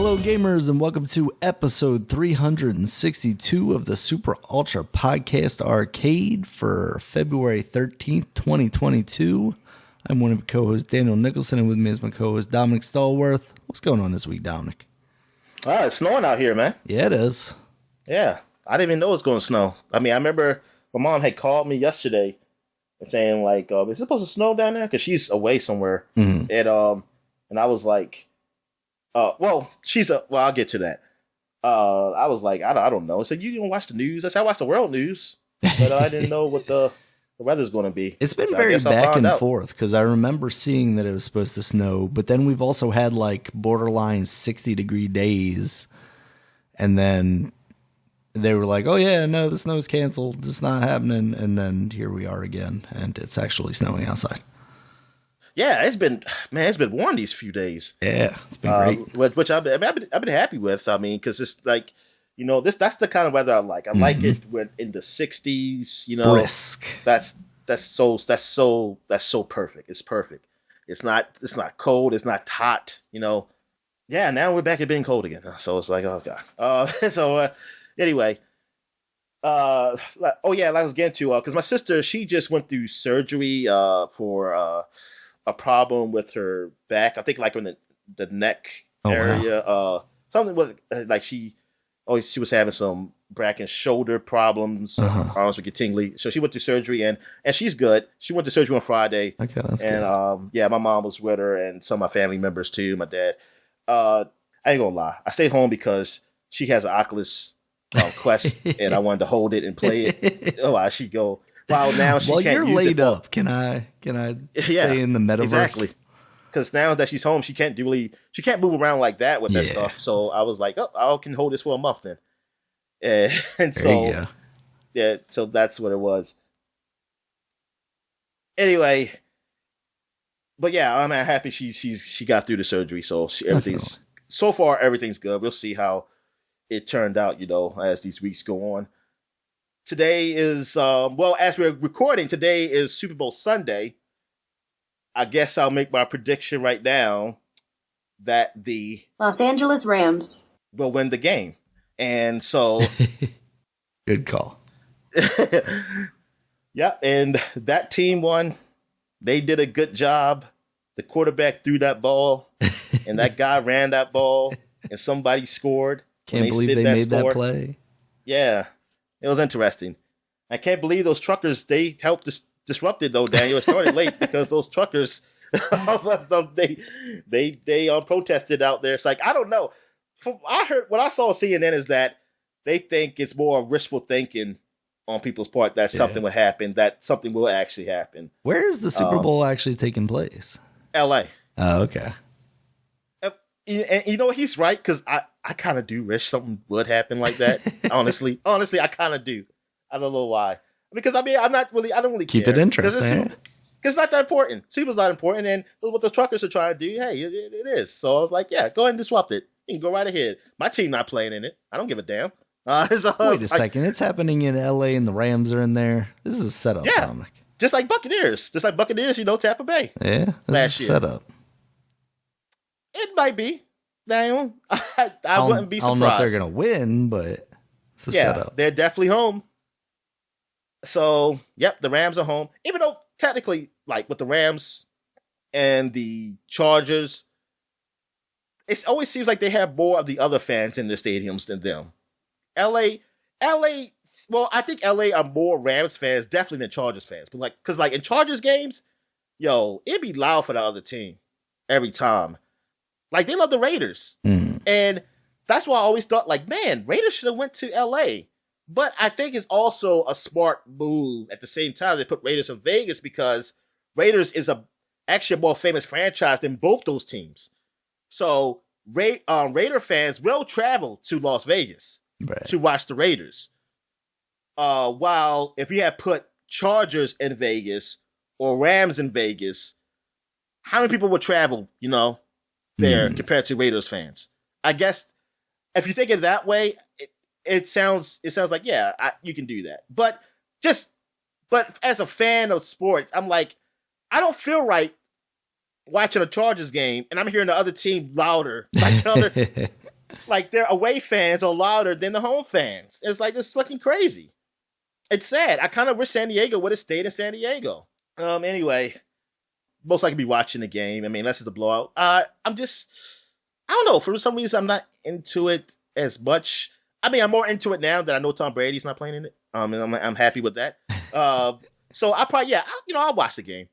Hello gamers and welcome to episode 362 of the Super Ultra Podcast Arcade for February 13th, 2022. I'm one of your co-hosts, Daniel Nicholson, and with me is my co-host, Dominic Stallworth. What's going on this week, Dominic? It's snowing out here, man. Yeah, it is. Yeah, I didn't even know it was going to snow. I mean, I remember my mom had called me yesterday and saying, like, is it supposed to snow down there? Because she's away somewhere. Mm-hmm. And I was like, I'll get to that. I was like, I don't know. I said, you can watch the news. I said, I watch the world news, but I didn't know what the weather's going to be. It's been very back and forth because I remember seeing that it was supposed to snow, but then we've also had like borderline 60-degree days, and then they were like, oh yeah, no, the snow's canceled. It's not happening. And then here we are again, and it's actually snowing outside. Yeah, it's been warm these few days. Yeah, it's been great. Which I've been happy with. I mean, because it's like, you know, that's the kind of weather I like. I like it when in the 60s. You know, brisk. That's so perfect. It's perfect. It's not cold. It's not hot. You know. Yeah. Now we're back at being cold again. So it's like, oh god. Anyway. Like I was getting to because my sister, she just went through surgery for a problem with her back. I think like in the neck area. Wow. Something was like she was having some back and shoulder problems. Arms were getting tingly. So she went through surgery and she's good. She went to surgery on Friday. Okay, that's good. My mom was with her and some of my family members too. My dad. I ain't gonna lie. I stayed home because she has an Oculus Quest and I wanted to hold it and play it. Oh, I should go. Wow, now she can't you're use laid it up. Can I stay in the metaverse? Exactly. Because now that she's home, she can't move around like that with that stuff. So I was like, I can hold this for a month then. And so, so that's what it was. Anyway, but yeah, I'm happy she got through the surgery. So everything's good. We'll see how it turned out, you know, as these weeks go on. Today is, as we're recording, today is Super Bowl Sunday. I guess I'll make my prediction right now that the Los Angeles Rams will win the game. And so... Good call. Yeah, and that team won. They did a good job. The quarterback threw that ball, and that guy ran that ball, and somebody scored. Can't believe they made that play. Yeah. It was interesting. I can't believe those truckers, they helped disrupt it though, Daniel. It started late because those truckers, they protested out there. It's like, I don't know. What I saw on CNN is that they think it's more wishful thinking on people's part that something will happen, that something will actually happen. Where is the Super Bowl actually taking place? LA. Oh, okay. And you know, he's right, because I kind of do wish something would happen like that. Honestly, I kind of do. I don't know why. Because I mean, I don't really keep care. It interesting. Because it's not that important. Super's not important, and what the truckers are trying to do, hey, it is. So I was like, yeah, go ahead and disrupt it. You can go right ahead. My team not playing in it. I don't give a damn. Wait a second. It's happening in LA, and the Rams are in there. This is a setup, Dominic. Just like Buccaneers, you know, Tampa Bay. Yeah, last year. Setup. It might be. Daniel, I wouldn't be surprised. I don't know if they're going to win, but it's a setup. They're definitely home. So, yep, the Rams are home. Even though, technically, like with the Rams and the Chargers, it always seems like they have more of the other fans in their stadiums than them. LA, well, I think LA are more Rams fans, definitely than Chargers fans. But because in Chargers games, it'd be loud for the other team every time. Like, they love the Raiders. And that's why I always thought, like, man, Raiders should have went to L.A. But I think it's also a smart move at the same time. They put Raiders in Vegas because Raiders is actually a more famous franchise than both those teams. So Raider fans will travel to Las Vegas to watch the Raiders. While if you had put Chargers in Vegas or Rams in Vegas, how many people would travel, there compared to Raiders fans? I guess if you think it that way, it sounds like, you can do that. But as a fan of sports, I'm like, I don't feel right watching a Chargers game and I'm hearing the other team louder. Like Like their away fans are louder than the home fans. It's like it's fucking crazy. It's sad. I kind of wish San Diego would have stayed in San Diego. Anyway, most likely be watching the game. I mean, unless it's a blowout. I don't know. For some reason, I'm not into it as much. I mean, I'm more into it now that I know Tom Brady's not playing in it. And I'm happy with that. So I probably, I'll watch the game.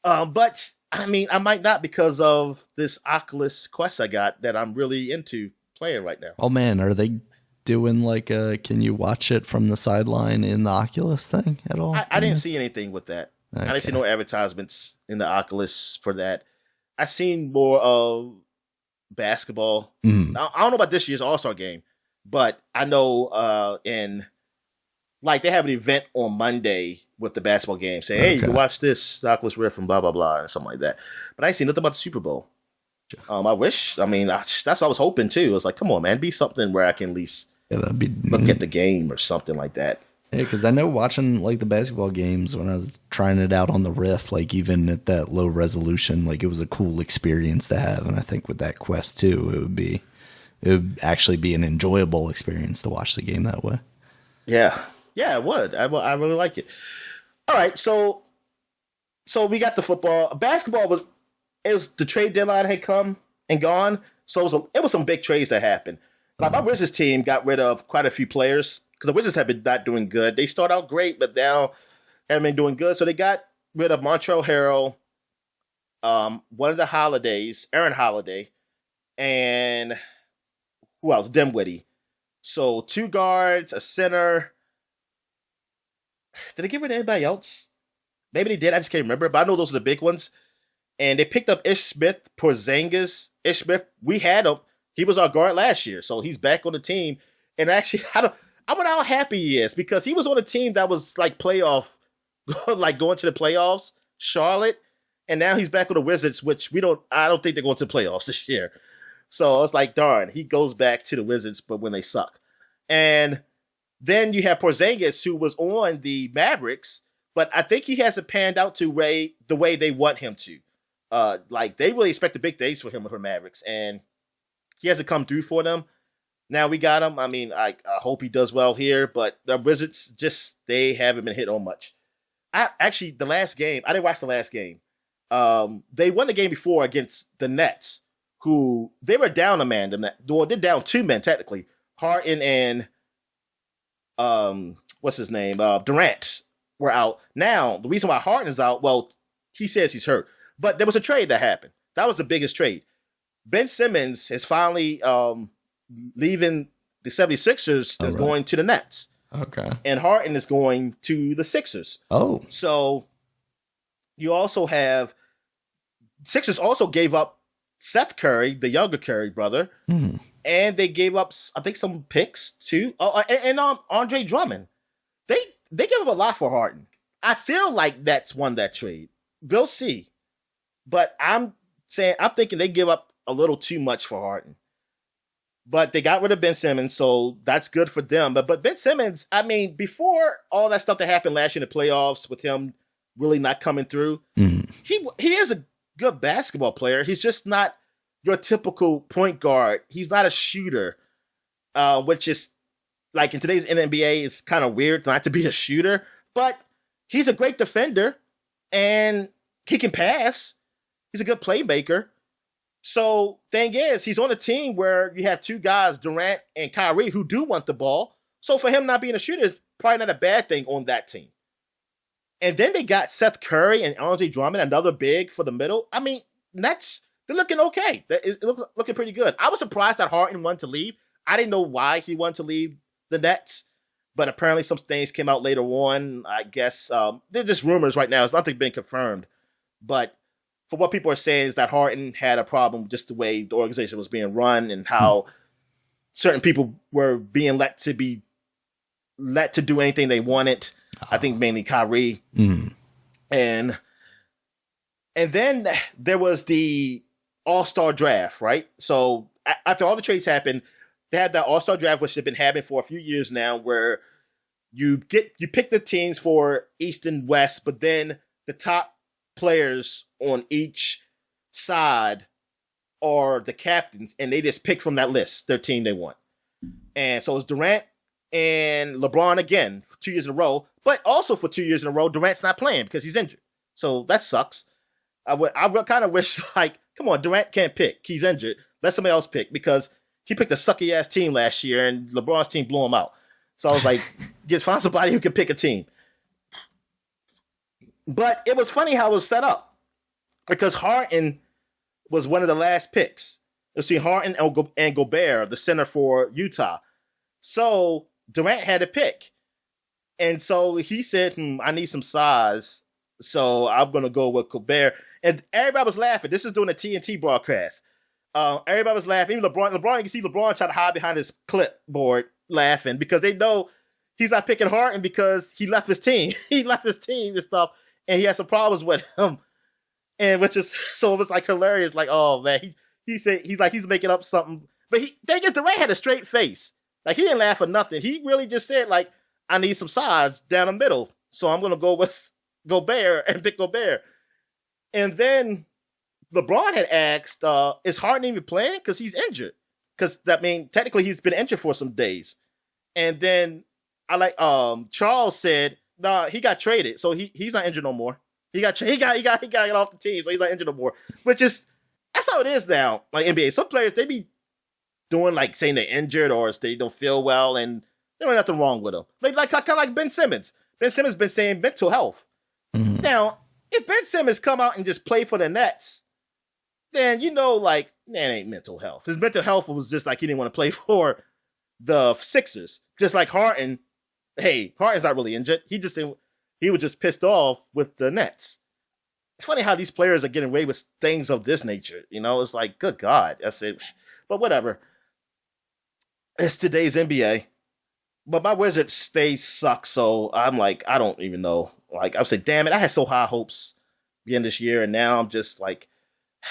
But I mean, I might not because of this Oculus Quest I got that I'm really into playing right now. Oh man, are they doing like can you watch it from the sideline in the Oculus thing at all? I didn't see anything with that. Okay. I didn't see no advertisements in the Oculus for that. I seen more of basketball. I don't know about this year's All-Star game, but I know they have an event on Monday with the basketball game saying, hey, you can watch this Oculus Rift from blah, blah, blah, and something like that. But I ain't seen nothing about the Super Bowl. I wish. That's what I was hoping too. It was like, come on, man, be something where I can at least look at the game or something like that. Yeah, because I know watching like the basketball games when I was trying it out on the Rift, like even at that low resolution, like it was a cool experience to have. And I think with that Quest too, it would actually be an enjoyable experience to watch the game that way. Yeah, it would. I really like it. All right, so we got the football. Basketball was the trade deadline had come and gone, so it was some big trades that happened. Like my Wizards team got rid of quite a few players because the Wizards have been not doing good. They start out great, but now haven't been doing good. So they got rid of Montrezl Harrell, one of the Holidays, Aaron Holiday, and who else? Dimwitty. So 2 guards, a center. Did they get rid of anybody else? Maybe they did. I just can't remember. But I know those are the big ones. And they picked up Ish Smith, Porzingis. Ish Smith, we had him. He was our guard last year, so he's back on the team. And actually, I wonder how happy he is because he was on a team that was like playoff, like going to the playoffs, Charlotte, and now he's back on the Wizards, which I don't think they're going to the playoffs this year. So it's like, darn, he goes back to the Wizards, but when they suck. And then you have Porzingis, who was on the Mavericks, but I think he hasn't panned out to the way they want him to. Like they really expect the big days for him with the Mavericks, and he hasn't come through for them. Now we got him. I mean, I hope he does well here, but the Wizards they haven't been hit on much. The last game, I didn't watch the last game. They won the game before against the Nets, who they were down a man. Well, they're down 2 men technically. Harden and what's his name? Durant were out. Now the reason why Harden is out, well, he says he's hurt, but there was a trade that happened. That was the biggest trade. Ben Simmons is finally leaving the 76ers and going to the Nets. Okay. And Harden is going to the Sixers. Oh. So you also have Sixers also gave up Seth Curry, the younger Curry brother, and they gave up, I think, some picks too. Oh, and Andre Drummond. They gave up a lot for Harden. I feel like that's won that trade. We'll see. But I'm thinking they give up a little too much for Harden. But they got rid of Ben Simmons, so that's good for them. But Ben Simmons, I mean, before all that stuff that happened last year in the playoffs with him really not coming through, he is a good basketball player. He's just not your typical point guard. He's not a shooter, which is, like in today's NBA, it's kind of weird not to be a shooter. But he's a great defender, and he can pass. He's a good playmaker. So, thing is, he's on a team where you have 2 guys, Durant and Kyrie, who do want the ball. So, for him not being a shooter is probably not a bad thing on that team. And then they got Seth Curry and Andre Drummond, another big for the middle. I mean, they're looking okay. It looks looking pretty good. I was surprised that Harden wanted to leave. I didn't know why he wanted to leave the Nets, but apparently some things came out later on. I guess they're just rumors right now. It's nothing been confirmed. But for what people are saying is that Harden had a problem with just the way the organization was being run and how certain people were being let to do anything they wanted. I think mainly Kyrie. And then there was the All-Star draft, right? So after all the trades happened, they had the All-Star draft, which had been happening for a few years now, where you pick the teams for East and West, but then the top players on each side are the captains, and they just pick from that list their team they want. And so it's Durant and LeBron again for 2 years in a row, but also for 2 years in a row, Durant's not playing because he's injured. So that sucks. I kind of wish, like, come on, Durant can't pick. He's injured. Let somebody else pick, because he picked a sucky-ass team last year, and LeBron's team blew him out. So I was like, find somebody who can pick a team. But it was funny how it was set up, because Harden was one of the last picks. You see, Harden and Gobert, the center for Utah. So Durant had to pick. And so he said, I need some size, so I'm going to go with Gobert. And everybody was laughing. This is doing a TNT broadcast. Everybody was laughing. Even LeBron, you can see LeBron try to hide behind his clipboard laughing, because they know he's not picking Harden because he left his team. He left his team and stuff, and he had some problems with him. And which is, so it was like hilarious. Like, oh man, he said he's making up something. But thing is, Durant had a straight face. Like, he didn't laugh or nothing. He really just said, like, I need some sides down the middle, so I'm gonna go with Gobert and pick Gobert. And then LeBron had asked, is Harden even playing? Because he's injured. Because that means technically he's been injured for some days. And then Charles said, nah, he got traded, so he's not injured no more. He got get off the team, so he's not injured no more. Which is, that's how it is now. Like NBA, some players, they be doing like saying they're injured or they don't feel well, and there ain't nothing wrong with them. Like kind of like Ben Simmons. Ben Simmons been saying mental health. Mm-hmm. Now, if Ben Simmons come out and just play for the Nets, then like that ain't mental health. His mental health was just like he didn't want to play for the Sixers. Just like Harden. Hey, Harden's not really injured. He was just pissed off with the Nets. It's funny how these players are getting away with things of this nature. It's like, good God. That's it. But whatever. It's today's NBA. But my Wizards, they suck. So I'm like, I don't even know. Like, I would say, damn it, I had so high hopes beginning this year, and now I'm just like,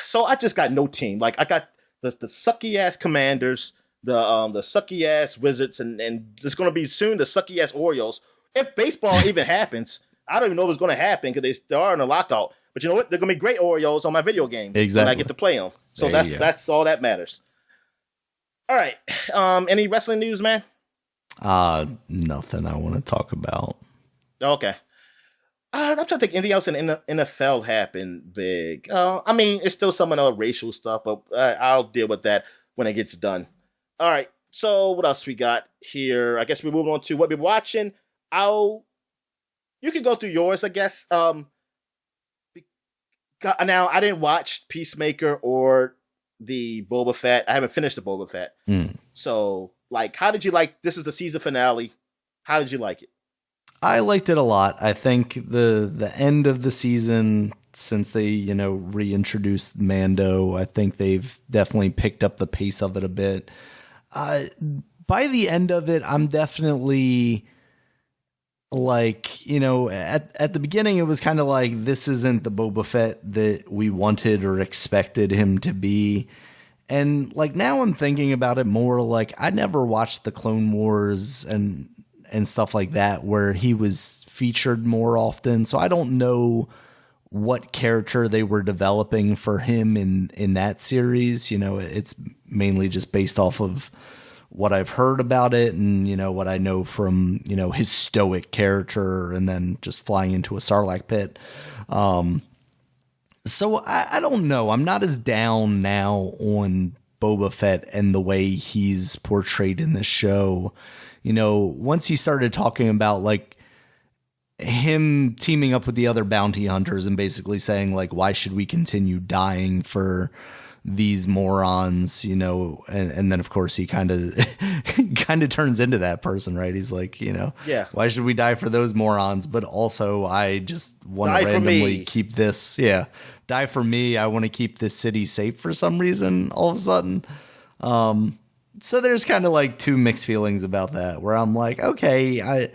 so I just got no team. Like, I got the sucky ass Commanders, the sucky ass Wizards, and it's gonna be soon the sucky ass Orioles. If baseball even happens, I don't even know what's gonna happen because they are in a lockout. But you know what? They're gonna be great Orioles on my video game. Exactly. When I get to play them. So that's all that matters. All right. Any wrestling news, man? Nothing I want to talk about. Okay. I'm trying to think anything else in the NFL happened big. I mean, it's still some of the racial stuff, but I'll deal with that when it gets done. All right. So what else we got here? I guess we move on to what we're watching. You can go through yours, I guess. Now I didn't watch Peacemaker or the Boba Fett. I haven't finished the Boba Fett. So, like, how did you like? This is the season finale. How did you like it? I liked it a lot. I think the end of the season, since they, reintroduced Mando, I think they've definitely picked up the pace of it a bit. By the end of it, I'm definitely like, at the beginning, it was kind of like, this isn't the Boba Fett that we wanted or expected him to be. And like, now I'm thinking about it more like, I never watched the Clone Wars and stuff like that, where he was featured more often. So I don't know what character they were developing for him in that series. It's mainly just based off of what I've heard about it and, what I know from, his stoic character and then just flying into a Sarlacc pit. So I don't know. I'm not as down now on Boba Fett and the way he's portrayed in this show. Once he started talking about like him teaming up with the other bounty hunters and basically saying like, why should we continue dying for these morons, and then of course he kind of turns into that person, right? He's like, yeah, why should we die for those morons? But also I just want to randomly keep this, die for me. I want to keep this city safe for some reason all of a sudden. So there's kind of like two mixed feelings about that, where I'm like, okay,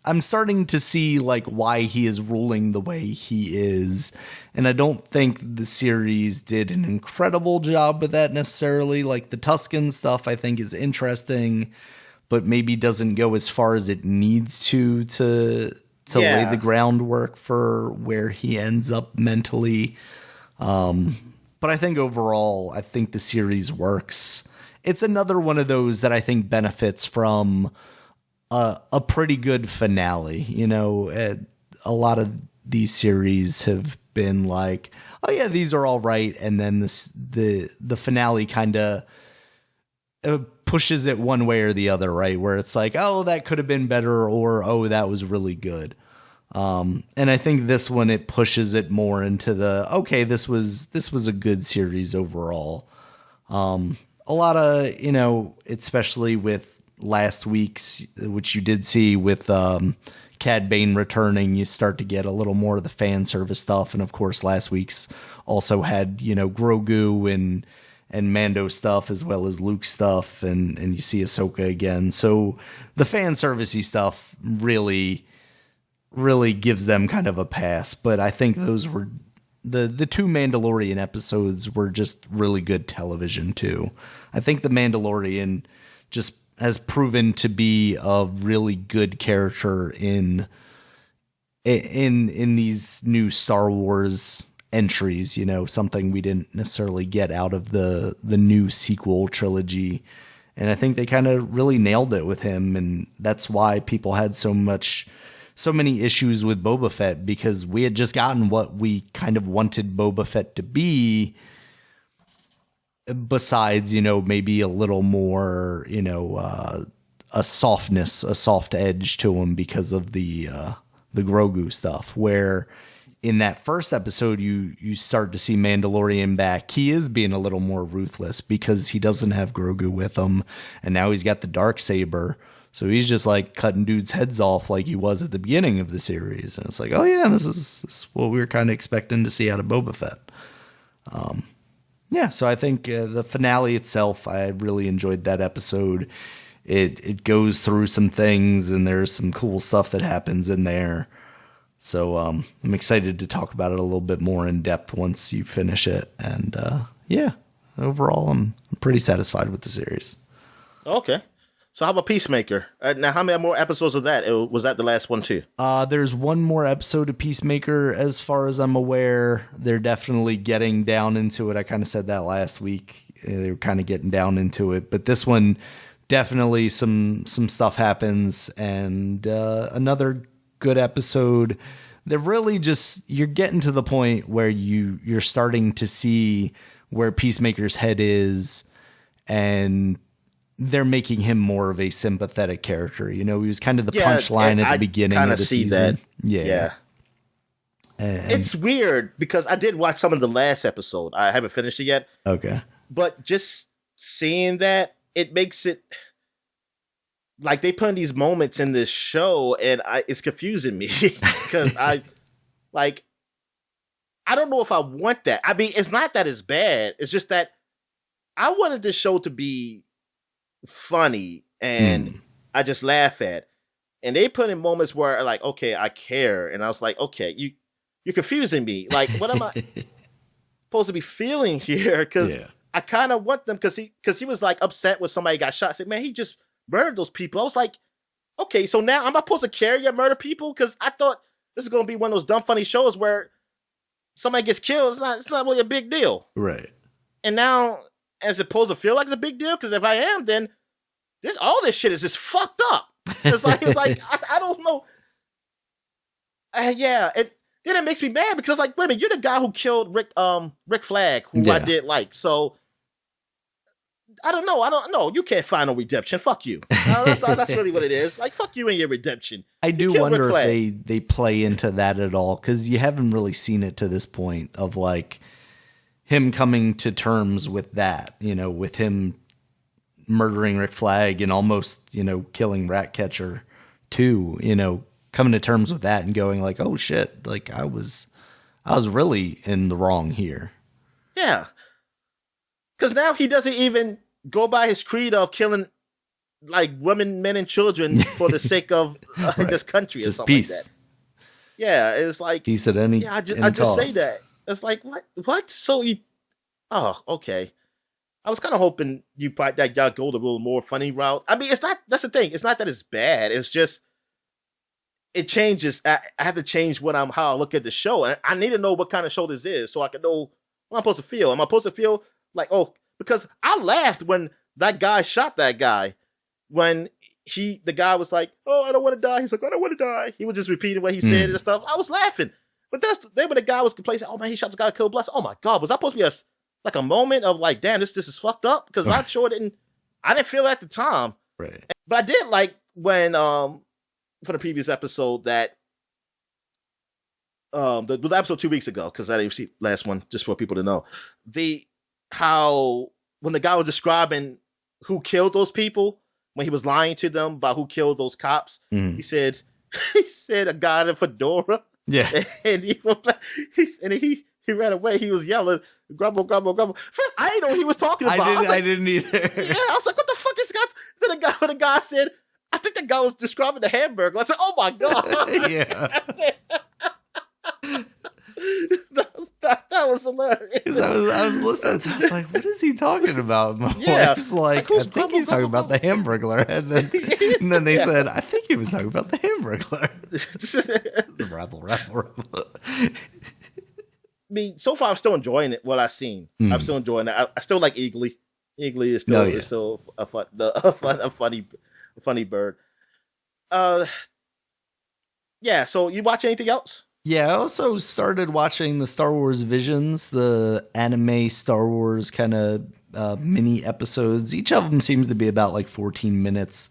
I'm starting to see like why he is ruling the way he is. And I don't think the series did an incredible job with that necessarily. Like the Tusken stuff I think is interesting, but maybe doesn't go as far as it needs to lay the groundwork for where he ends up mentally. But I think overall, I think the series works. It's another one of those that I think benefits from a pretty good finale. You know, a lot of these series have been like, oh yeah, these are all right, and then the finale kind of pushes it one way or the other, right? Where it's like, oh, that could have been better, or oh, that was really good. And I think this one, it pushes it more into the, okay, this was a good series overall. A lot of, you know, especially with last week's, which you did see with Cad Bane returning, you start to get a little more of the fan service stuff. And of course, last week's also had, you know, Grogu and Mando stuff, as well as Luke stuff, and you see Ahsoka again. So the fan servicey stuff really gives them kind of a pass. But I think those were the two Mandalorian episodes were just really good television too. I think the Mandalorian just has proven to be a really good character in these new Star Wars entries, you know, something we didn't necessarily get out of the new sequel trilogy. And I think they kind of really nailed it with him, and that's why people had so many issues with Boba Fett, because we had just gotten what we kind of wanted Boba Fett to be, besides, you know, maybe a little more, you know, a soft edge to him because of the Grogu stuff, where in that first episode, you start to see Mandalorian back. He is being a little more ruthless because he doesn't have Grogu with him, and now he's got the Darksaber. So he's just like cutting dudes' heads off like he was at the beginning of the series. And it's like, oh yeah, this is what we were kind of expecting to see out of Boba Fett. Yeah, so I think the finale itself, I really enjoyed that episode. It goes through some things, and there's some cool stuff that happens in there. So I'm excited to talk about it a little bit more in depth once you finish it. And yeah, overall, I'm pretty satisfied with the series. Okay. So how about Peacemaker? Now, how many more episodes of that? Was that the last one too? There's one more episode of Peacemaker, as far as I'm aware. They're definitely getting down into it. I kind of said that last week. They were kind of getting down into it. But this one, definitely some stuff happens. And another good episode. They're really just, you're getting to the point where you're starting to see where Peacemaker's head is, and they're making him more of a sympathetic character. You know, he was kind of the punchline at the beginning of the season. That. Yeah. And it's weird because I did watch some of the last episode. I haven't finished it yet. Okay. But just seeing that, it makes it like they put in these moments in this show, and it's confusing me because I don't know if I want that. I mean, it's not that it's bad. It's just that I wanted this show to be funny and I just laugh at. And they put in moments where like, okay, I care. And I was like, okay, you're confusing me. Like, what am I supposed to be feeling here? Because I kind of want them, because he was like upset when somebody got shot. I said, man, he just murdered those people. I was like, okay, so now am I supposed to care you murder people? Because I thought this is going to be one of those dumb funny shows where somebody gets killed. It's not really a big deal. Right. And now, as opposed to feel like it's a big deal, because if I am, then all this shit is just fucked up. It's like I don't know. Yeah, and then it makes me mad because it's like, wait a minute, you're the guy who killed Rick Flag, who I did like. So I don't know. You can't find no redemption. Fuck you. That's really what it is. Like, fuck you and your redemption. I do wonder if they play into that at all, because you haven't really seen it to this point of like him coming to terms with that, you know, with him murdering Rick Flag and almost, you know, killing Ratcatcher too, you know, coming to terms with that and going like, oh shit, like I was really in the wrong here. Yeah. Because now he doesn't even go by his creed of killing like women, men, and children for the sake of this country or just something peace. Like that. Yeah, it's like peace at any. Yeah, I just say that. It's like what? So okay. I was kind of hoping that y'all go the little more funny route. I mean, it's not. That's the thing. It's not that it's bad. It's just it changes. I have to change how I look at the show, and I need to know what kind of show this is so I can know What am I supposed to feel? Am I supposed to feel like, oh, because I laughed when that guy shot that guy. When the guy was like, oh, I don't want to die. He's like, I don't want to die. He was just repeating what he said and stuff. I was laughing. But then when the guy was complaining, oh man, he shot this guy, killed Bless. Oh my God, was that supposed to be a moment of like, damn, this is fucked up? Because I didn't feel it at the time. Right. But I did like when, for the previous episode that, the episode 2 weeks ago, because I didn't see the last one, just for people to know, how when the guy was describing who killed those people, when he was lying to them about who killed those cops, he said a guy in a fedora. Yeah. And he ran away. He was yelling, grumble, grumble, grumble. I didn't know what he was talking about. I didn't either. Yeah, I was like, what the fuck is guy? Then the guy said, I think the guy was describing the hamburger. I said, oh my God. Yeah. That was hilarious. I was listening to it, I was like, what is he talking about? My wife's like, I think he's talking about the Hamburglar. And then they said, I think he was talking about the Hamburglar. Rabble. I mean, so far I'm still enjoying it. What I've seen, I'm still enjoying it. I still like Eagly. Eagly is still a funny bird. Yeah. So you watch anything else? Yeah, I also started watching the Star Wars Visions, the anime Star Wars kind of mini episodes. Each of them seems to be about like 14 minutes.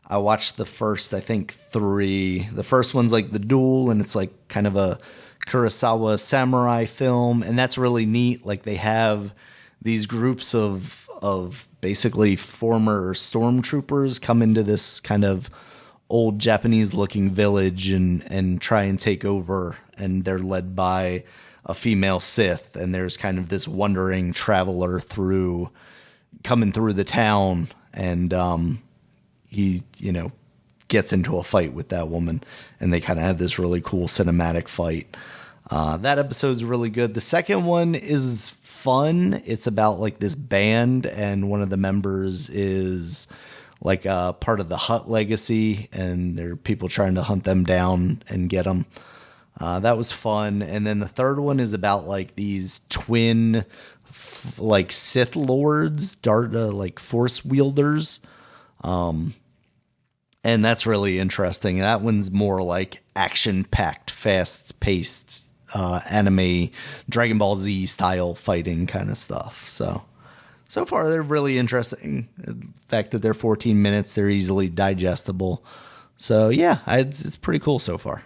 I watched the first, I think, 3. The first one's like The Duel, and it's like kind of a Kurosawa samurai film, and that's really neat. Like they have these groups of basically former stormtroopers come into this kind of old Japanese looking village and try and take over, and they're led by a female Sith, and there's kind of this wandering traveler coming through the town, and he gets into a fight with that woman, and they kind of have this really cool cinematic fight. That episode's really good. The second one is fun. It's about like this band, and one of the members is like part of the Hutt legacy, and there are people trying to hunt them down and get them. That was fun. And then the third one is about like these twin like Sith lords, like force wielders. And that's really interesting. That one's more like action-packed, fast-paced anime Dragon Ball Z style fighting kind of stuff. So far, they're really interesting. The fact that they're 14 minutes, they're easily digestible. So, yeah, it's pretty cool so far.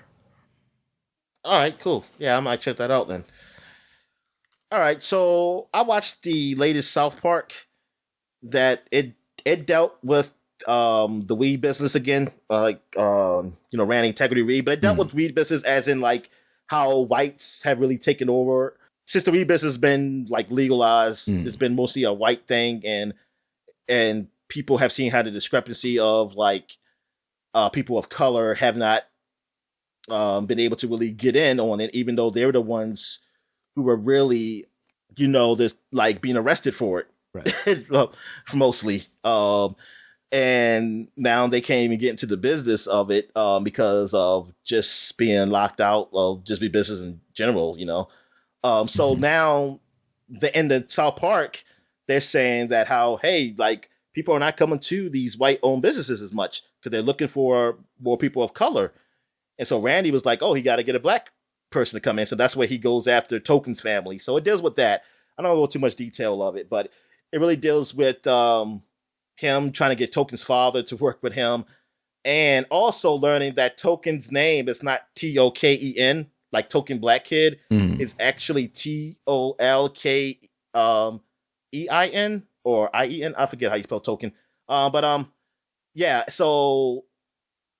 All right, cool. Yeah, I might check that out then. All right, so I watched the latest South Park that it dealt with the weed business again, ran integrity weed, but it dealt with weed business as in like how whites have really taken over. Since the weed business has been like legalized, it's been mostly a white thing, and people have seen how the discrepancy of like people of color have not been able to really get in on it, even though they're the ones who were really, just like being arrested for it, right? Mostly. And now they can't even get into the business of it because of just being locked out of just be business in general, So now in the South Park, they're saying that like people are not coming to these white owned businesses as much because they're looking for more people of color. And so Randy was like, oh, he got to get a black person to come in. So that's where he goes after Token's family. So it deals with that. I don't know too much detail of it, but it really deals with him trying to get Token's father to work with him. And also learning that Token's name is not Token, like Token Black Kid. It's actually Tolkein or IEN. I forget how you spell Token. Yeah, so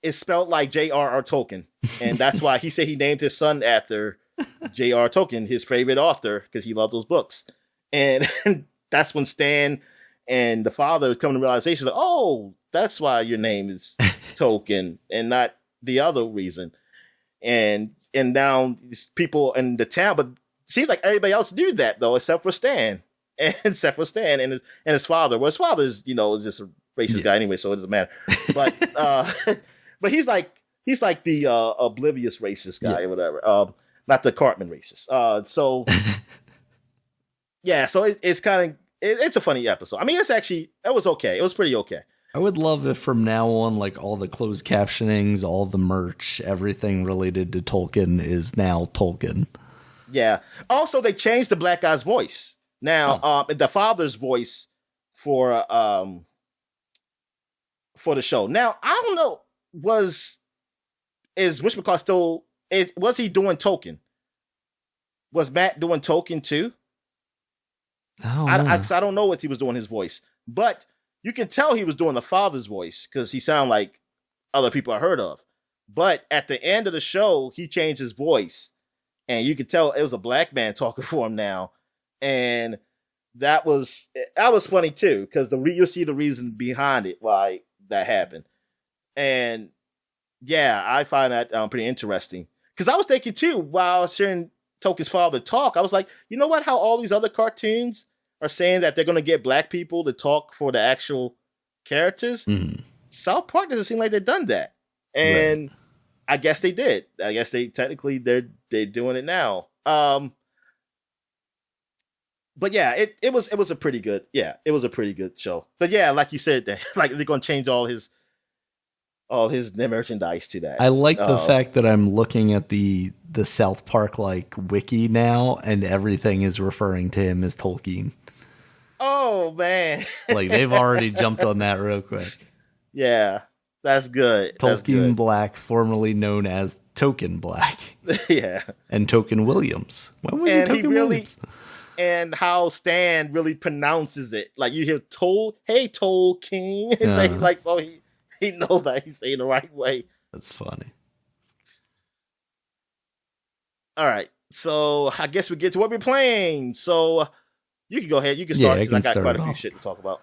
it's spelled like J.R.R. Tolkien. And that's why he said he named his son after J.R.R. Tolkien, his favorite author, because he loved those books. And that's when Stan and the father is coming to realization that, oh, that's why your name is Token and not the other reason. And now these people in the town, but it seems like everybody else knew that though, except for Stan and his father. Well, his father's, is just a racist guy anyway, so it doesn't matter. But but he's like the oblivious racist guy or whatever. Not the Cartman racist. So yeah, so it's kind of it's a funny episode. I mean, it was okay. It was pretty okay. I would love if from now on, like all the closed captionings, all the merch, everything related to Tolkien is now Tolkien. Yeah. Also, they changed the black guy's voice. Now, the father's voice for the show. Now, I don't know, was Rich McCaw still was he doing Tolkien? Was Matt doing Tolkien too? I don't know if he was doing his voice, but you can tell he was doing the father's voice because he sounded like other people I heard of. But at the end of the show, he changed his voice, and you could tell it was a black man talking for him now, and that was funny too because you'll see the reason behind it why that happened, and yeah, I find that pretty interesting because I was thinking too while I was hearing Tolkien's father talk, I was like, you know what? How all these other cartoons are saying that they're going to get black people to talk for the actual characters. Mm-hmm. South Park doesn't seem like they've done that, and right. I guess they did. I guess they're doing it now. But yeah, it was a pretty good show. But yeah, like you said, like they're going to change all his merchandise to that. I like the fact that I'm looking at the South Park like wiki now, and everything is referring to him as Tolkien. Oh man! Like they've already jumped on that real quick. Yeah, that's good. Tolkien Black, formerly known as Token Black. Yeah, and Token Williams. When was it Token Williams? And how Stan really pronounces it, like you hear "Hey Tolkien," like so he knows that he's saying the right way. That's funny. All right, so I guess we get to what we're playing. So you can go ahead. You can start because I got quite a few shit to talk about.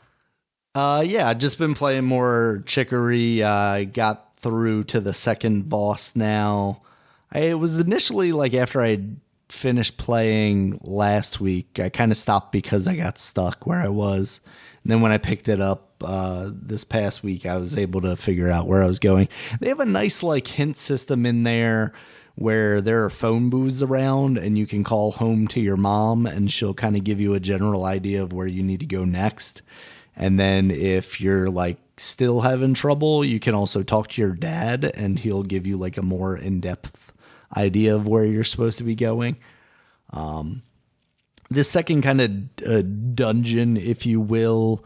Yeah, I've just been playing more Chicory. I got through to the second boss now. It was initially like after I finished playing last week, I kind of stopped because I got stuck where I was. And then when I picked it up this past week, I was able to figure out where I was going. They have a nice like hint system in there where there are phone booths around and you can call home to your mom and she'll kind of give you a general idea of where you need to go next. And then if you're like still having trouble, you can also talk to your dad and he'll give you like a more in-depth idea of where you're supposed to be going. This second kind of dungeon, if you will,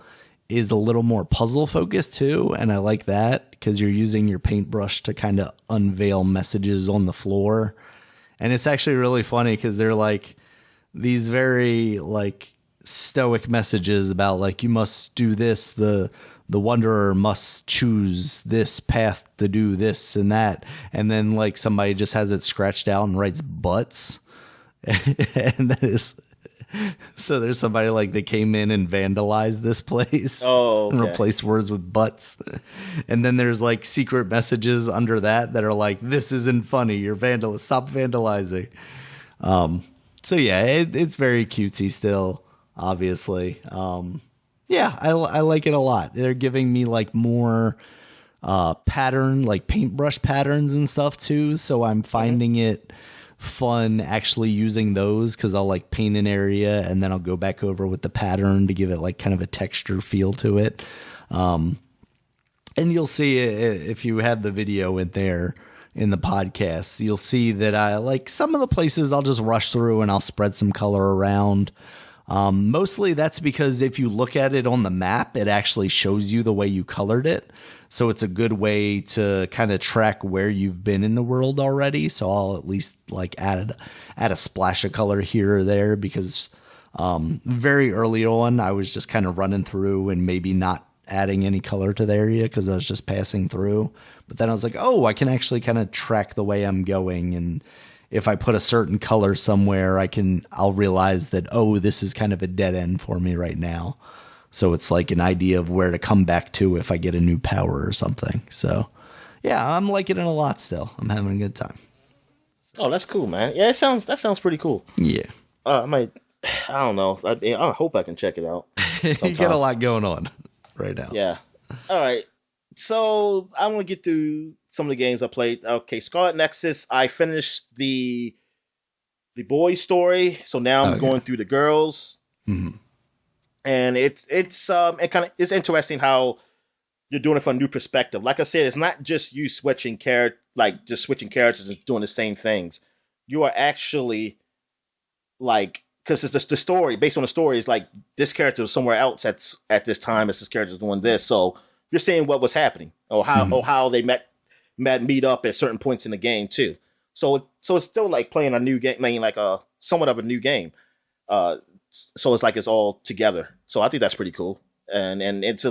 is a little more puzzle focused too. And I like that because you're using your paintbrush to kind of unveil messages on the floor. And it's actually really funny because they're like these very like stoic messages about like, you must do this. The wanderer must choose this path to do this and that. And then like somebody just has it scratched out and writes butts. And that is, so there's somebody like they came in and vandalized this place and replaced words with butts. And then there's like secret messages under that are like, this isn't funny. You're stop vandalizing. So yeah, it's very cutesy still, obviously. Yeah, I like it a lot. They're giving me like more pattern, like paintbrush patterns and stuff too. So I'm finding it fun actually using those because I'll like paint an area and then I'll go back over with the pattern to give it like kind of a texture feel to it. And you'll see if you have the video in there in the podcast, you'll see that I like some of the places I'll just rush through and I'll spread some color around. Mostly that's because if you look at it on the map, it actually shows you the way you colored it. So it's a good way to kind of track where you've been in the world already. So I'll at least like add a splash of color here or there because very early on I was just kind of running through and maybe not adding any color to the area because I was just passing through. But then I was like, oh, I can actually kind of track the way I'm going, and if I put a certain color somewhere, I'll realize that, oh, this is kind of a dead end for me right now. So it's like an idea of where to come back to if I get a new power or something. So yeah, I'm liking it a lot still. I'm having a good time. Oh, that's cool, man. Yeah, that sounds pretty cool. Yeah. I don't know. I hope I can check it out. You got a lot going on right now. Yeah. All right. So I'm going to get through some of the games I played. Okay, Scarlet Nexus. I finished the boys story, so now I'm going through the girls. And it's interesting how you're doing it from a new perspective. Like I said, it's not just you switching characters and doing the same things. You are actually like, because it's just the story, based on the story, is like this character was somewhere else at this time as this character is doing this. So you're seeing what was happening or how they meet up at certain points in the game too. So it's still like playing a new game, I mean, like a somewhat of a new game. So it's like it's all together. So I think that's pretty cool. And it's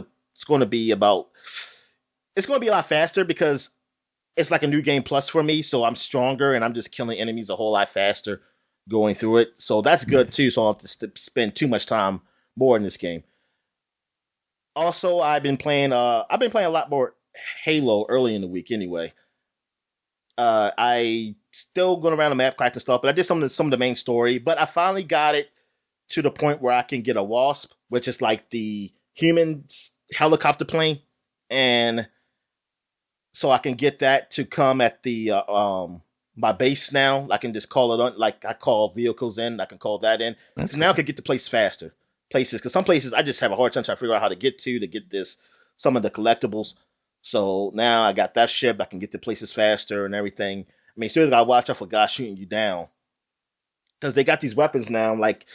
going to be a lot faster because it's like a new game plus for me. So I'm stronger and I'm just killing enemies a whole lot faster going through it. So that's good too. So I don't have to spend too much time more in this game. Also, I've been playing a lot more Halo early in the week anyway. I still going around the map collecting stuff, but I did some of the main story, but I finally got it to the point where I can get a Wasp, which is like the human helicopter plane. And so I can get that to come at the my base now. I can just call it on, like I call vehicles in, I can call that in. So now I can get to places faster. Because some places I just have a hard time trying to figure out how to get some of the collectibles. So now I got that ship. I can get to places faster and everything. I mean, seriously, I watch out for guys shooting you down. Because they got these weapons now, like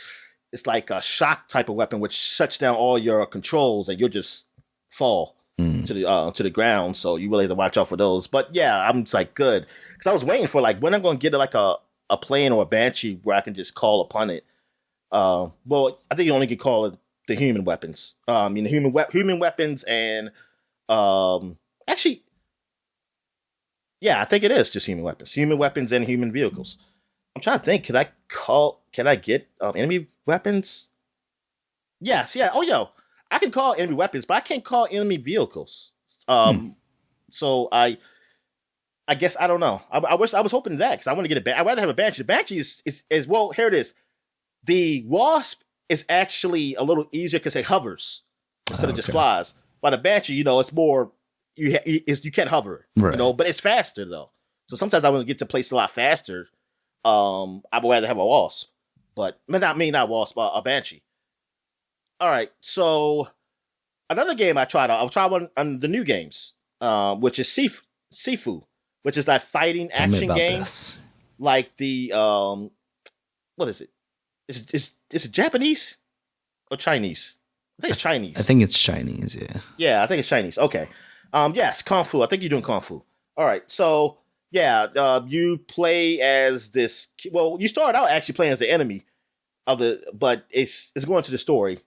it's like a shock type of weapon, which shuts down all your controls and you'll just fall to the ground. So you really have to watch out for those. But yeah, I'm just like, good. Because I was waiting for like when I'm going to get like a plane or a Banshee where I can just call upon it. Well, I think you only can call it the human weapons. Human weapons and actually, yeah, I think it is just human weapons and human vehicles. I'm trying to think. Can I get enemy weapons? Yes, yeah. Oh, yo, I can call enemy weapons, but I can't call enemy vehicles. So I guess I don't know. I was hoping that because I want to get I'd rather have a Banshee. The Banshee is well. Here it is. The Wasp is actually a little easier because it hovers instead of just flies. While the Banshee, it's more you can't hover, right. But it's faster though. So sometimes I want to get to places a lot faster. I would rather have a Wasp, but not Wasp, a Banshee. All right, so another game I'll try one on the new games, which is Sifu, which is that fighting action game, like the what is it? Is it Japanese or Chinese? I think it's Chinese. I think it's Chinese, yeah. Yeah, I think it's Chinese. Okay. Yes, Kung Fu. I think you're doing Kung Fu. All right. So, yeah, you play as this. Well, you start out actually playing as the enemy but it's going to the story.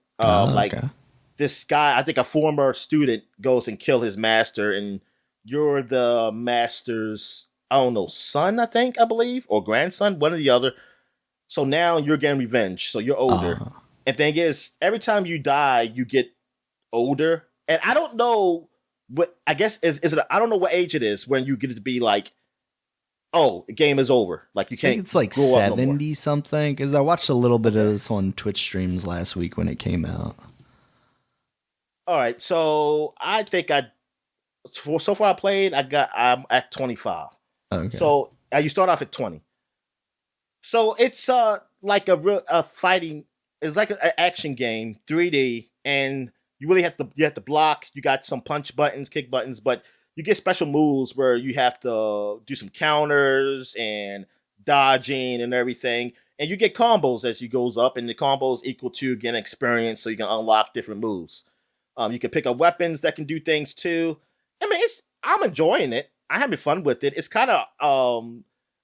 This guy, I think a former student goes and kill his master, and you're the master's, I don't know, son, I believe, or grandson, one or the other. So now you're getting revenge. So you're older. And thing is, every time you die, you get older. And I don't know what, I guess, I don't know what age it is when you get it to be like, oh, the game is over. Like you can't. I think it's like 70 something. Because I watched a little bit of this on Twitch streams last week when it came out. All right. So I think so far I played, I'm at 25. Okay. So you start off at 20. So it's like a fighting. It's like an action game, 3D, and you really have to block. You got some punch buttons, kick buttons, but you get special moves where you have to do some counters and dodging and everything, and you get combos as you goes up, and the combos equal to getting experience, so you can unlock different moves. You can pick up weapons that can do things too. I mean, I'm enjoying it. I'm having fun with it. It's kind of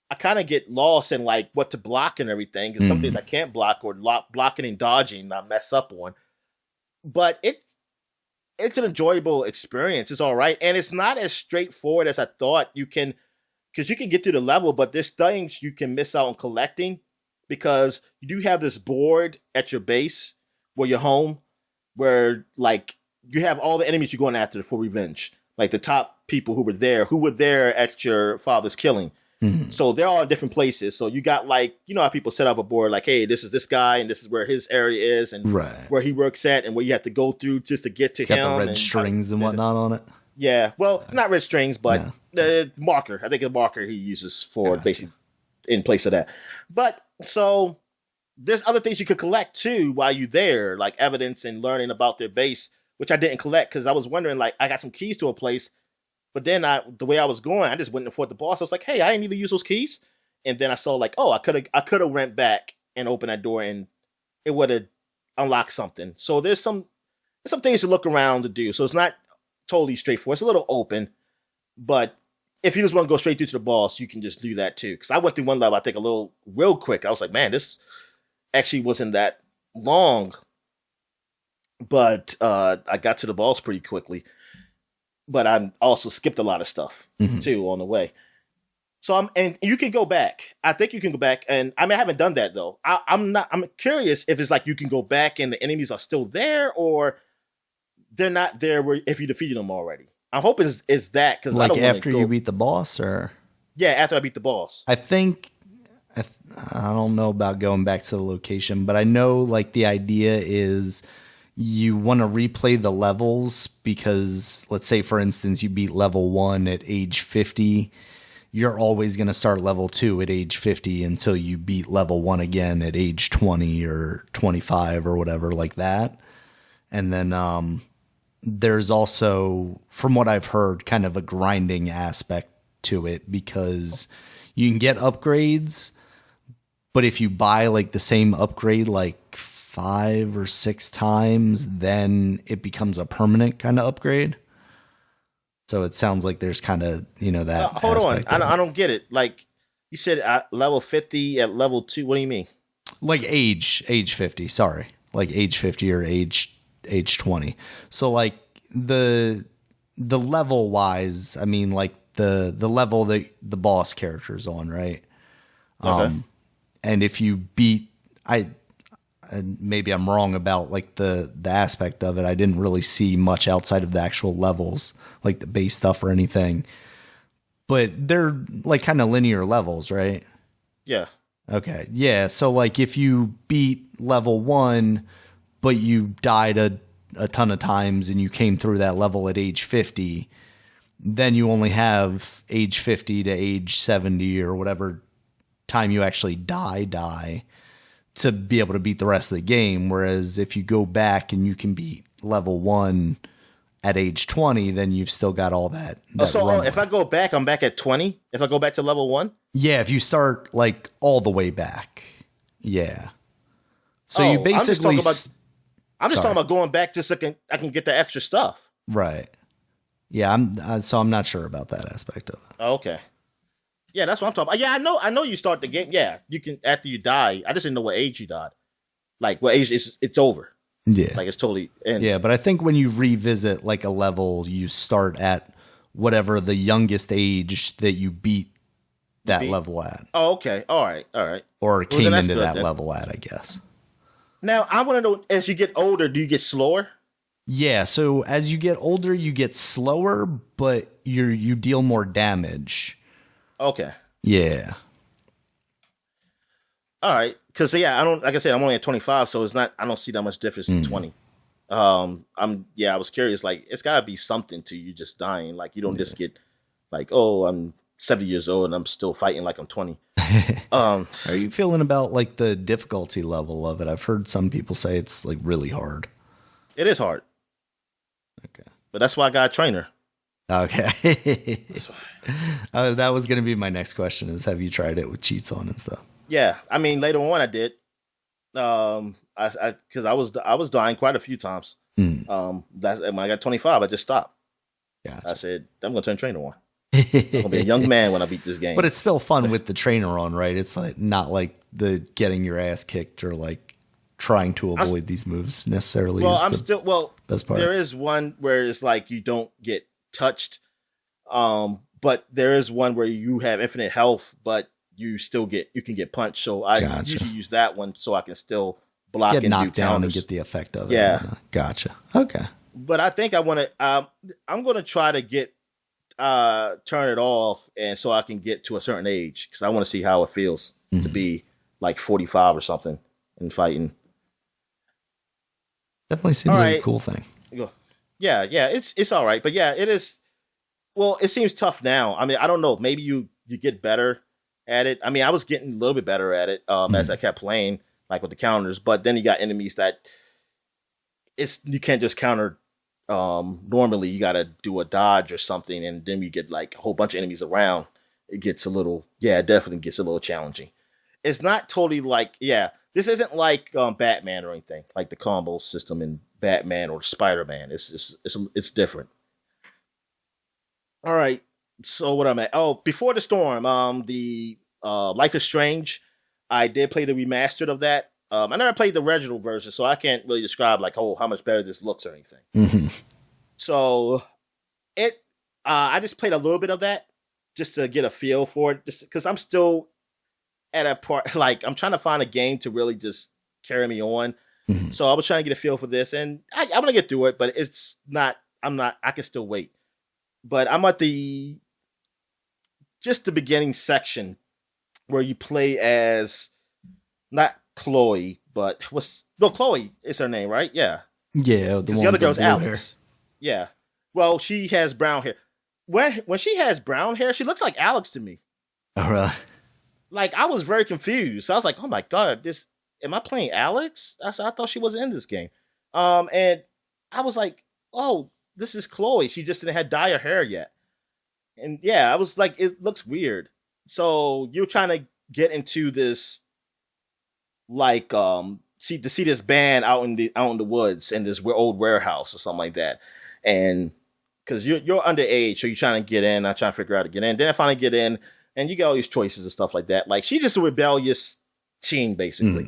I kind of get lost in like what to block and everything because some things I can't block or blocking and dodging I mess up on. But it's an enjoyable experience. It's all right, and it's not as straightforward as I thought. Because you can get to the level, but there's things you can miss out on collecting because you do have this board at your base where you're home, where like you have all the enemies you're going after for revenge, like the top people who were there at your father's killing. So they're all in different places. So you got like, how people set up a board like, hey, this is this guy and this is where his area is and where he works at and where you have to go through just to get to him. Got the red strings and whatnot on it. Yeah. Well, not red strings, but the marker. I think a marker he uses for basically in place of that. But so there's other things you could collect too while you're there, like evidence and learning about their base, which I didn't collect because I was wondering, like, I got some keys to a place, but then the way I was going, I just went and fought the boss. I was like, hey, I didn't need to use those keys. And then I saw like, oh, I could have went back and opened that door and it would have unlocked something. So there's some things to look around to do. So it's not totally straightforward. It's a little open, but if you just want to go straight through to the boss, you can just do that too. Because I went through one level, I think real quick. I was like, man, this actually wasn't that long, but I got to the boss pretty quickly. But I also skipped a lot of stuff too on the way. So and you can go back. I think you can go back, and I haven't done that though. I'm curious if it's like you can go back and the enemies are still there, or they're not there if you defeated them already. I'm hoping it's that because like after you beat the boss, or after I beat the boss. I think I don't know about going back to the location, but I know like the idea is you want to replay the levels because let's say for instance you beat level 1 at age 50. You're always going to start level 2 at age 50 until you beat level 1 again at age 20 or 25 or whatever like that. And then there's also, from what I've heard, kind of a grinding aspect to it because you can get upgrades, but if you buy like the same upgrade like 5 or 6 times, then it becomes a permanent kind of upgrade. So it sounds like there's kind of, that. Hold on. I don't get it. Like you said, at level 50 at level 2. What do you mean? Like age 50. Sorry. Like age 50 or age 20. So like the level wise, I mean like the level that the boss character is on, right? Okay. And if you beat, maybe I'm wrong about like the aspect of it. I didn't really see much outside of the actual levels, like the base stuff or anything. But they're like kind of linear levels, right? Yeah. Okay. Yeah. So like if you beat level 1, but you died a ton of times and you came through that level at age 50, then you only have age 50 to age 70 or whatever time you actually die to be able to beat the rest of the game. Whereas if you go back and you can beat level 1 at age 20, then you've still got all that. So if I go back, I'm back at 20? If I go back to level 1? Yeah, if you start like all the way back. Yeah. So you basically... I'm just talking about going back just so I can get the extra stuff. Right. Yeah, I'm not sure about that aspect of it. Oh, okay. Yeah, that's what I'm talking about. Yeah, I know you start the game. Yeah, you can after you die. I just didn't know what age you died. Like what age it's over. Yeah. Like it's totally ends. Yeah, but I think when you revisit like a level, you start at whatever the youngest age that you beat that level at. Oh, okay. All right. Or came into that level at, I guess. Now, I want to know, as you get older, do you get slower? Yeah, so as you get older, you get slower, but you deal more damage. Okay. Yeah. All right, because like I said, I'm only at 25, so it's not. I don't see that much difference in 20. I was curious. Like, it's got to be something to you just dying. Like, you don't just get like, oh, I'm 70 years old and I'm still fighting like I'm 20. Are you feeling about like the difficulty level of it? I've heard some people say it's like really hard. It is hard. Okay, but that's why I got a trainer. Okay. That was going to be my next question: is have you tried it with cheats on and stuff? Yeah, I mean later on I did. Because I was dying quite a few times. When I got 25, I just stopped. Gotcha. I said I'm gonna turn trainer on. I'm gonna be a young man when I beat this game. But it's still fun with the trainer on, right? It's like not like the getting your ass kicked or like trying to avoid these moves necessarily. Well, best part. There is one where it's like you don't get touched, but there is one where you have infinite health, but you can get punched. So I usually use that one so I can still block and knocked do down counters. and get the effect of it. Yeah, gotcha. Okay, but I think I want to. I'm going to try to get turn it off, and so I can get to a certain age because I want to see how it feels to be like 45 or something and fighting. Definitely seems like a cool thing. Yeah, it's all right, but yeah, it is. Well, it seems tough now. I mean, I don't know. Maybe you get better at it. I mean, I was getting a little bit better at it as I kept playing. like with the counters. But then you got enemies that you can't just counter normally. You got to do a dodge or something, and then you get like a whole bunch of enemies around. It gets it definitely gets a little challenging. It's not totally like, this isn't like Batman or anything, like the combo system in Batman or Spider-Man. It's different. All right, so what I'm at? Oh, Before the Storm, the Life is Strange. I did play the remastered of that. I never played the original version, so I can't really describe like, how much better this looks or anything. Mm-hmm. So I just played a little bit of that just to get a feel for it, just because I'm still at a part, like I'm trying to find a game to really just carry me on. Mm-hmm. So I was trying to get a feel for this, and I'm gonna get through it, but I can still wait. But I'm at the beginning section where you play as not Chloe, but Chloe is her name, right? Yeah. Yeah. The other girl's Alex. Yeah. Well, she has brown hair. When she has brown hair, she looks like Alex to me. Oh, really? Like, I was very confused. I was like, oh my God, am I playing Alex? I thought she wasn't in this game. And I was like, oh, this is Chloe. She just didn't have dye her hair yet. And yeah, I was like, it looks weird. So you're trying to get into this, like, see this band out in the woods in this old warehouse or something like that. And because you're underage, so you're trying to get in. I'm trying to figure out how to get in. Then I finally get in, and you get all these choices and stuff like that. Like, she's just a rebellious teen, basically.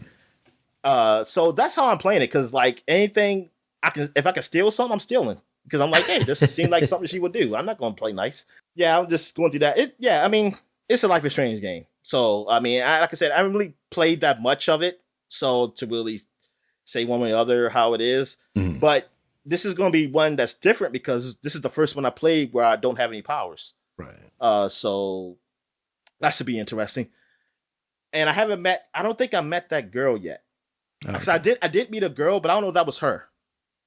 So that's how I'm playing it. Because like anything, if I can steal something, I'm stealing. Because I'm like, hey, this seems like something she would do. I'm not going to play nice. Yeah, I'm just going through that. It's a Life is Strange game. So, like I said, I haven't really played that much of it. So to really say one way or the other how it is. Mm-hmm. But this is going to be one that's different because this is the first one I played where I don't have any powers. Right. So that should be interesting. And I don't think I met that girl yet. Okay. I did meet a girl, but I don't know if that was her.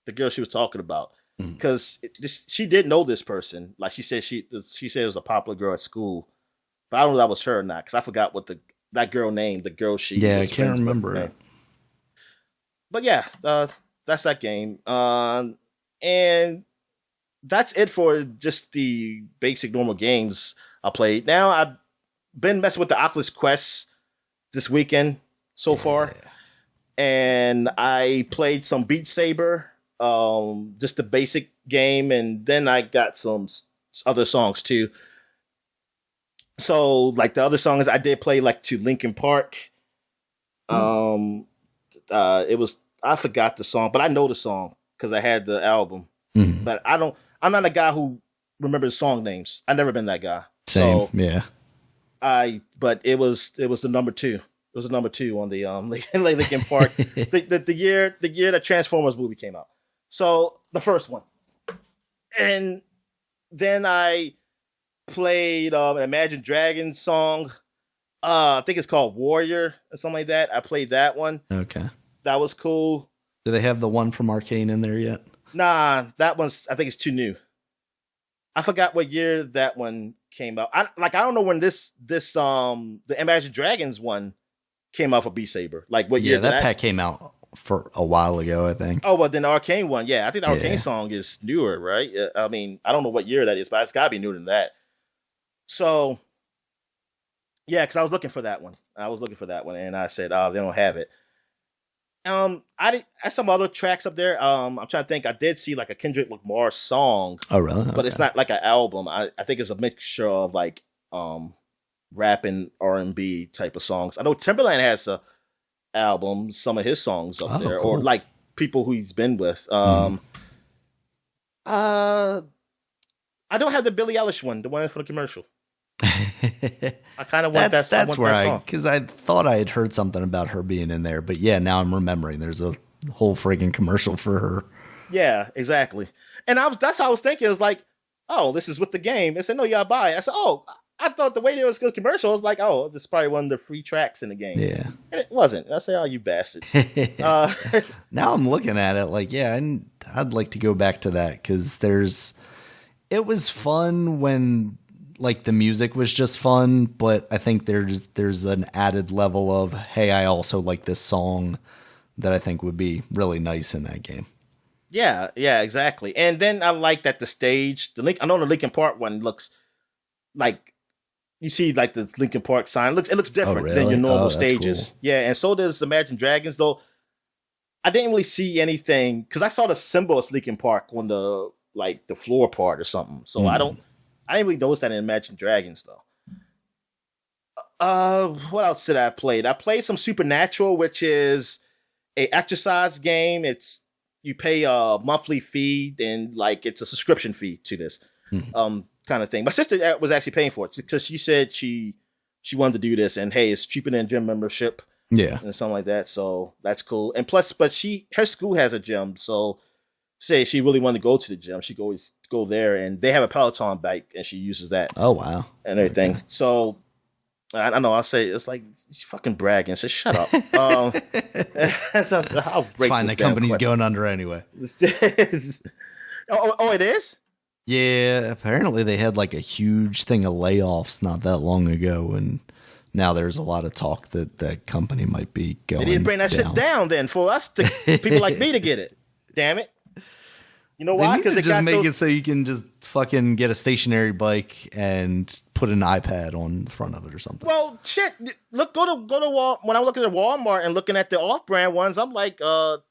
The girl she was talking about. Because she did know this person. Like she said it was a popular girl at school. But I don't know if that was her or not. Because I forgot what that girl named. The girl she was I can't remember it. But yeah, that's that game. And that's it for just the basic normal games I played. Now I've been messing with the Oculus Quest this weekend so far. And I played some Beat Saber. Just the basic game, and then I got some other songs too. So, like the other songs, I did play like to Linkin Park. I forgot the song, but I know the song because I had the album. Mm-hmm. But I'm not a guy who remembers song names. I've never been that guy. Same, so, yeah. But it was the number 2. It was the number 2 on the Linkin Park the year that Transformers movie came out. So the first one, and then I played an Imagine Dragons song. I think it's called Warrior or something like that. I played that one. Okay, that was cool. Do they have the one from Arcane in there yet? Nah, that one's. I think it's too new. I forgot what year that one came out. I don't know when this the Imagine Dragons one came out for Beat Saber. Like what year? Yeah, that pack came out for a while ago, I think. Oh, well, then the Arcane one. Yeah, I think the Arcane song is newer, right? I mean, I don't know what year that is, but it's got to be newer than that. So, yeah, because I was looking for that one. And I said, oh, they don't have it. I some other tracks up there. I'm trying to think. I did see like a Kendrick Lamar song. Oh, really? But it's not like an album. I think it's a mixture of like rap and R&B type of songs. I know Timberland has a album, some of his songs up there, cool. Or like people who he's been with. I don't have the Billie Eilish one, the one for the commercial. I kind of want that. That's where because I thought I had heard something about her being in there, but yeah, now I'm remembering there's a whole friggin' commercial for her. Yeah, exactly. And that's how I was thinking. It was like, oh, this is with the game. They said, no, you gotta buy it. I said, oh, I thought the way there was a commercial, I was like, oh, this is probably one of the free tracks in the game. Yeah. And it wasn't. I said, oh, you bastards. Now I'm looking at it like, yeah, I'd like to go back to that because it was fun when like the music was just fun, but I think there's an added level of, hey, I also like this song that I think would be really nice in that game. Yeah, exactly. And then I like that the stage, I know the Linkin Park one looks like, you see like the Linkin Park sign, it looks different than your normal stages. Cool. Yeah, and so does Imagine Dragons, though I didn't really see anything, because I saw the symbol of Linkin Park on the floor part or something. So I didn't really notice that in Imagine Dragons though. What else did I play? I played some Supernatural, which is a exercise game. You pay a monthly fee, and it's a subscription fee to this kind of thing. My sister was actually paying for it because she said she wanted to do this, and hey, it's cheaper than gym membership. Yeah, and something like that. So that's cool. And plus, but her school has a gym, so say she really wanted to go to the gym, she could always go there, and they have a Peloton bike, and she uses that. Oh wow, and everything. Okay. So I don't know. I'll say it's like she's fucking bragging. So shut up. It's fine. The company's going under anyway. Oh, it is. Yeah, apparently they had like a huge thing of layoffs not that long ago, and now there's a lot of talk that that company might be going. They didn't bring that shit down then for us, people like me, to get it. Damn it. You know why? Because they just make it so you can just fucking get a stationary bike and put an iPad on the front of it or something. Well, shit. Look, go to Walmart. When I'm looking at Walmart and looking at the off-brand ones, I'm like, so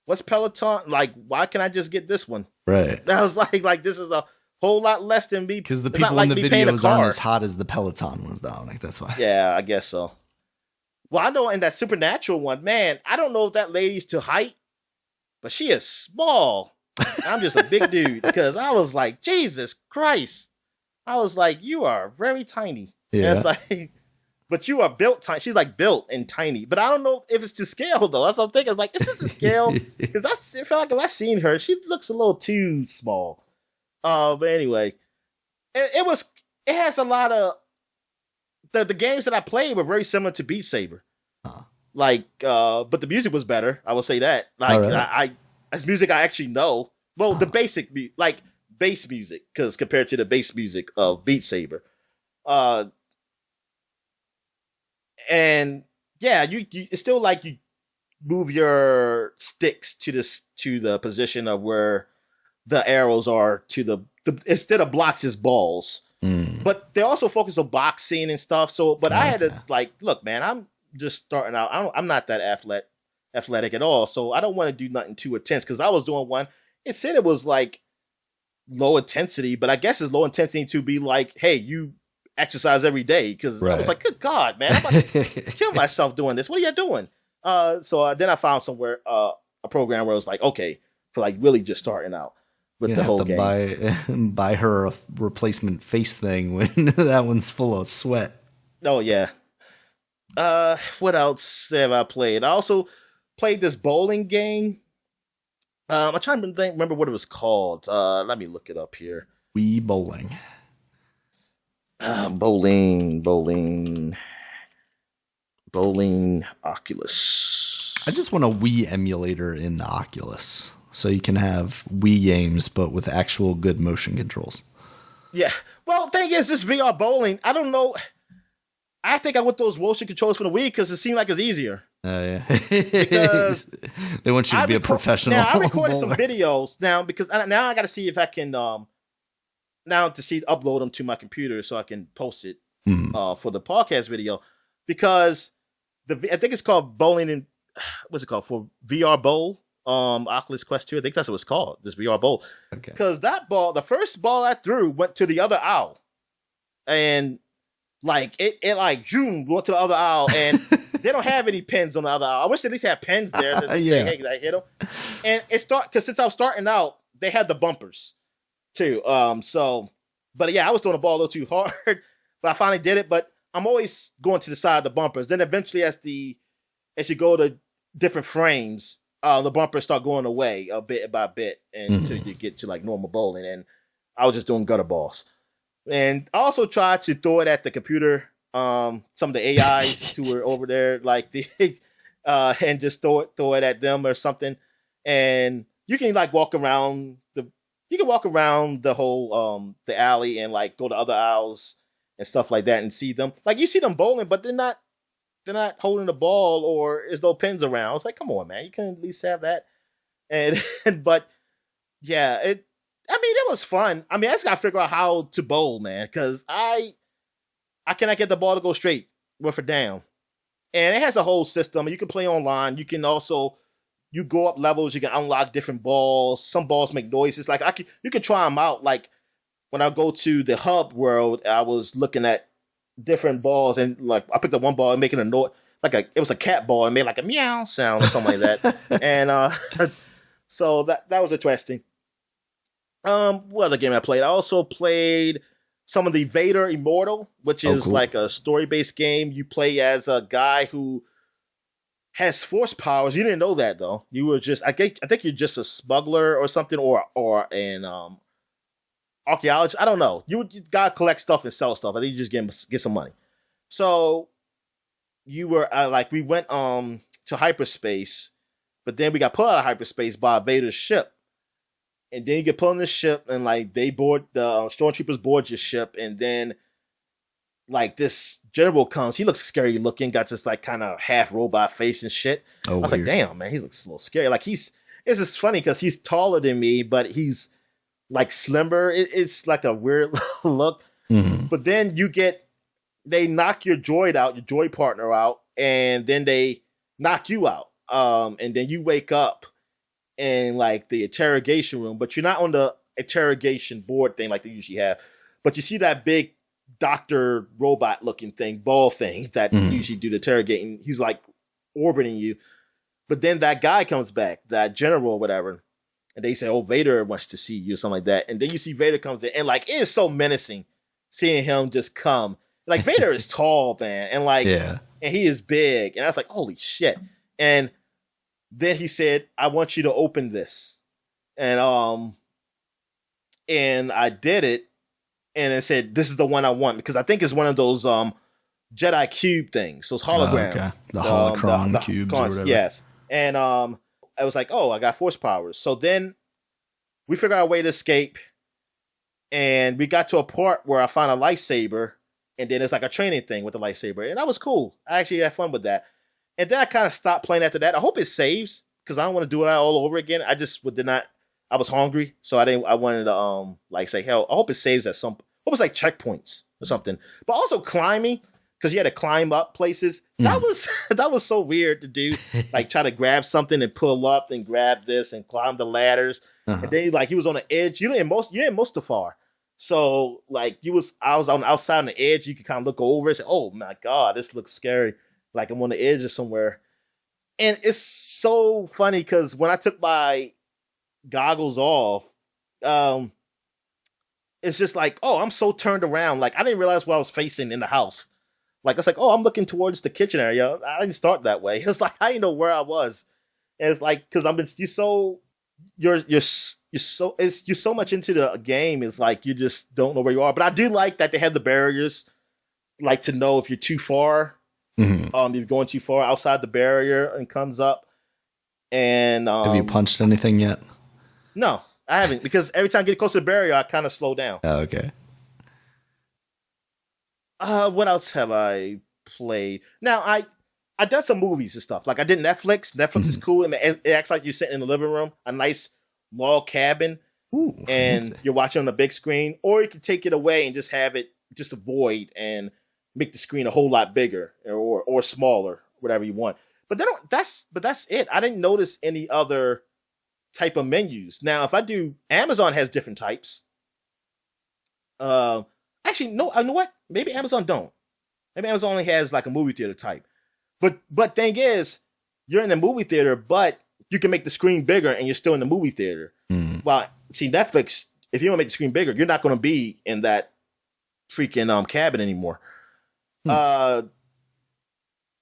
what's Peloton? Like, why can't I just get this one? Right. I was like, this is a whole lot less than me. Because the people in the videos aren't as hot as the Peloton ones, Dominic. That's why. Yeah, I guess so. Well, I know in that Supernatural one, man, I don't know if that lady's to height, but she is small. I'm just a big dude, because I was like, Jesus Christ. I was like, you are very tiny. Yeah. And it's like, but you are built tiny. She's like built and tiny. But I don't know if it's to scale, though. That's what I'm thinking. It's like, is this to scale? Because I feel like if I seen her, she looks a little too small. But anyway, it has a lot of the games that I played were very similar to Beat Saber. But the music was better. I will say that. Right. As music I actually know. Well, the basic bass music, because compared to the bass music of Beat Saber, and yeah, you it's still like you move your sticks to the position of where the arrows are instead of blocks is balls. But they also focus on boxing and stuff. So, but I had to look, man, I'm just starting out. I'm not that athletic at all. So I don't want to do nothing too intense, because I was doing one. It said it was like low intensity, but I guess it's low intensity to be like, hey, you exercise every day. Because I was like, good God, man, I'm about to kill myself doing this. What are you doing? So then I found somewhere a program where it was like, okay, for like really just starting out with the whole game. Buy her a replacement face thing when that one's full of sweat. Oh yeah. What else have I played? I also played this bowling game. I'm trying to remember what it was called. Let me look it up here. Wii Bowling. Bowling Oculus. I just want a Wii emulator in the Oculus, so you can have Wii games, but with actual good motion controls. Yeah. Well, the thing is, this VR bowling, I don't know. I think I want those motion controls for the Wii because it seemed like it's easier. Oh, yeah. Because they want you to be a professional. Now, I recorded some videos now, because now I got to see if I can, upload them to my computer so I can post it for the podcast video. Because I think it's called Bowling in, what's it called? For VR Bowl, Oculus Quest 2. I think that's what it's called, this VR Bowl. Okay. Because that ball, the first ball I threw went to the other aisle. And it zoom went to the other aisle, and they don't have any pins on the other aisle. I wish they at least had pins there to say, hey, I hit them. And because since I was starting out, they had the bumpers too. But yeah, I was throwing the ball a little too hard, but I finally did it. But I'm always going to the side of the bumpers. Then eventually, as you go to different frames, the bumpers start going away bit by bit, until you get to like normal bowling. And I was just doing gutter balls. And I also tried to throw it at the computer, some of the AIs who were over there, and just throw it at them or something. And you can walk around you can walk around the whole the alley and like go to other aisles and stuff like that and see them. Like you see them bowling, but they're not holding the ball or there's no pins around. It's like, come on, man, you can at least have that. And but yeah, it was fun. I mean, I just gotta figure out how to bowl, man, because I cannot get the ball to go straight with it down. And it has a whole system. You can play online. You can also you go up levels. You can unlock different balls. Some balls make noises. Like you can try them out. Like when I go to the hub world, I was looking at different balls and like I picked up one ball and making a noise it was a cat ball and made like a meow sound or something like that. And so that was interesting. What other game I played? I also played some of the Vader Immortal, which is cool. Like a story-based game. You play as a guy who has force powers. You didn't know that though. You were just I think you're just a smuggler or something, or an archaeologist. I don't know. You gotta collect stuff and sell stuff. I think you just get some money. So you were we went to hyperspace, but then we got put out of hyperspace by Vader's ship. And then you get put on the ship, and like the stormtroopers board your ship, and then like this general comes. He looks scary looking, got this like kind of half robot face and shit. I was like, damn, man, he looks a little scary. Like it's just funny because he's taller than me, but he's like slimmer. It's like a weird look. Mm-hmm. But then they knock your droid out, your droid partner out, and then they knock you out. And then you wake up in like the interrogation room, but you're not on the interrogation board thing like they usually have. But you see that big doctor robot looking thing, ball thing that usually do the interrogating. He's like orbiting you. But then that guy comes back, that general or whatever, and they say, "Oh, Vader wants to see you," or something like that. And then you see Vader comes in, and like it is so menacing seeing him just come. Like Vader is tall, man, and like and he is big, and I was like, "Holy shit!" And then he said, "I want you to open this," and I did it, and it said, "This is the one I want," because I think it's one of those Jedi cube things, those hologram, okay. The holocron cubes or whatever. Yes, and I was like, "Oh, I got force powers." So then we figured out a way to escape, and we got to a part where I found a lightsaber, and then it's like a training thing with the lightsaber, and that was cool. I actually had fun with that. And then I kind of stopped playing after that. I hope it saves because I don't want to do it all over again. I just did not. I was hungry, so I wanted to say, hell, I hope it saves at some. What was like checkpoints or something. But also climbing because you had to climb up places. That was so weird to do. Like try to grab something and pull up and grab this and climb the ladders. Uh-huh. And then like he was on the edge. You're in Mustafar. So like I was on the outside on the edge. You could kind of look over and say, "Oh my God, this looks scary." Like I'm on the edge of somewhere. And it's so funny because when I took my goggles off, it's just like, oh, I'm so turned around. Like I didn't realize what I was facing in the house. Like it's like, oh, I'm looking towards the kitchen area. I didn't start that way. It's like I didn't know where I was. And it's like because you're so much into the game. It's like you just don't know where you are. But I do like that they have the barriers, like to know if you're too far. Mm-hmm. You're going too far outside the barrier and comes up. And have you punched anything yet? No, I haven't because every time I get close to the barrier, I kind of slow down. Oh, okay. What else have I played? Now I done some movies and stuff. Like I did Netflix. Netflix is cool. It acts like you're sitting in the living room, a nice log cabin, and you're watching on the big screen. Or you can take it away and just have it just a void and make the screen a whole lot bigger or smaller, whatever you want. But that's it. I didn't notice any other type of menus. Now, if I do, Amazon has different types. Actually, no. You know what? Maybe Amazon don't. Maybe Amazon only has like a movie theater type. But thing is, you're in the movie theater, but you can make the screen bigger and you're still in the movie theater. Mm. Well, see, Netflix, if you don't make the screen bigger, you're not going to be in that freaking cabin anymore.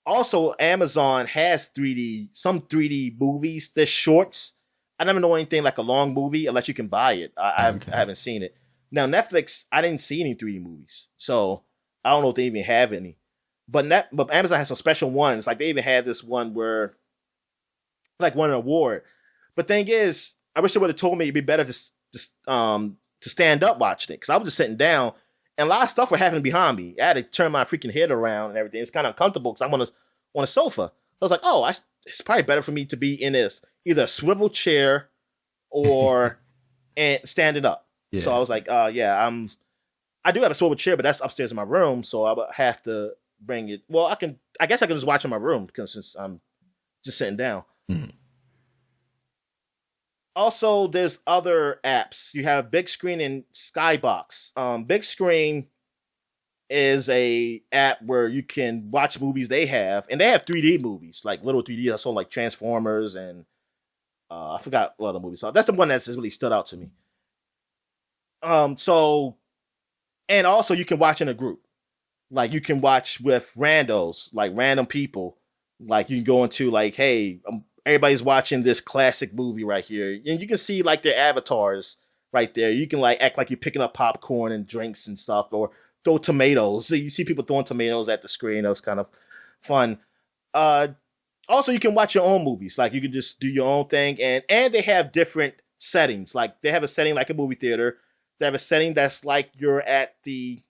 Also, Amazon has some 3D movies. There's shorts. I never know anything like a long movie unless you can buy it. I haven't seen it. Now, Netflix, I didn't see any 3D movies. So I don't know if they even have any. But Amazon has some special ones. Like they even had this one where like won an award. But thing is, I wish they would have told me it'd be better to to stand up watching it because I was just sitting down and a lot of stuff was happening behind me. I had to turn my freaking head around and everything. It's kind of uncomfortable because I'm on a sofa. I was like, oh, it's probably better for me to be in this either a swivel chair or and standing up. Yeah. So I was like, I do have a swivel chair, but that's upstairs in my room, so I would have to bring it. Well, I guess I can just watch in my room because since I'm just sitting down. Mm-hmm. Also, there's other apps. You have Big Screen and Skybox. Big Screen is a app where you can watch movies they have, and they have 3D movies, like little 3D. I saw like Transformers and I forgot what other movies. So that's the one that's really stood out to me. So, and also you can watch in a group. Like you can watch with randos, like random people. Like you can go into like, hey, everybody's watching this classic movie right here. And you can see like their avatars right there. You can like act like you're picking up popcorn and drinks and stuff or throw tomatoes. So you see people throwing tomatoes at the screen. That was kind of fun. Also, you can watch your own movies. Like you can just do your own thing. And they have different settings. Like they have a setting like a movie theater. They have a setting that's like you're at the,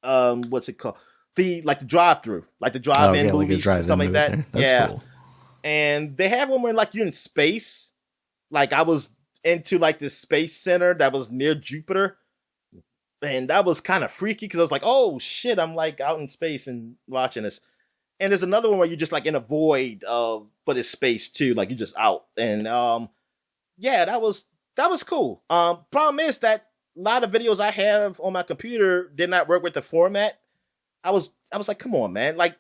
what's it called? The drive-through, like the drive-in movies and stuff like that. That's cool. And they have one where like you're in space. Like I was into like this space center that was near Jupiter. And that was kind of freaky because I was like, oh shit, I'm like out in space and watching this. And there's another one where you're just like in a void but it's space too. Like you're just out. And that was cool. Problem is that a lot of videos I have on my computer did not work with the format. I was like, come on, man. Like,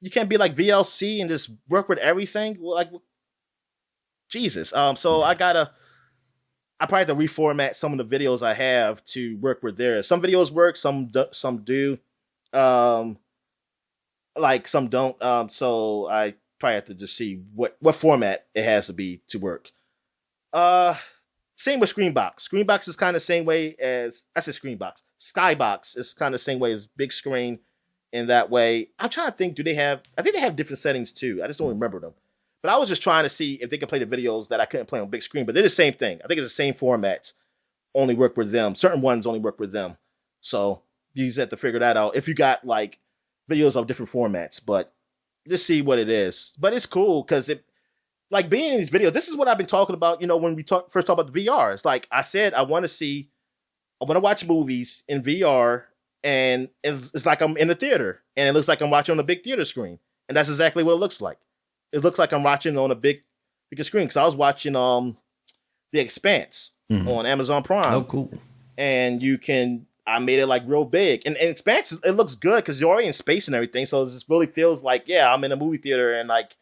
you can't be like VLC and just work with everything. Like, Jesus. So I probably have to reformat some of the videos I have to work with theirs. Some videos work, some do. Like some don't. So I probably have to just see what format it has to be to work. Same with Screenbox. Screenbox is kind of the same way as, I said Screenbox. Skybox is kind of the same way as Big Screen in that way. I'm trying to think, I think they have different settings too. I just don't remember them. But I was just trying to see if they could play the videos that I couldn't play on Big Screen. But they're the same thing. I think it's the same formats. Only work with them. Certain ones only work with them. So you just have to figure that out. If you got like videos of different formats. But just see what it is. But it's cool because like being in these videos, this is what I've been talking about, when we first talked about the VR. It's like I said, I want to watch movies in VR, and it's like I'm in the theater, and it looks like I'm watching on a big theater screen. And that's exactly what it looks like. It looks like I'm watching on a bigger screen, because I was watching The Expanse on Amazon Prime. Oh, cool. And I made it like real big. And Expanse, it looks good because you're already in space and everything, so it just really feels like, yeah, I'm in a movie theater, and like,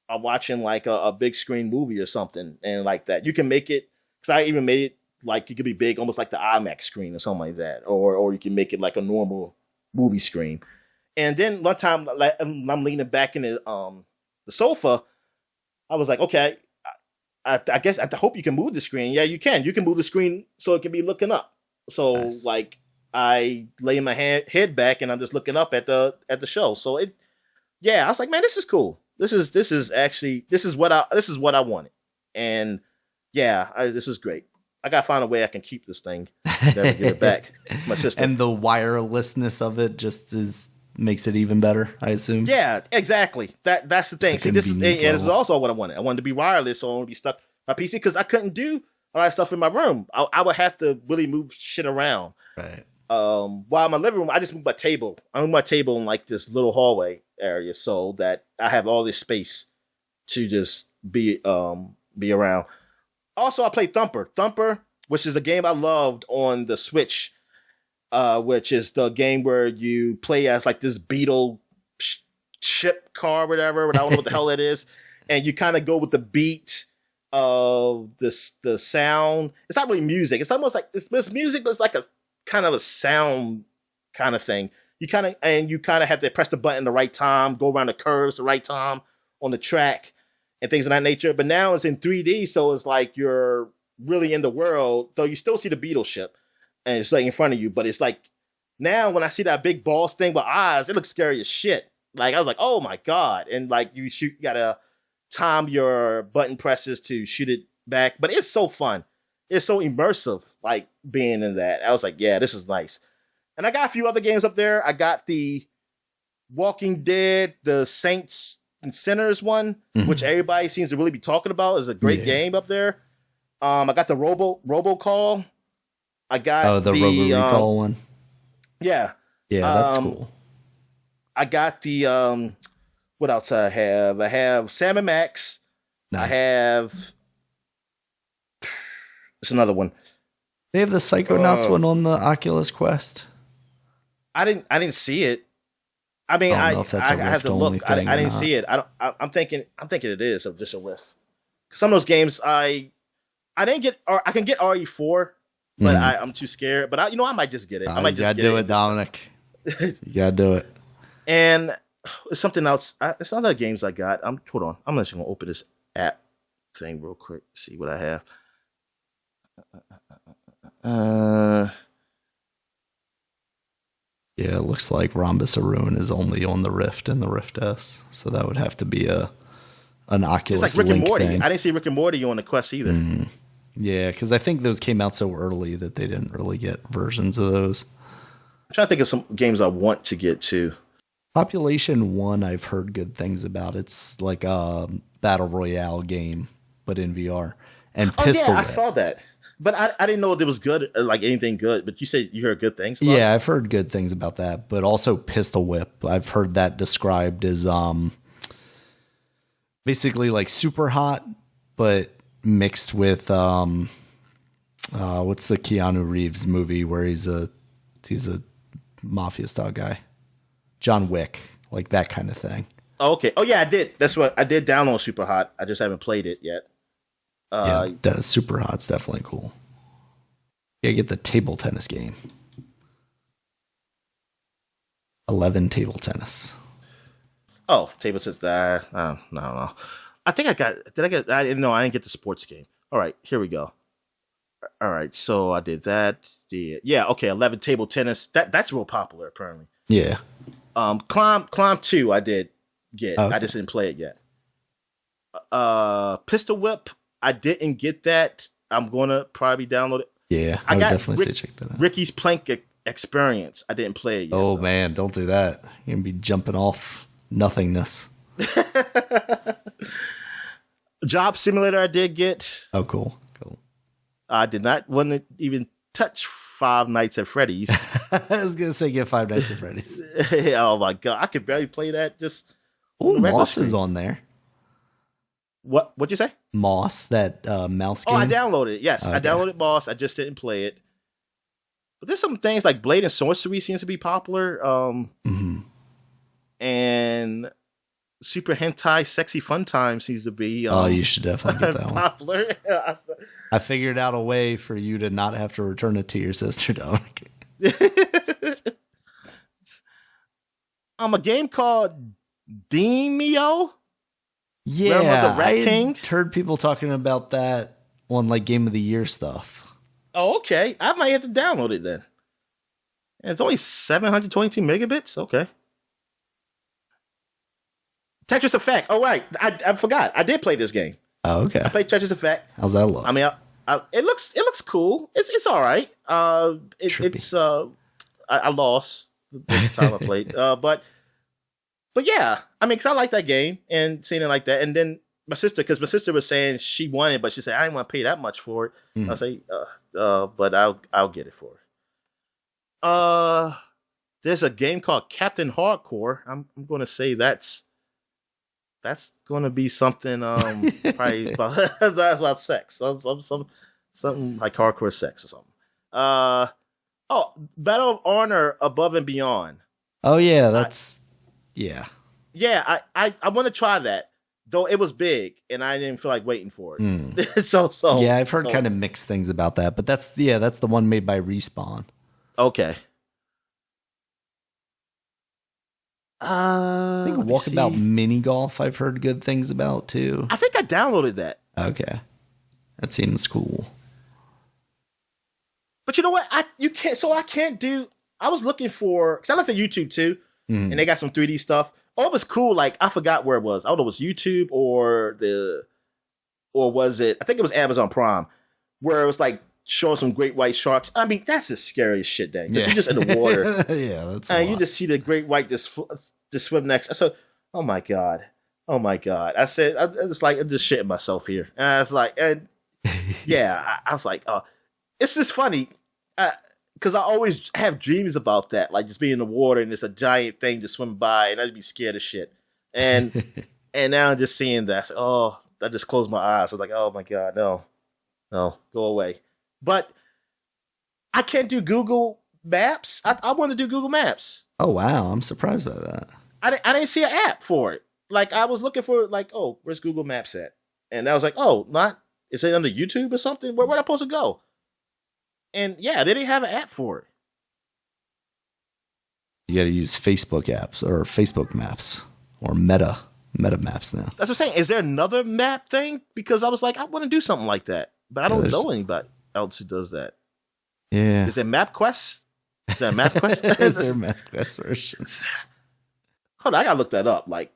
I'm watching like a big screen movie or something, and like that. You can make it, because I even made it like it could be big, almost like the IMAX screen or something like that, or you can make it like a normal movie screen. And then one time, like, I'm leaning back in the sofa, I was like, okay, I guess I hope you can move the screen. Yeah, you can. You can move the screen so it can be looking up. So nice. Like I lay my head back and I'm just looking up at the show. So I was like, man, this is cool. This is what I wanted, and this is great. I gotta find a way I can keep this thing, never get it back to my system. And the wirelessness of it just makes it even better, I assume. Yeah, exactly. That's the thing. See, this is also what I wanted. I wanted to be wireless, so I won't be stuck my PC, because I couldn't do a lot of stuff in my room. I would have to really move shit around. Right. While in my living room, I just moved my table. I moved my table in like this little hallway area so that I have all this space to just be around. Also, I played Thumper, which is a game I loved on the Switch, which is the game where you play as like this beetle ship car, whatever, but I don't know what the hell it is. And you kind of go with the beat of the sound. It's not really music. It's almost like it's music, but it's like a kind of a sound kind of thing. You kind of have to press the button the right time, go around the curves the right time on the track and things of that nature. But now it's in 3D, so it's like you're really in the world, though you still see the beetle ship and it's like in front of you. But it's like now when I see that big boss thing with eyes, it looks scary as shit. Like I was like, oh my God. And like you gotta time your button presses to shoot it back. But it's so fun. it's so immersive, like being in that. I was like, yeah, this is nice. And I got a few other games up there. I got the Walking Dead, the Saints and Sinners one, which everybody seems to really be talking about. Is a great game up there. I got the Robocall. I got the Robo-Recall one. Yeah. Yeah, that's cool. I got the what else I have? I have Sam and Max. Nice. I have it's another one. They have the Psychonauts one on the Oculus Quest. I didn't see it. I mean, I have to look. I didn't see it. I'm thinking it is just a Rift. Some of those games I didn't get. I can get RE4, but I'm too scared. But I might just get it. I might just get it. You gotta do it, Dominic. You gotta do it. And it's something else. It's other games I got. Hold on. I'm just gonna open this app thing real quick. See what I have. Yeah, it looks like Rhombus of Ruin is only on the Rift and the Rift S, so that would have to be an Oculus just like Rick and Morty. thing. I didn't see Rick and Morty on the Quest either. Yeah, because I think those came out so early that they didn't really get versions of those. I'm trying to think of some games I want to get to. Population 1, I've heard good things about. It's like a battle royale game, but in VR. And Pistol Whip. I saw that. But I didn't know if it was good, like anything good. But you said you heard good things about it? Yeah, I've heard good things about that. But also Pistol Whip. I've heard that described as basically like Super Hot, but mixed with what's the Keanu Reeves movie where he's a mafia style guy? John Wick, like that kind of thing. Oh, okay. Oh yeah, I did. That's what I did download Super Hot. I just haven't played it yet. Yeah, that Super Hot's definitely cool. Yeah, get the table tennis game. 11 table tennis. Oh, table tennis. No. I think I got. Did I get? I didn't know. I didn't get the sports game. All right, here we go. All right, so I did that. Yeah. Okay, 11 table tennis. That's real popular apparently. Yeah. Climb 2. I did get. Okay. I just didn't play it yet. Pistol Whip. I didn't get that. I'm gonna probably download it. Yeah, I would definitely say check that out. Ricky's Plank Experience. I didn't play it yet. Oh man, don't do that. You're gonna be jumping off nothingness. Job Simulator. I did get. Oh, cool. I did not want to even touch Five Nights at Freddy's. I was gonna say get Five Nights at Freddy's. Oh my god, I could barely play that. Just Moss is on there. What'd you say? Moss, that mouse game. Oh, I downloaded it. Yes, okay. I downloaded Moss. I just didn't play it. But there's some things like Blade and Sorcery seems to be popular. And Super Hentai Sexy Fun Time seems to be. You should definitely get that popular. One. I figured out a way for you to not have to return it to your sister, Dominic. A game called Demio. Yeah, I heard people talking about that on like Game of the Year stuff. Oh, okay. I might have to download it then. And it's only 722 megabits. Okay. Tetris Effect. Oh, right. I forgot. I did play this game. Oh, okay. I played Tetris Effect. How's that look? I mean, it looks cool. It's all right. I lost the time I played. But yeah, I mean, because I like that game and seeing it like that. And then my sister was saying she wanted, but she said, I didn't want to pay that much for it. I'll say, but I'll get it for her. There's a game called Captain Hardcore. I'm going to say that's going to be something probably about sex. Something like hardcore sex or something. Battle of Honor Above and Beyond. Oh, yeah, yeah. Yeah, I want to try that. Though it was big and I didn't feel like waiting for it. so yeah, I've heard kind of mixed things about that, but that's the one made by Respawn. Okay. I think Walkabout Mini Golf I've heard good things about too. I think I downloaded that. Okay. That seems cool. But you know what? I was looking for, because I looked at YouTube too. And they got some 3D stuff. Oh, it was cool. Like, I forgot where it was. I don't know if it was YouTube or was it? I think it was Amazon Prime, where it was like showing some great white sharks. I mean, that's the scariest shit, dang. Yeah. You're just in the water. Yeah, that's and you just see the great white just swim next. I said, oh my God. I said, I'm just shitting myself here. And I was like, and yeah, I was like, oh, it's just funny. Because I always have dreams about that, like just being in the water and it's a giant thing to swim by, and I'd be scared of shit. And and now I'm just seeing that. I just closed my eyes. I was like, oh my God, no, go away. But I can't do Google Maps. I want to do Google Maps. Oh wow, I'm surprised by that. I didn't see an app for it. Like I was looking for where's Google Maps at? And I was like, is it under YouTube or something? Where am I supposed to go? And yeah, they didn't have an app for it. You got to use Facebook apps or Facebook Maps or Meta Maps now. That's what I'm saying. Is there another map thing? Because I was like, I want to do something like that, but I don't know anybody else who does that. Yeah. Is it MapQuest? Is there a MapQuest? Is there a MapQuest version? Hold on, I gotta look that up. Like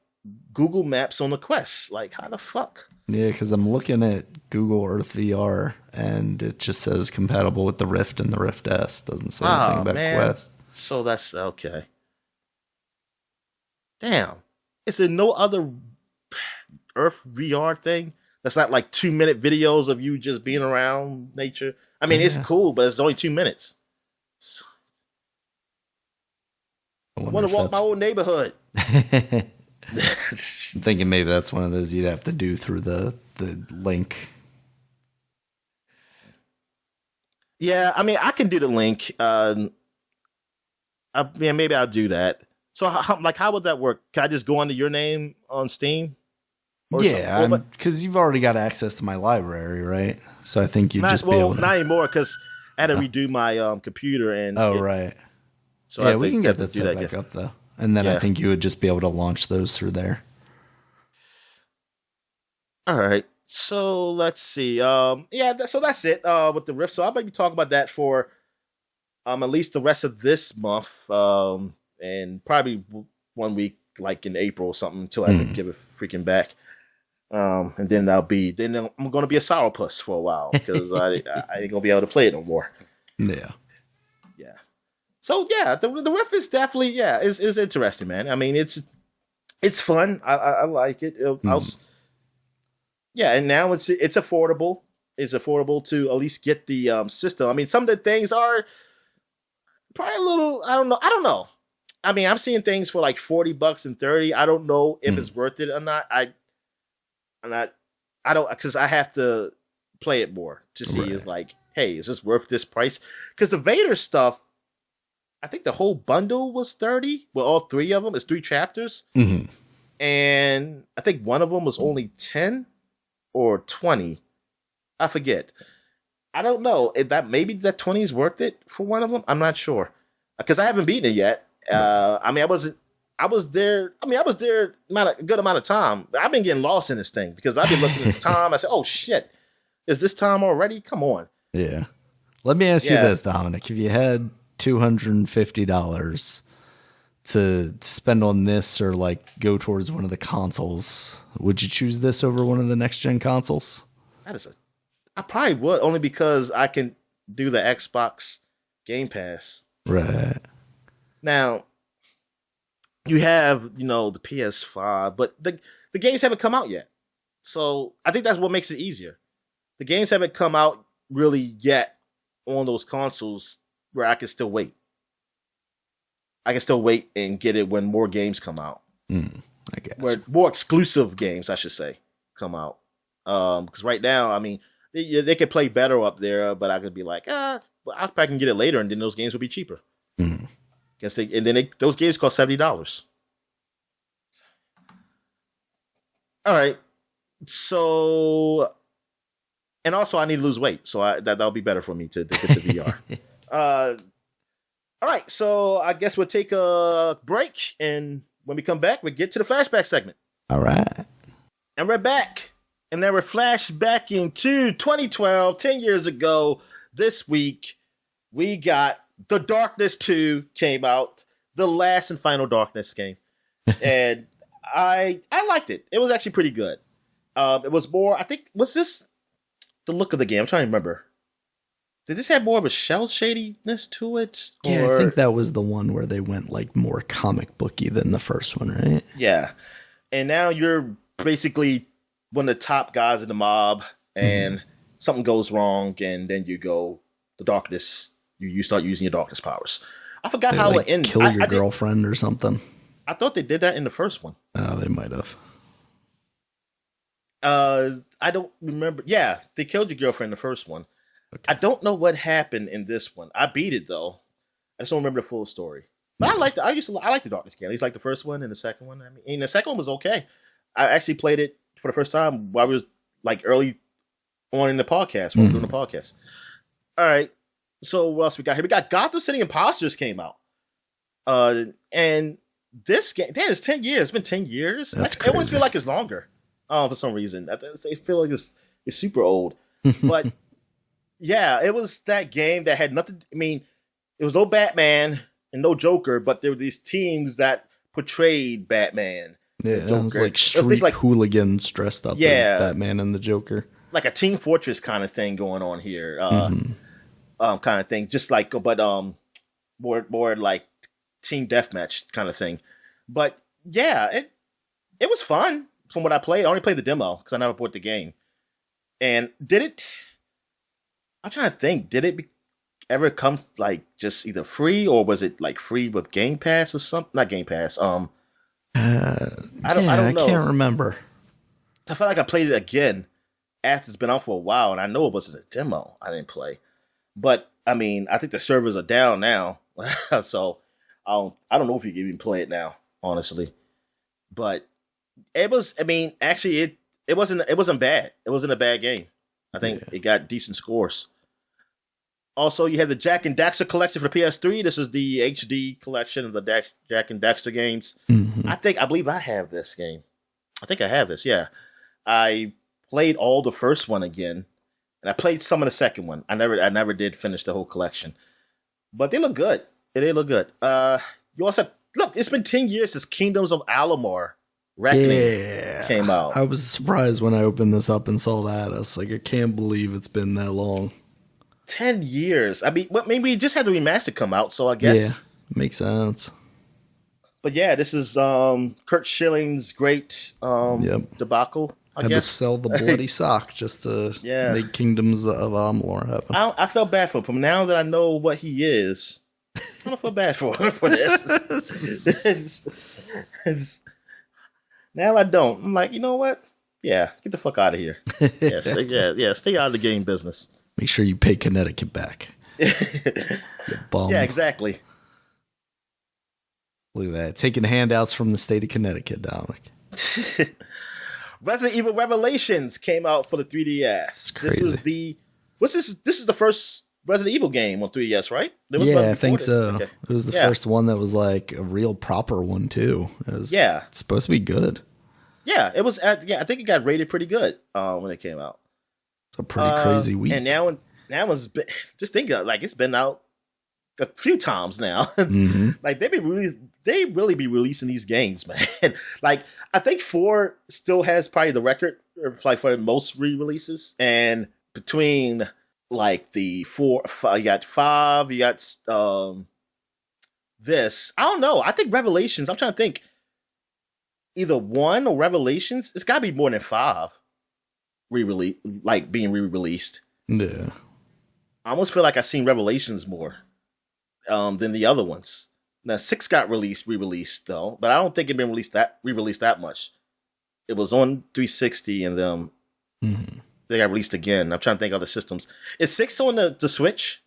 Google Maps on the Quest. Like how the fuck? Yeah, because I'm looking at Google Earth VR and it just says compatible with the Rift and the Rift S. Doesn't say anything about Quest. So that's okay. Damn. Is there no other Earth VR thing that's not like 2-minute videos of you just being around nature? I mean, it's cool, but it's only 2 minutes. So, I want to walk my old neighborhood. I'm thinking maybe that's one of those you'd have to do through the link. Yeah, I mean, I can do the link. Maybe I'll do that. So, how would that work? Can I just go under your name on Steam? Yeah, because you've already got access to my library, right? So I think you'd just be able to... not anymore, because I had to redo my computer. Right. So yeah, we can get that set back up, though. And then I think you would just be able to launch those through there. All right. So let's see. So that's it with the Rift. So I'll maybe talk about that for at least the rest of this month, and probably 1 week, like in April or something, until I can give it freaking back. And then I'm going to be a sourpuss for a while because I ain't going to be able to play it no more. Yeah. Yeah. So yeah, the Rift is definitely is interesting, man. I mean, it's fun. I like it. And now it's affordable. It's affordable to at least get the system. I mean, some of the things are probably a little. I don't know. I mean, I'm seeing things for like $40 and $30. I don't know if it's worth it or not. I don't, because I have to play it more to see. Is like, hey, is this worth this price? Because the Vader stuff, I think the whole bundle was $30. Well, all 3 of them. It's 3 chapters. Mm-hmm. And I think one of them was only 10 or 20. I forget. I don't know if maybe that 20 is worth it for one of them. I'm not sure because I haven't beaten it yet. I mean, I was there a good amount of time. I've been getting lost in this thing because I've been looking at the time. I said, oh shit, is this time already? Come on. Yeah. Let me ask you this, Dominic. If you had $250 to spend on this or like go towards one of the consoles, would you choose this over one of the next gen consoles? I probably would, only because I can do the Xbox Game Pass. Right. Now, you have, the PS5, but the games haven't come out yet. So I think that's what makes it easier. The games haven't come out really yet on those consoles where I can still wait. I can still wait and get it when more games come out. I guess. Where more exclusive games, I should say, come out. Because right now, I mean, they could play better up there, but I could be like, I can get it later, and then those games will be cheaper. Mm. Those games cost $70. All right. So, and also I need to lose weight, so that'll be better for me to get the VR. All right. So I guess we'll take a break, and when we come back, we'll get to the flashback segment. All right. And we're back. And then we're flashbacking to 2012, 10 years ago. This week, we got The Darkness 2 came out, the last and final Darkness game. And I liked it. It was actually pretty good. It was more, I think, was this the look of the game? I'm trying to remember. did this have more of a shell shadiness to it? Yeah, I think that was the one where they went like more comic booky than the first one, right? Yeah. And now you're basically one of the top guys in the mob, and something goes wrong, and then you go the darkness. You start using your darkness powers. I forgot how it ended. Kill your girlfriend or something. I thought they did that in the first one. Oh, they might have. I don't remember. Yeah, they killed your girlfriend in the first one. Okay. I don't know what happened in this one. I beat it though. I just don't remember the full story. But I like the Darkness game. At least like the first one and the second one. I mean, the second one was okay. I actually played it for the first time while we was like early on in the podcast when we were doing the podcast. All right. So what else we got here? We got Gotham City Imposters came out. And this game, damn, it's 10 years. It's been 10 years. That's crazy. It always feel like it's longer. For some reason. I feel like it's super old. But yeah, it was that game that had nothing. I mean, it was no Batman and no Joker, but there were these teams that portrayed Batman. Yeah, it was like street hooligans dressed up as Batman and the Joker. Like a Team Fortress kind of thing going on here. Kind of thing. Just like, but more like Team Deathmatch kind of thing. But yeah, it was fun from what I played. I only played the demo because I never bought the game. And I'm trying to think, did it ever come like just either free, or was it like free with Game Pass or something? Not Game Pass. I don't know. I can't remember. I felt like I played it again after it's been out for a while, and I know it wasn't a demo. I didn't play, but I mean, I think the servers are down now, so I don't know if you can even play it now, honestly. But it was. I mean, actually, it wasn't bad. It wasn't a bad game. I think it got decent scores. Also, you had the Jack and Daxter collection for the PS3. This is the HD collection of the Jack and Daxter games. I believe I have this game. I think I have this. Yeah, I played all the first one again, and I played some of the second one. I never did finish the whole collection, but they look good. They look good. You also look. It's been 10 years since Kingdoms of Amalur Reckoning came out. I was surprised when I opened this up and saw that. I was like, I can't believe it's been that long. 10 years. I mean, maybe we just had the remaster come out, so I guess. Yeah, makes sense. But yeah, this is Kurt Schilling's great debacle. I had guess. to sell the bloody sock just to make Kingdoms of Amalur happen. I felt bad for him. Now that I know what he is, I don't feel bad for him for this. Now I don't. I'm like, you know what? Yeah, get the fuck out of here. Stay out of the game business. Make sure you pay Connecticut back. You bum. Yeah, exactly. Look at that. Taking handouts from the state of Connecticut, Dominic. Resident Evil Revelations came out for the 3DS. It's crazy. This is the first Resident Evil game on 3DS, right? I think so. Okay. It was the first one that was like a real proper one too. It was supposed to be good. Yeah, it was. I think it got rated pretty good when it came out. It's a pretty crazy week. And now it's been, just think of it, like it's been out a few times now. Like they really be releasing these games, man. Like I think 4 still has probably the record for most re-releases, and between like the 4, you got 5, you got this. I don't know. I think Revelations. I'm trying to think. Either 1 or Revelations. It's got to be more than 5 re-release, like being re-released. Yeah. I almost feel like I've seen Revelations more than the other ones. Now 6 got re-released though, but I don't think it been re-released that much. It was on 360 and they got released again. I'm trying to think of other systems. Is 6 on the Switch?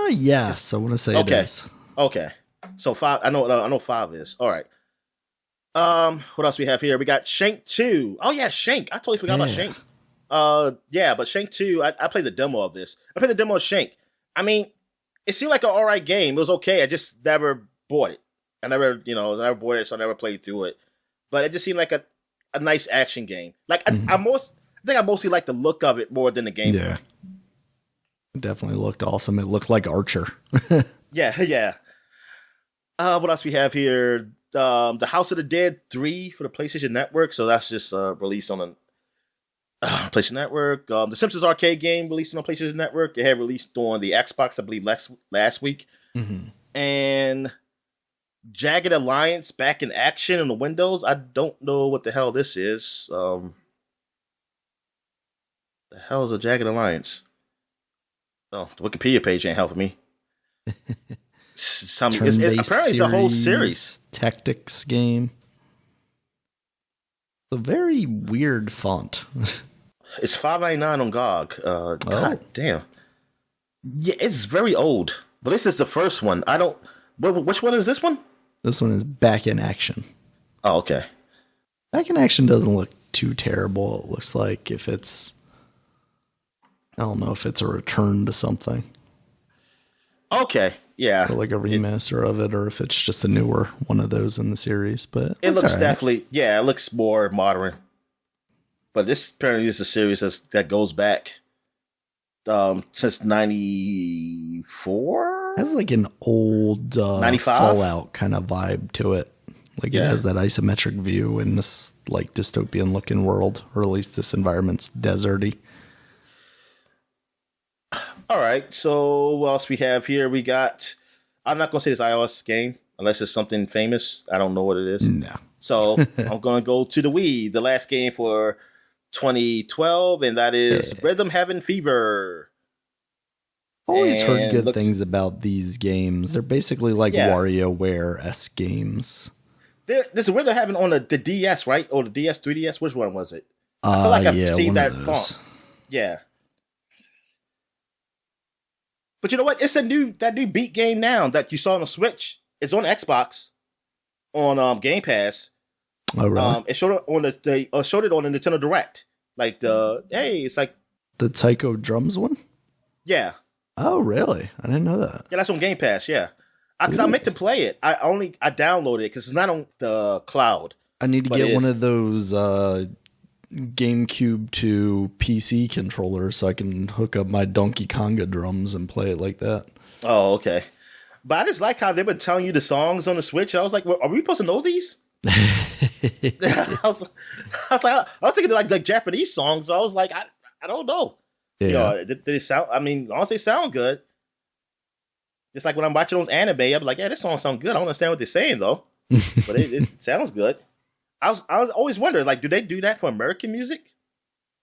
Yes. I want to say it is. Okay. So 5. I know 5 is. All right. What else we have here? We got Shank 2. Oh yeah, Shank. I totally forgot about Shank. But Shank 2, I played the demo of this. I played the demo of Shank. I mean, it seemed like an alright game. It was okay. I just never bought it. I never bought it, so I never played through it. But it just seemed like a nice action game. Like I think I mostly like the look of it more than the game. Yeah. It definitely looked awesome. It looked like Archer. Yeah. What else we have here? The House of the Dead 3 for the PlayStation Network. So that's just released on PlayStation Network. The Simpsons arcade game released on PlayStation Network. It had released on the Xbox, I believe, last week. Mm-hmm. And Jagged Alliance back in action on the Windows. I don't know what the hell this is. The hell is a Jagged Alliance? Oh, the Wikipedia page ain't helping me. Apparently it's a whole series. Tactics game. A very weird font. It's $5.99 on GOG. God damn. Yeah, it's very old. But this is the first one. Which one is this one? This one is Back in Action. Oh, okay. Back in Action doesn't look too terrible. It looks like I don't know if it's a return to something. Okay, yeah. Or like a remaster of it, or if it's just a newer one of those in the series. But it looks definitely, it looks more modern. But this apparently is a series that goes back since 94? It has like an old 95? Fallout kind of vibe to it. Like it has that isometric view in this like dystopian looking world, or at least this environment's deserty. All right, so what else we have here? We got, I'm not going to say this iOS game, unless it's something famous. I don't know what it is. No. So I'm going to go to the Wii, the last game for 2012, and that is Rhythm Heaven Fever. Always heard good things about these games. They're basically like WarioWare-esque games. There's a Rhythm Heaven on the DS, right? Or the DS, 3DS? Which one was it? I feel like I've seen that font. Yeah. But you know what? It's that new Beat game now that you saw on the Switch. It's on Xbox, on Game Pass. Oh, right. It showed it on the Nintendo Direct. Like it's like the Taiko Drums one. Yeah. Oh, really? I didn't know that. Yeah, that's on Game Pass. Yeah, because I meant to play it. I downloaded it because it's not on the cloud. I need to get one of those GameCube to PC controllers so I can hook up my Donkey Konga drums and play it like that. Oh, okay. But I just like how they've been telling you the songs on the Switch. I was like, well, are we supposed to know these? I was thinking like Japanese songs. I was like, I don't know. Yeah. You know, did it sound? I mean, honestly, sound good. Just like when I'm watching those anime, I'm like, yeah, this song sounds good. I don't understand what they're saying though, but it sounds good. I was always wondering, like, do they do that for American music?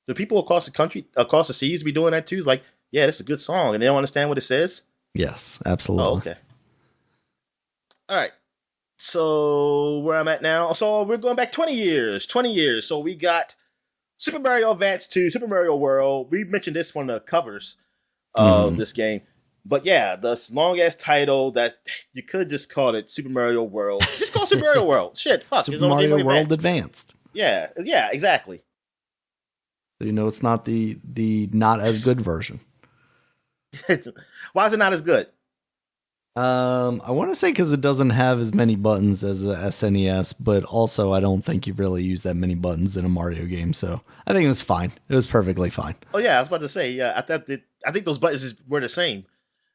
Do people across the country, across the seas, be doing that too? It's like, yeah, this is a good song, and they don't understand what it says. Yes, absolutely. Oh, okay. All right. So where I'm at now. So we're going back 20 years. So we got Super Mario Advance 2, Super Mario World. We mentioned this from the covers of this game. But yeah, the long-ass title that you could just call it Super Mario World. Just call it Super Mario World. Shit, fuck. Super Mario World Advanced. Yeah, exactly. So you know it's not the not as good version. Why is it not as good? I want to say because it doesn't have as many buttons as the SNES, but also I don't think you really use that many buttons in a Mario game, so I think it was fine. It was perfectly fine. Oh yeah, I was about to say, yeah, I think those buttons were the same.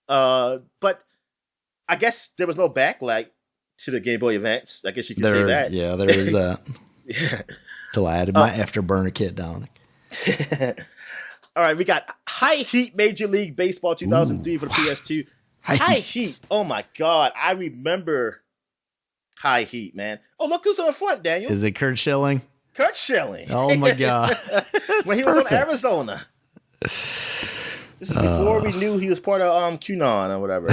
But I guess there was no backlight to the Game Boy Advance. I guess you could say that. Yeah, there was that. Yeah. So I added my Afterburner kit, Dominic. All right, we got High Heat Major League Baseball 2003 for the PS2. High Heat. Oh my God, I remember High Heat, man. Oh, look who's on the front, Daniel. Is it Kurt Schilling? Kurt Schilling. Oh my God. When he was on Arizona. This is before we knew he was part of QAnon or whatever.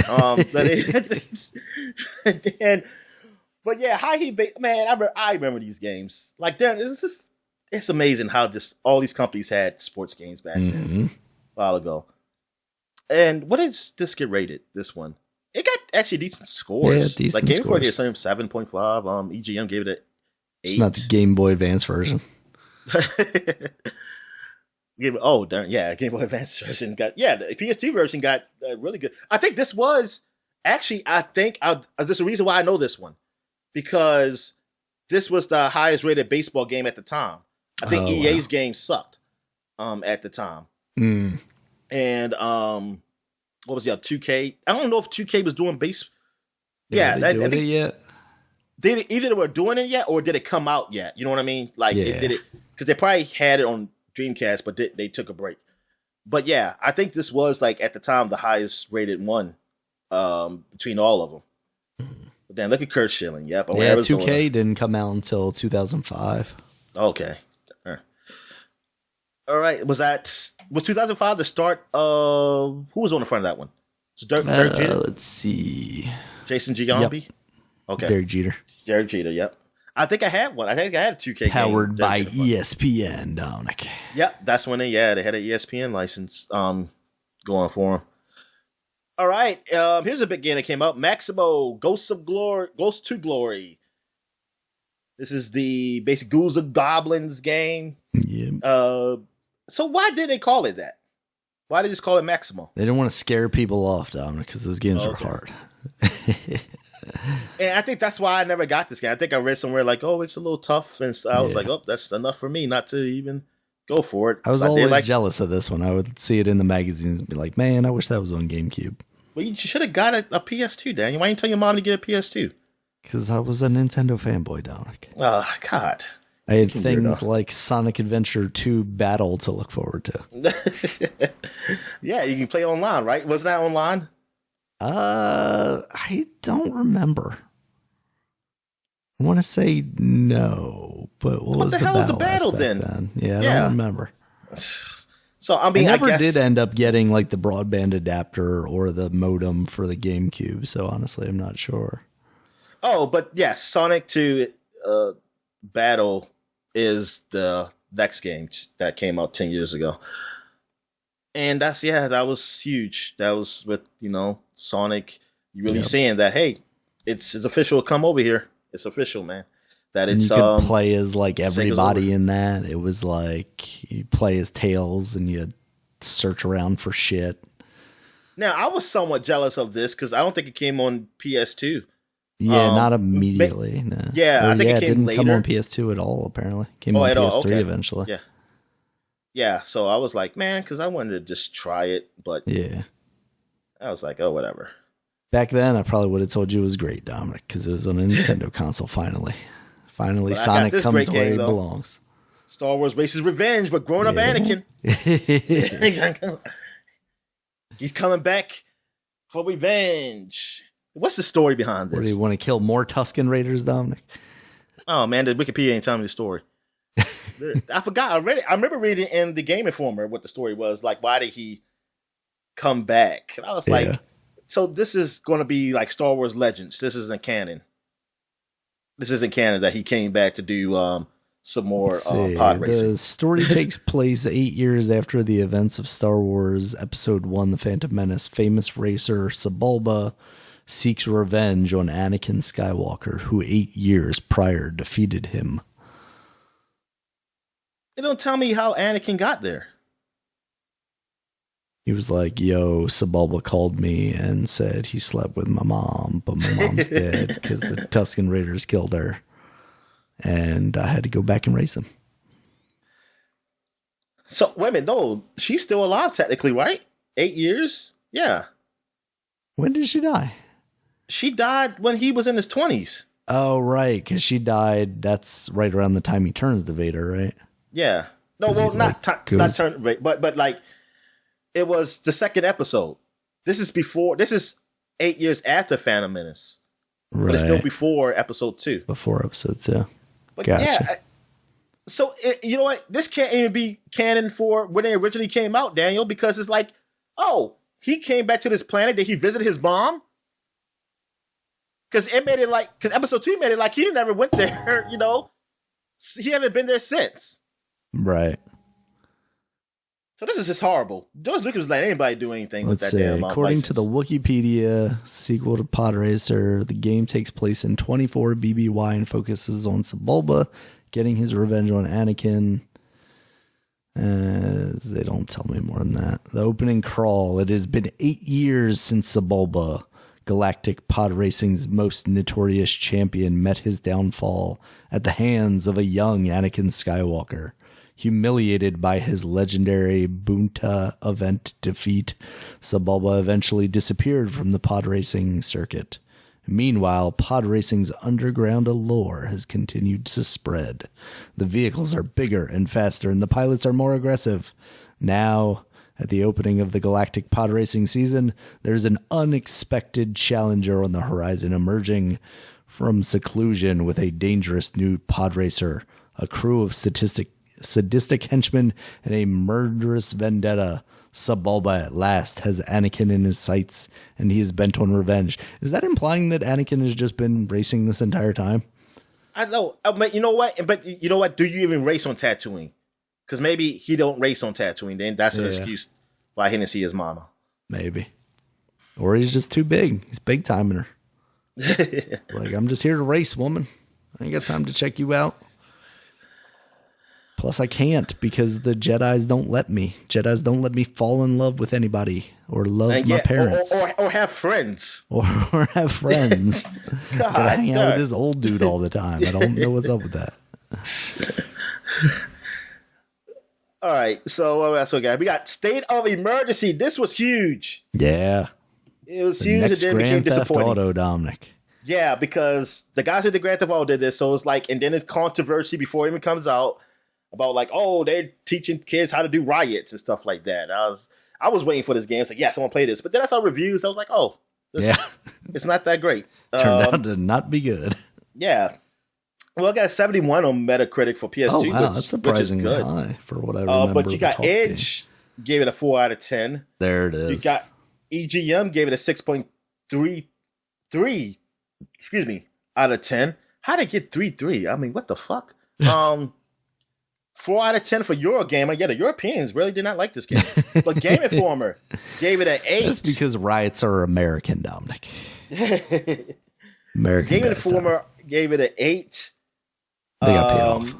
But yeah, High Heat, man, I remember these games. Like, it's amazing how just all these companies had sports games back then, a while ago. And what did this get rated? This one, it got actually decent scores. Yeah, decent Game scores. Boy gave it 7.5. EGM gave it an 8. It's not the Game Boy Advance version. Game Boy Advance version got the PS2 version got really good. I think this was actually there's a reason why I know this one, because this was the highest rated baseball game at the time. I think EA's game sucked at the time. And what was the other 2K? I don't know if 2K was doing base. Yeah, I think it yet. Either they were doing it yet or did it come out yet? You know what I mean? Like, did it because they probably had it on Dreamcast, but they took a break. But yeah, I think this was like at the time the highest rated one between all of them. But then look at Kurt Schilling. Yep. Yeah, 2K didn't come out until 2005. Okay. All right. Was 2005 the start of who was on the front of that one? So Derek Jeter? Let's see. Jason Giambi? Yep. Okay. Derek Jeter. Derek Jeter, yep. I think I had one. I think I had a 2K Powered by ESPN, Dominic. Yep, that's when they had an ESPN license going for them. All right, here's a big game that came out. Maximo, Ghosts to Glory. This is the basic Ghouls and Goblins game. Yeah. So why did they call it that? Why did they just call it Maximo? They didn't want to scare people off, Dominic, because those games are hard. And I think that's why I never got this game. I think I read somewhere like, oh, it's a little tough. And so I was like, oh, that's enough for me not to even go for it. I was always jealous of this one. I would see it in the magazines and be like, man, I wish that was on GameCube. Well, you should have got a PS2, Daniel. Why didn't you tell your mom to get a PS2? Because I was a Nintendo fanboy, Dominic. Oh, God. I had things like Sonic Adventure 2 Battle to look forward to. Yeah, you can play online, right? Wasn't that online? I don't remember. I want to say no, but what was the hell was the battle then? Yeah, I don't remember. So I mean, I never did end up getting like the broadband adapter or the modem for the GameCube. So honestly, I'm not sure. Oh, but yes, Sonic 2 Battle is the next game that came out 10 years ago. And that was huge. That was with, Sonic really saying that, hey, it's official. Come over here. It's official, man. That it's you could play as like everybody in that. It was like you play as Tails and you search around for shit. Now, I was somewhat jealous of this because I don't think it came on PS2. Yeah, not immediately. No. Yeah, I think it came later. Didn't come on PS2 at all, apparently. Came on PS3 eventually. Yeah. Yeah, so I was like, man, because I wanted to just try it, but yeah, I was like, oh, whatever. Back then, I probably would have told you it was great, Dominic, because it was on a Nintendo console finally. Finally, Sonic comes where he belongs. Star Wars Race's Revenge, but grown-up Anakin. He's coming back for revenge. What's the story behind this? What, do you want to kill more Tusken Raiders, Dominic? Oh, man, the Wikipedia ain't telling me the story. I forgot. I read it. I remember reading in the Game Informer what the story was. Like, why did he come back? And I was like, so this is going to be like Star Wars Legends. This isn't canon. This isn't canon that he came back to do some more pod racing. The story takes place 8 years after the events of Star Wars Episode 1, The Phantom Menace. Famous racer Sebulba seeks revenge on Anakin Skywalker, who 8 years prior defeated him. They don't tell me how Anakin got there. He was like, yo, Sebulba called me and said he slept with my mom, but my mom's dead because the Tusken Raiders killed her. And I had to go back and race him. So, wait a minute. No, she's still alive technically, right? 8 years? Yeah. When did she die? She died when he was in his 20s. Oh, right. Because she died. That's right around the time he turns to Vader, right? Yeah. No, well, not turn, but like it was the second episode. This is 8 years after Phantom Menace. Right. But it's still before episode 2. Before episode 2. But gotcha. So you know what? This can't even be canon for when they originally came out, Daniel, because it's like, oh, he came back to this planet. Did he visit his mom? Because episode 2 made it like he never went there, He haven't been there since. Right. So this is just horrible. George Lucas let anybody do anything with that damn according license. to the Wikipedia sequel to Pod Racer, the game takes place in 24 BBY and focuses on Sebulba getting his revenge on Anakin. They don't tell me more than that. The opening crawl. It has been 8 years since Sebulba, Galactic Pod Racing's most notorious champion, met his downfall at the hands of a young Anakin Skywalker. Humiliated by his legendary Bunta event defeat, Sebulba eventually disappeared from the pod racing circuit. Meanwhile, pod racing's underground allure has continued to spread. The vehicles are bigger and faster, and the pilots are more aggressive. Now, at the opening of the Galactic pod racing season, there's an unexpected challenger on the horizon emerging from seclusion with a dangerous new pod racer, a crew of sadistic henchmen, and a murderous vendetta. Sebulba at last has Anakin in his sights, and he is bent on revenge. Is that implying that Anakin has just been racing this entire time? I know. But you know what? But you know what? Do you even race on Tatooine? Because maybe he don't race on Tatooine. Then that's an excuse why he didn't see his mama. Maybe. Or he's just too big. He's big timing her. Like, I'm just here to race, woman. I ain't got time to check you out. Plus, I can't because the Jedis don't let me. Jedis don't let me fall in love with anybody or love my parents. Or have friends. Or have friends. Gotta hang out with this old dude all the time. I don't know what's up with that. All right, so what else we got? We got State of Emergency. This was huge. Yeah. It was huge and then became disappointing. Grand Theft Auto, Dominic. Yeah, because the guys who did Grand Theft Auto did this, so it's like, and then it's controversy before it even comes out about like, oh, they're teaching kids how to do riots and stuff like that. I was waiting for this game. It's like, yes, I want to play this. But then I saw reviews. I was like, oh, it's not that great. Turned out to not be good. Yeah. Well, I got a 71 on Metacritic for PS2. Oh, wow, that's surprisingly high for what I remember. But you got Edge, gave it a 4 out of 10. There it is. You got EGM, gave it a 6.33, out of 10. How'd it get 3.3? I mean, what the fuck? 4 out of 10 for Eurogamer. Yeah, the Europeans really did not like this game. But Game Informer gave it an 8. That's because riots are American, Dominic. American. Game Informer gave it an 8. They got paid off.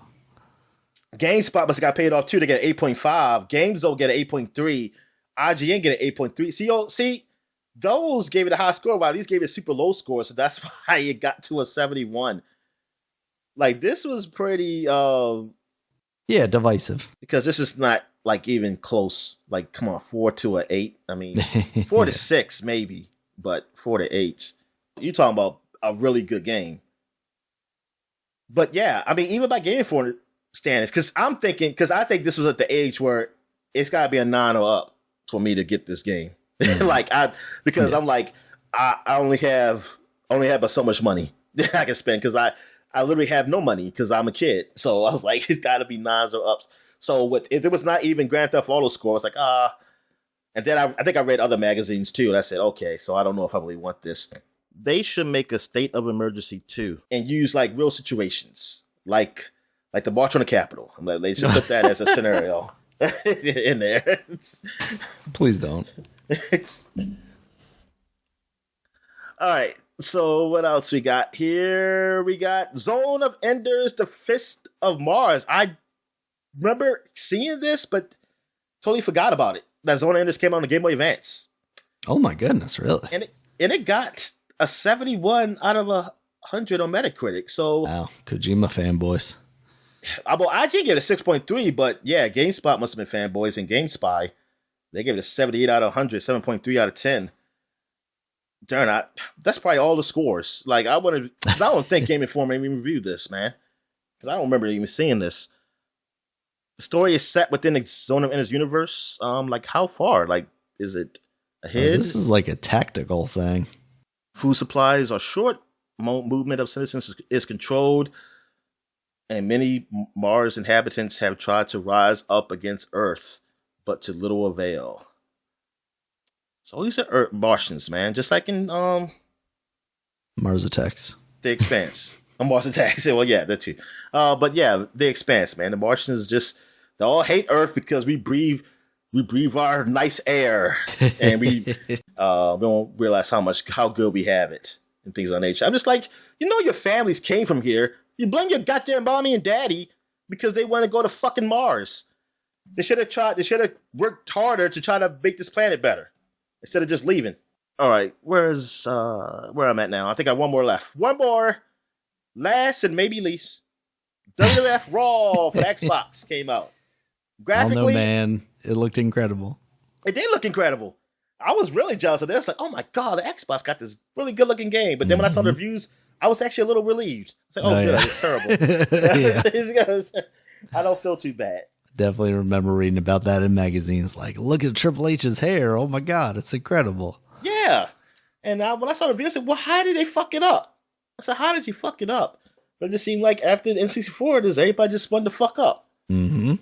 GameSpot must have got paid off too. They get an 8.5. GameZone get an 8.3. IGN get an 8.3. See, those gave it a high score, while these gave it a super low score. So that's why it got to a 71. Like, this was pretty... divisive. Because this is not, like, even close. Like, come on, 4 to an 8. I mean, 4 to 6, maybe. But 4 to 8. You're talking about a really good game. But yeah, I mean, even by Game Informer standards, because I think this was at the age where it's got to be a 9 or up for me to get this game. I'm like, I only have so much money that I can spend, because I literally have no money because I'm a kid. So I was like, it's got to be 9s or ups. So if it was not even Grand Theft Auto score, I was like, And then I think I read other magazines too, and I said, okay, so I don't know if I really want this. They should make a State of Emergency 2 and use like real situations, like the March on the Capitol. They should put that as a scenario in there. Please don't. All right. So what else we got here? We got Zone of Enders, The Fist of Mars. I remember seeing this, but totally forgot about it. That Zone of Enders came out on the Game Boy Advance. Oh my goodness, really? And it got a 71 out of 100 on Metacritic. So wow, Kojima fanboys. Well, I did get a 6.3, but yeah, GameSpot must have been fanboys, and GameSpy, they gave it a 78 out of 100, 7.3 out of 10. Darn, that's probably all the scores. Like, I don't think Game Informer even reviewed this, man, because I don't remember even seeing this. The story is set within the Zone of Enders universe. Like, how far? Like, is it ahead? This is like a tactical thing. Food supplies are short. Movement of citizens is controlled, and many Mars inhabitants have tried to rise up against Earth, but to little avail. So these are Martians, man, just like in Mars Attacks, The Expanse. Mars Attacks. Well, yeah, that too. But yeah, The Expanse, man. The Martians they all hate Earth because we breathe our nice air, and we don't realize how good we have it and things of that nature. I'm just like, your families came from here. You blame your goddamn mommy and daddy because they want to go to fucking Mars. They should have worked harder to try to make this planet better instead of just leaving. All right, where I'm at now? I think I have one more left. One more, last and maybe least. WWF Raw for the Xbox came out. Graphically, man, it looked incredible. It did look incredible. I was really jealous of this. Like, oh my god, the Xbox got this really good looking game. But then when I saw the reviews, I was actually a little relieved. It's like, good, it's terrible. I don't feel too bad. Definitely remember reading about that in magazines. Like, look at Triple H's hair. Oh my god, it's incredible. Yeah. And when I saw the review, I said, well, how did they fuck it up? I said, how did you fuck it up? But it just seemed like after the N64, everybody just spun the fuck up. Mm-hmm.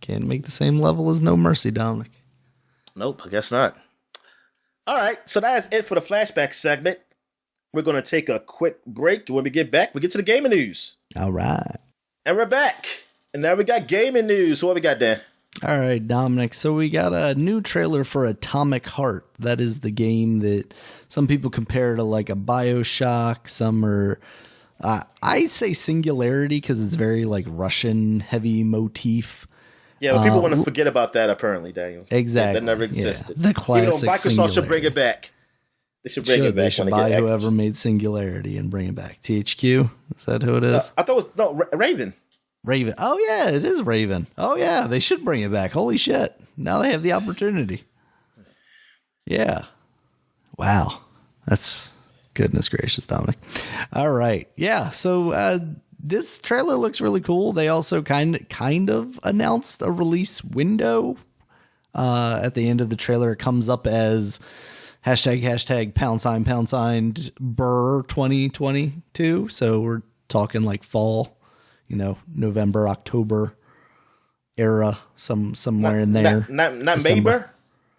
Can't make the same level as No Mercy, Dominic. Nope, I guess not. All right, so that's it for the flashback segment. We're going to take a quick break. When we get back, we get to the gaming news. All right. And we're back. And now we got gaming news. What we got, Dan? All right, Dominic. So we got a new trailer for Atomic Heart. That is the game that some people compare to like a BioShock. Some are, I say Singularity because it's very like Russian heavy motif. Yeah, but people want to forget about that apparently, Daniel. Exactly. That never existed. Yeah. The classic Microsoft Singularity. should bring it back. They should bring it back. They should buy whoever made Singularity and bring it back. THQ? Is that who it is? I thought it was Raven. Raven. Oh, yeah, it is Raven. Oh, yeah, they should bring it back. Holy shit. Now they have the opportunity. Yeah. Wow. That's goodness gracious, Dominic. All right. Yeah, so this trailer looks really cool. They also kind of announced a release window. At the end of the trailer, it comes up as hashtag ## Burr 2022. So we're talking like fall. November, October era, somewhere in there. Not Mayber?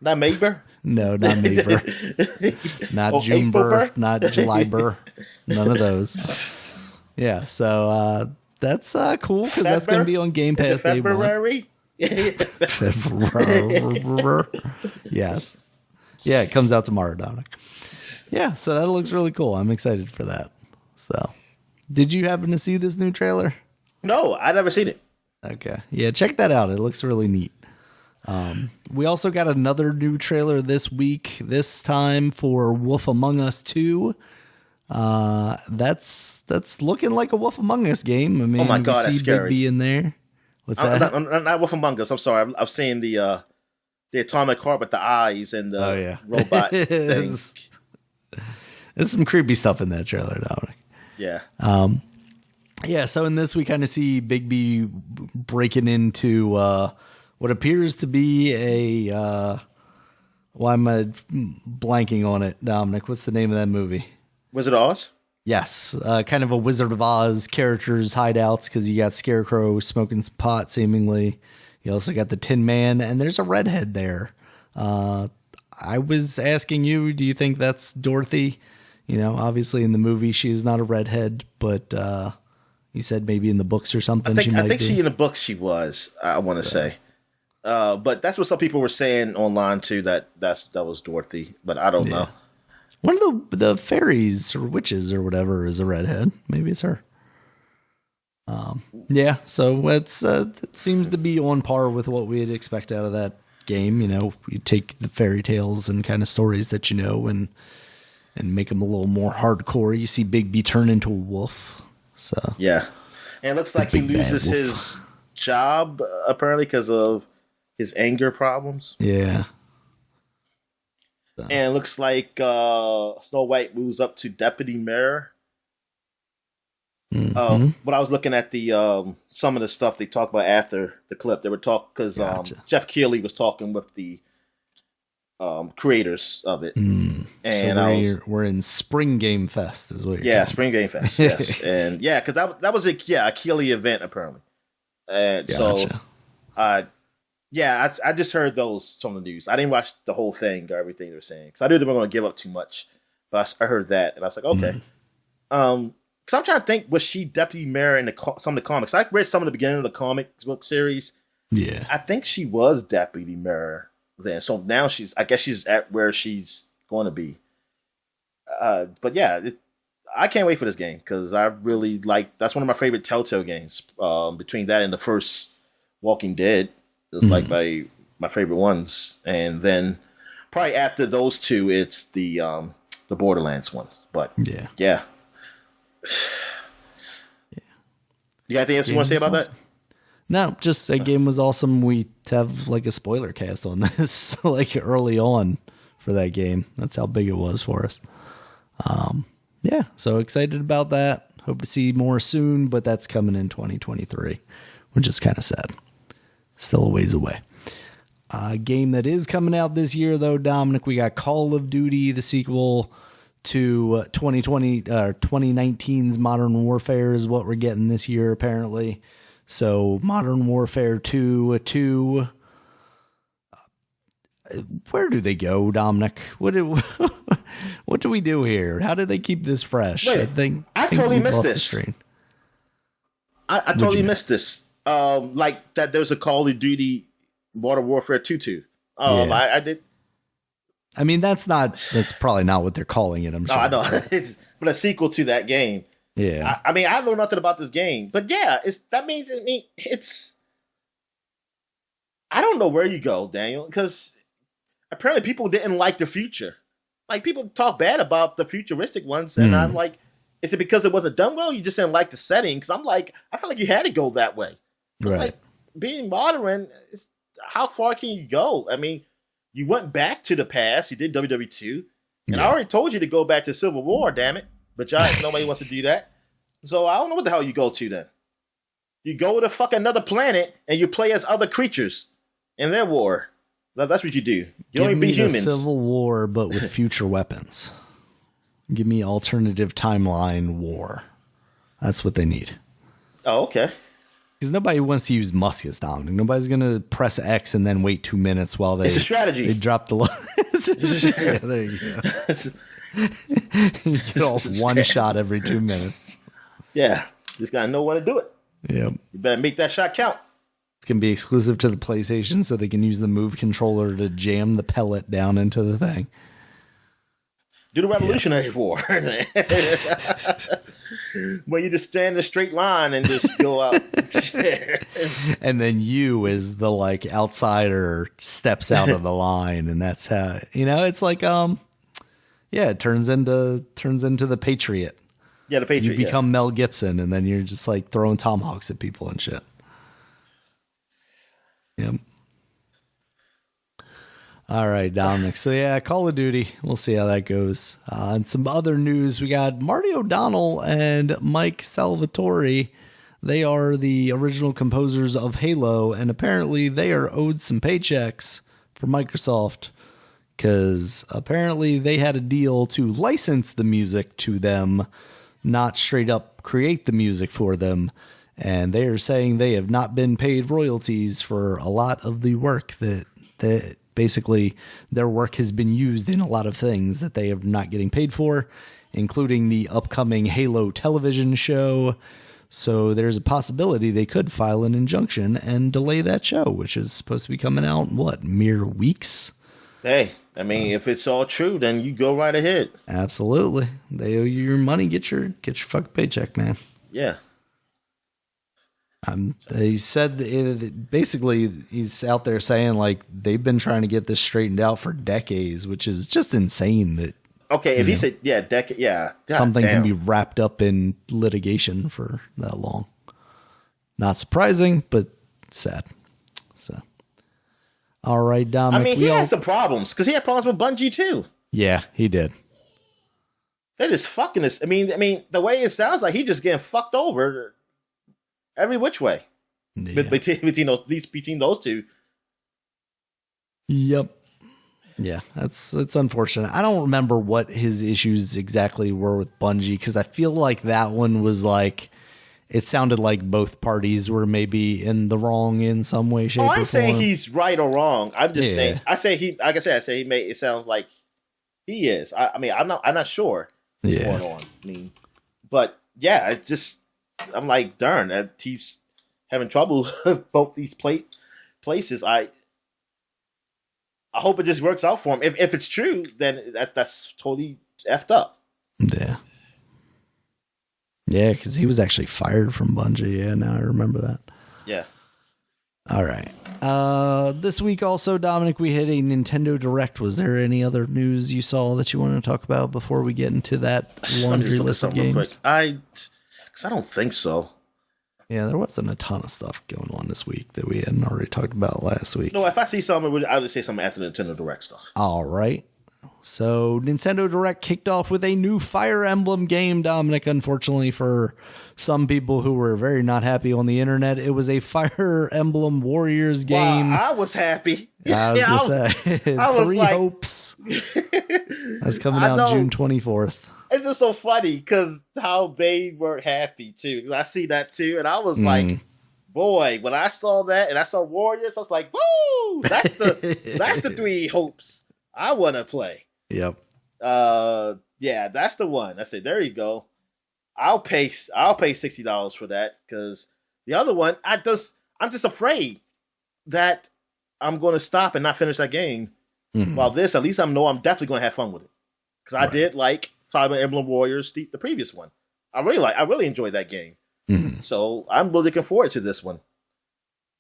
Not Mayber? No, not Mayber. Not June Burr, not July Burr. None of those. Yeah, so that's cool because that's going to be on Game Pass Day 1. February? February. Yes. Yeah, it comes out tomorrow, Dominic. Yeah, so that looks really cool. I'm excited for that. So, did you happen to see this new trailer? No, I never seen it. Okay. Yeah, check that out. It looks really neat. We also got another new trailer this week, this time for Wolf Among Us 2. That's looking like a Wolf Among Us game. I mean, oh my God, we see see Big B in there. What's that? Not Wolf Among Us. I'm sorry. I'm seeing the Atomic Heart with the eyes and the robot thing. There's some creepy stuff in that trailer, Dominic. Yeah. Yeah, so in this we kind of see Big B breaking into what appears to be a why am I blanking on it, Dominic? What's the name of that movie? Wizard of Oz? Yes, kind of a Wizard of Oz characters hideouts because you got Scarecrow smoking some pot seemingly. You also got the Tin Man, and there's a redhead there. I was asking you, do you think that's Dorothy? Obviously in the movie she's not a redhead, but you said maybe in the books or something. I think she in the books she was. I want to say, but that's what some people were saying online too. That was Dorothy, but I don't know. One of the fairies or witches or whatever is a redhead. Maybe it's her. Yeah. So it seems to be on par with what we'd expect out of that game. You take the fairy tales and kind of stories that and make them a little more hardcore. You see Big B turn into a wolf. So yeah, and it looks like he loses his job apparently because of his anger problems. Yeah, so. And it looks like Snow White moves up to deputy mayor. Mm-hmm. When I was looking at the some of the stuff they talked about after the clip, they were talking because Jeff Keighley was talking with the creators of it. And so we're in Spring Game Fest is what you're Spring Game Fest, yes. And because that was a Keighley event apparently. And gotcha. so I just heard those from the news. I didn't watch the whole thing or everything they were saying because I knew they were going to give up too much, but I heard that and I was like, okay. Because I'm trying to think, was she deputy mayor in some of the comics? I read some of the beginning of the comic book series. Yeah, I think she was deputy mayor then. So now I guess she's at where she's going to be. But yeah, I can't wait for this game because I really that's one of my favorite Telltale games. Between that and the first Walking Dead, it's like my favorite ones. And then probably after those two, it's the Borderlands ones. But yeah. You got anything else you want to say about that? No, just that game was awesome. We have like a spoiler cast on this, like early on for that game. That's how big it was for us. Yeah, so excited about that. Hope to see more soon, but that's coming in 2023, which is kind of sad. Still a ways away. A game that is coming out this year, though, Dominic, we got Call of Duty, the sequel to 2019's Modern Warfare is what we're getting this year, apparently. So Modern Warfare 2, where do they go, Dominic? What do we do here? How do they keep this fresh? Wait, I totally missed this. I totally missed this. Like that there's a Call of Duty Modern Warfare 2. Yeah. I did. I mean, that's probably not what they're calling it, I'm sure. No, I know. But a sequel to that game. Yeah. I mean, I know nothing about this game. But yeah, it's I don't know where you go, Daniel, because apparently people didn't like the future. Like, people talk bad about the futuristic ones, and I'm like, is it because it wasn't done well? You just didn't like the setting? Because I'm like, I feel like you had to go that way. It's right. Like, being modern, how far can you go? I mean, you went back to the past. You did WW2. And I already told you to go back to Civil War, damn it. But nobody wants to do that. So I don't know what the hell you go to then. You go to fucking another planet, and you play as other creatures in their war. That's what you do. You don't even be humans. Civil War, but with future weapons. Give me alternative timeline war. That's what they need. Oh, okay. Because nobody wants to use muskets, Dominic. Nobody's going to press X and then wait 2 minutes while they... It's a strategy. They drop the... Yeah, there you go. You get off one shot every 2 minutes. Yeah. Just got to know when to do it. Yep. You better make that shot count. It's going to be exclusive to the PlayStation, so they can use the Move controller to jam the pellet down into the thing. Do the Revolutionary War. Where you just stand in a straight line and just go out. And then you, as the like outsider, steps out of the line, and that's how, it's like it turns into the Patriot. Yeah, the Patriot. You become Mel Gibson, and then you're just like throwing tomahawks at people and shit. Yep. All right, Dominic. So yeah, Call of Duty. We'll see how that goes. And some other news. We got Marty O'Donnell and Mike Salvatore. They are the original composers of Halo, and apparently they are owed some paychecks for Microsoft because apparently they had a deal to license the music to them, not straight up create the music for them. And they are saying they have not been paid royalties for a lot of the work that basically their work has been used in a lot of things that they are not getting paid for, including the upcoming Halo television show. So there's a possibility they could file an injunction and delay that show, which is supposed to be coming out in mere weeks? Hey, I mean, if it's all true, then you go right ahead. Absolutely. They owe you your money. Get your fucking paycheck, man. Yeah. He said basically he's out there saying like they've been trying to get this straightened out for decades, which is just insane. That if he said something can be wrapped up in litigation for that long. Not surprising, but sad. So, all right, Dominic. I mean, he had some problems because he had problems with Bungie too. Yeah, he did. They're just fucking this. I mean, the way it sounds like he just getting fucked over. Every which way, between those two. Yep. Yeah, it's unfortunate. I don't remember what his issues exactly were with Bungie because I feel like that one was like it sounded like both parties were maybe in the wrong in some way, shape, or form. I'm saying he's right or wrong. I'm just saying. I say he. Like I said, he made it sounds like he is. I mean, I'm not sure what's going on. I mean, but yeah, it's just. I'm like, darn, he's having trouble with both these places. I hope it just works out for him. If it's true, then that's totally effed up. Yeah. Yeah, because he was actually fired from Bungie. Yeah, now I remember that. Yeah. All right. This week also, Dominic, we had a Nintendo Direct. Was there any other news you saw that you wanted to talk about before we get into that laundry list of games? I don't think so. Yeah, there wasn't a ton of stuff going on this week that we hadn't already talked about last week. No, if I see something, I would say something after the Nintendo Direct stuff. All right. So Nintendo Direct kicked off with a new Fire Emblem game, Dominic. Unfortunately for some people who were very not happy on the internet, it was a Fire Emblem Warriors game. Wow, I was happy. I was going to say, I was Three like, Hopes. That's coming out June 24th. It's just so funny because how they were happy too. I see that too, and I was like, boy, when I saw that and I saw Warriors, I was like, woo! That's the Three Hopes I want to play. Yep. Yeah, that's the one. I said, there you go. I'll pay $60 for that because the other one, I'm just afraid that I'm going to stop and not finish that game. While this, at least I know I'm definitely going to have fun with it because I did like Fire Emblem Warriors, the previous one. I really enjoyed that game. So I'm really looking forward to this one.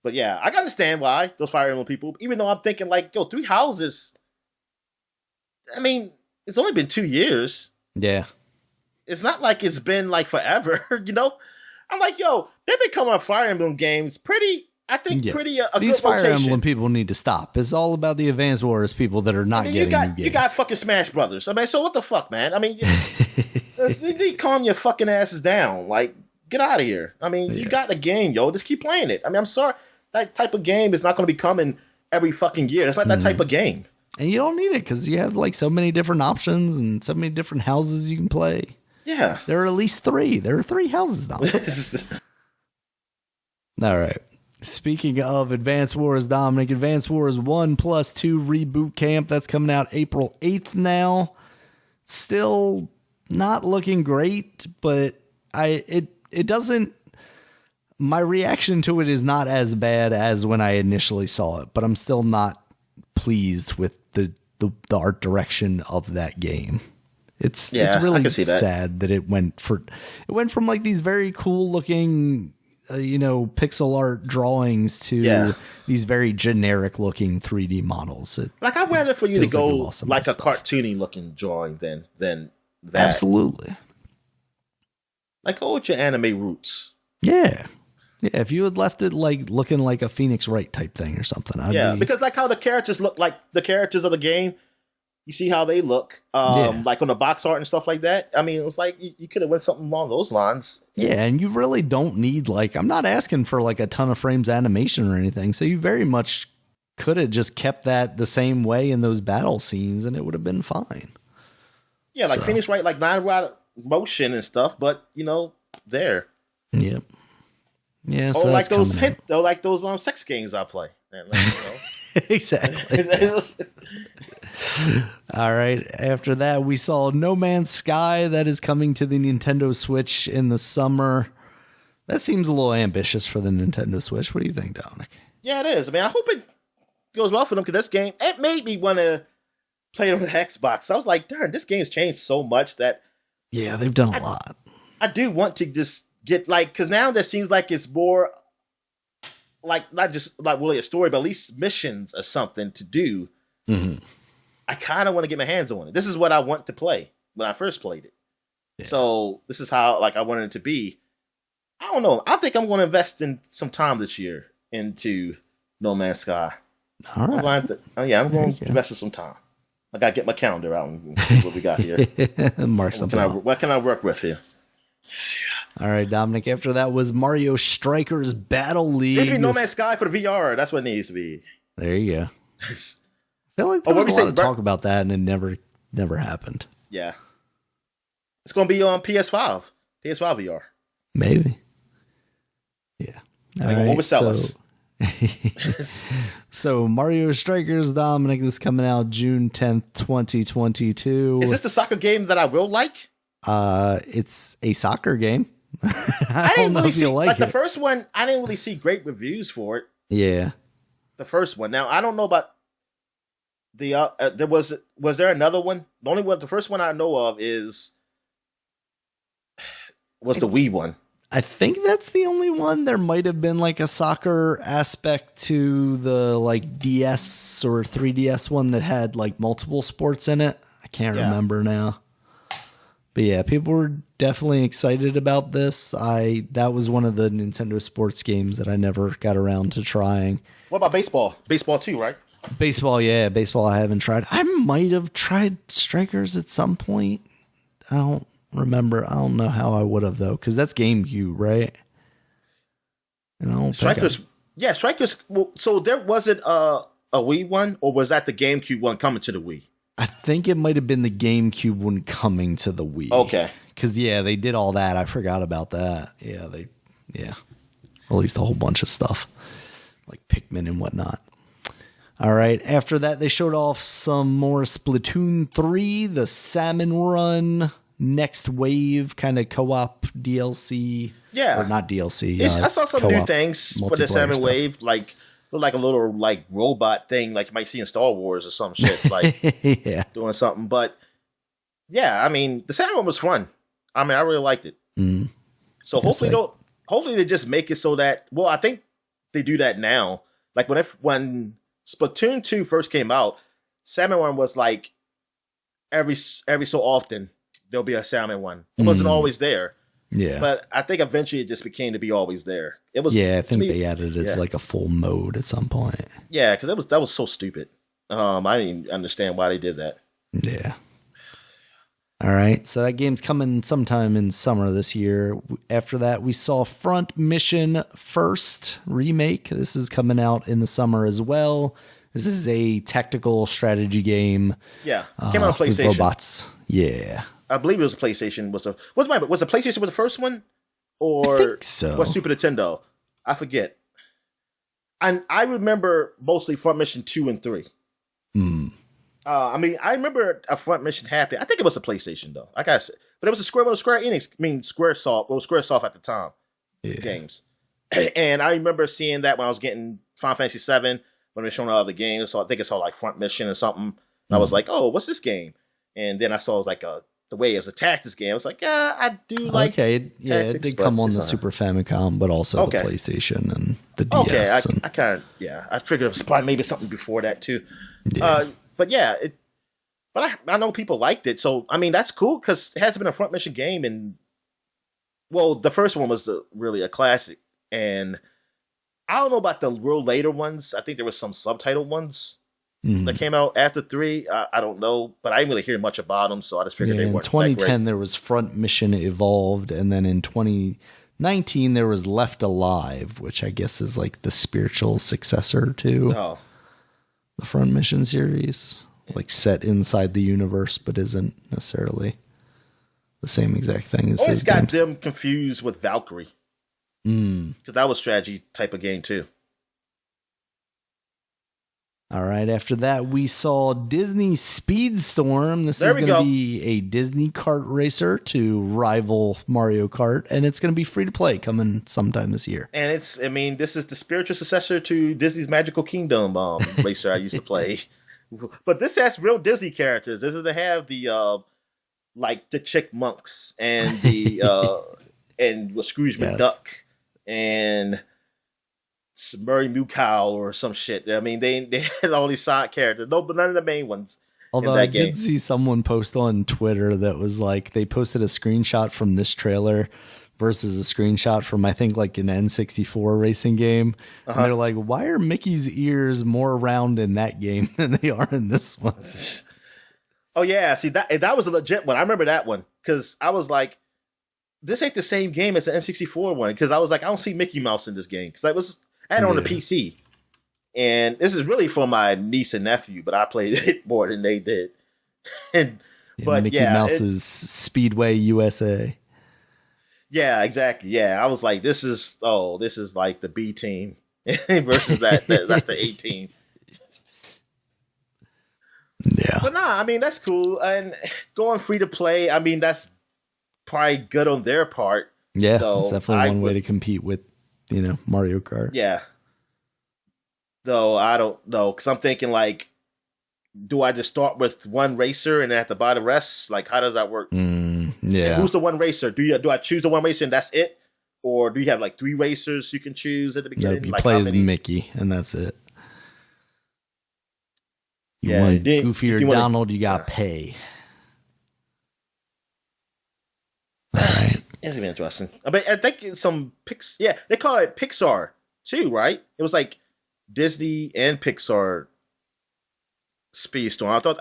But yeah, I can understand why those Fire Emblem people, even though I'm thinking like, yo, Three Houses. I mean, it's only been 2 years. Yeah. It's not like it's been like forever, you know? I'm like, yo, they've been coming up Fire Emblem games pretty a These good Fire rotation. Emblem people need to stop. It's all about the Advance Wars people that are not getting new games. You got fucking Smash Brothers. I mean, so what the fuck, man? I mean, you need to calm your fucking asses down. Like, get out of here. I mean, you got the game, yo. Just keep playing it. I mean, I'm sorry. That type of game is not going to be coming every fucking year. It's not that type of game. And you don't need it because you have like so many different options and so many different houses you can play. Yeah. There are at least 3. There are 3 houses now. All right. Speaking of Advance Wars, Dominic, Advance Wars 1+2 Reboot Camp, that's coming out April 8th now. Still not looking great, but it doesn't, my reaction to it is not as bad as when I initially saw it, but I'm still not pleased with the art direction of that game. It's really sad that it went from like these very cool looking pixel art drawings to these very generic looking 3D models. I'd rather for you to go like a cartoony looking drawing than that. Absolutely. Like, go with your anime roots. Yeah. Yeah, if you had left it like looking like a Phoenix Wright type thing or something. Because like how the characters look like the characters of the game, you see how they look, like on the box art and stuff like that. I mean, it was like you could have went something along those lines. Yeah, and you really don't need I'm not asking for like a ton of frames animation or anything. So you very much could have just kept that the same way in those battle scenes and it would have been fine. Yeah, like Phoenix Wright, like non-rod motion and stuff, but there. Yep. Yeah, so like those sex games I play. Exactly. All right. After that, we saw No Man's Sky that is coming to the Nintendo Switch in the summer. That seems a little ambitious for the Nintendo Switch. What do you think, Dominic? Yeah, it is. I mean, I hope it goes well for them because this game, it made me want to play it on the Xbox. I was like, darn, this game's changed so much that. Yeah, they've done a lot. I do want to just get because now that seems like it's more like not just like really a story, but at least missions or something to do. I kind of want to get my hands on it. This is what I want to play when I first played it. Yeah. So this is how I wanted it to be. I don't know. I think I'm going to invest in some time this year into No Man's Sky. All right. I'm going to invest in some time. I got to get my calendar out and see what we got here. Mark something. What can I work with here? All right, Dominic. After that was Mario Strikers Battle League. It needs to be No Man's Sky for the VR. That's what it needs to be. There you go. I feel like there was a lot of talk about that, and it never happened. Yeah, it's going to be on PS5 VR. Maybe. Yeah. All right. Oversell us. So Mario Strikers, Dominic, this is coming out June 10th, 2022. Is this the soccer game that I will like? It's a soccer game. I didn't really see like the first one. I didn't really see great reviews for it. Yeah, the first one. Now I don't know about the there was there another one? The only one, the first one I know of was the Wii one. I think that's the only one. There might have been like a soccer aspect to the like DS or 3DS one that had like multiple sports in it. I can't remember now. But yeah, people were definitely excited about this. That was one of the Nintendo sports games that I never got around to trying. What about baseball? Baseball too, right? Baseball, yeah. Baseball I haven't tried. I might have tried Strikers at some point. I don't remember. I don't know how I would have, though, because that's GameCube, right? Strikers. Yeah, Strikers. Well, so there wasn't a Wii one, or was that the GameCube one coming to the Wii? I think it might have been the GameCube one coming to the Wii. Okay. Because, yeah, they did all that. I forgot about that. Yeah. Released a whole bunch of stuff, like Pikmin and whatnot. All right. After that, they showed off some more Splatoon 3, the Salmon Run, Next Wave kind of co-op DLC. Yeah. Or not DLC. I saw some new things for the Salmon Wave, like a little like robot thing like you might see in Star Wars or some shit, like yeah, doing something. But yeah, I mean, the Salmon one was fun. I mean, I really liked it. Mm. So hopefully they just make it so that, well, I think they do that now. Like when Splatoon 2 first came out, Salmon one was like every so often there'll be a Salmon one. It wasn't always there. Yeah. But I think eventually it just became to be always there. It was. Yeah, I think they added it as like a full mode at some point. Yeah, because that was so stupid. I didn't understand why they did that. Yeah. All right, so that game's coming sometime in summer this year. After that, we saw Front Mission First remake. This is coming out in the summer as well. This is a tactical strategy game. Yeah, came out on PlayStation. With robots. Yeah. I believe it was a PlayStation. Was the PlayStation with the first one, or I think so. Was Super Nintendo? I forget. And I remember mostly Front Mission 2 and 3. I mean, I remember a Front Mission happening. I think it was a PlayStation though. I gotta say, but it was a Square Enix. I mean, Squaresoft. Well, it was Squaresoft at the time. Yeah. Games, and I remember seeing that when I was getting Final Fantasy 7 when they were showing other games. So I think I saw like Front Mission or something. And I was like, oh, what's this game? And then I saw it was like the way it was a tactics game. I was like, yeah, I do like. Okay, yeah, it did come on the Super Famicom, but also the PlayStation and the DS. Okay, I kind of I figured it was probably maybe something before that too. Yeah. But yeah, I know people liked it, so I mean that's cool because it hasn't been a Front Mission game, and well, the first one was really a classic, and I don't know about the real later ones. I think there was some subtitled ones that came out after 3. I don't know, but I didn't really hear much about them, so I just figured they weren't. In 2010, there was Front Mission Evolved, and then in 2019 there was Left Alive, which I guess is like the spiritual successor to the Front Mission series, like set inside the universe, but isn't necessarily the same exact thing as always got them confused with Valkyrie. Because that was strategy type of game too. All right, after that, we saw Disney Speedstorm. This is going to be a Disney kart racer to rival Mario Kart, and it's going to be free to play coming sometime this year. And this is the spiritual successor to Disney's Magical Kingdom racer I used to play. But this has real Disney characters. This doesn't have the like the chick monks and the and Scrooge McDuck and Murray Mewcow or some shit. I mean, they had all these side characters. No, but none of the main ones. Although I did see someone post on Twitter that was like, they posted a screenshot from this trailer versus a screenshot from, I think, like an N64 racing game. And they're like, why are Mickey's ears more round in that game than they are in this one? Oh, yeah. See, that was a legit one. I remember that one because I was like, this ain't the same game as the N64 one. Because I was like, I don't see Mickey Mouse in this game. Because I had it on the PC. And this is really for my niece and nephew, but I played it more than they did. Mickey Mouse's Speedway USA. Yeah, exactly. Yeah, I was like, this is like the B team versus that's the A team. Yeah. But nah, I mean, that's cool. And going free to play, I mean, that's probably good on their part. Yeah, it's definitely one way to compete with, Mario Kart. Yeah. Though I don't know, because I'm thinking like, do I just start with one racer and have to buy the rest? Like, how does that work? Yeah. And who's the one racer? Do I choose the one racer and that's it? Or do you have like 3 racers you can choose at the beginning? Nope, you like play as Mickey and that's it. You want Goofy or Donald, you got to pay. right. It's gonna be interesting. I think it's some they call it Pixar too, right? It was like Disney and Pixar Speedstorm. I thought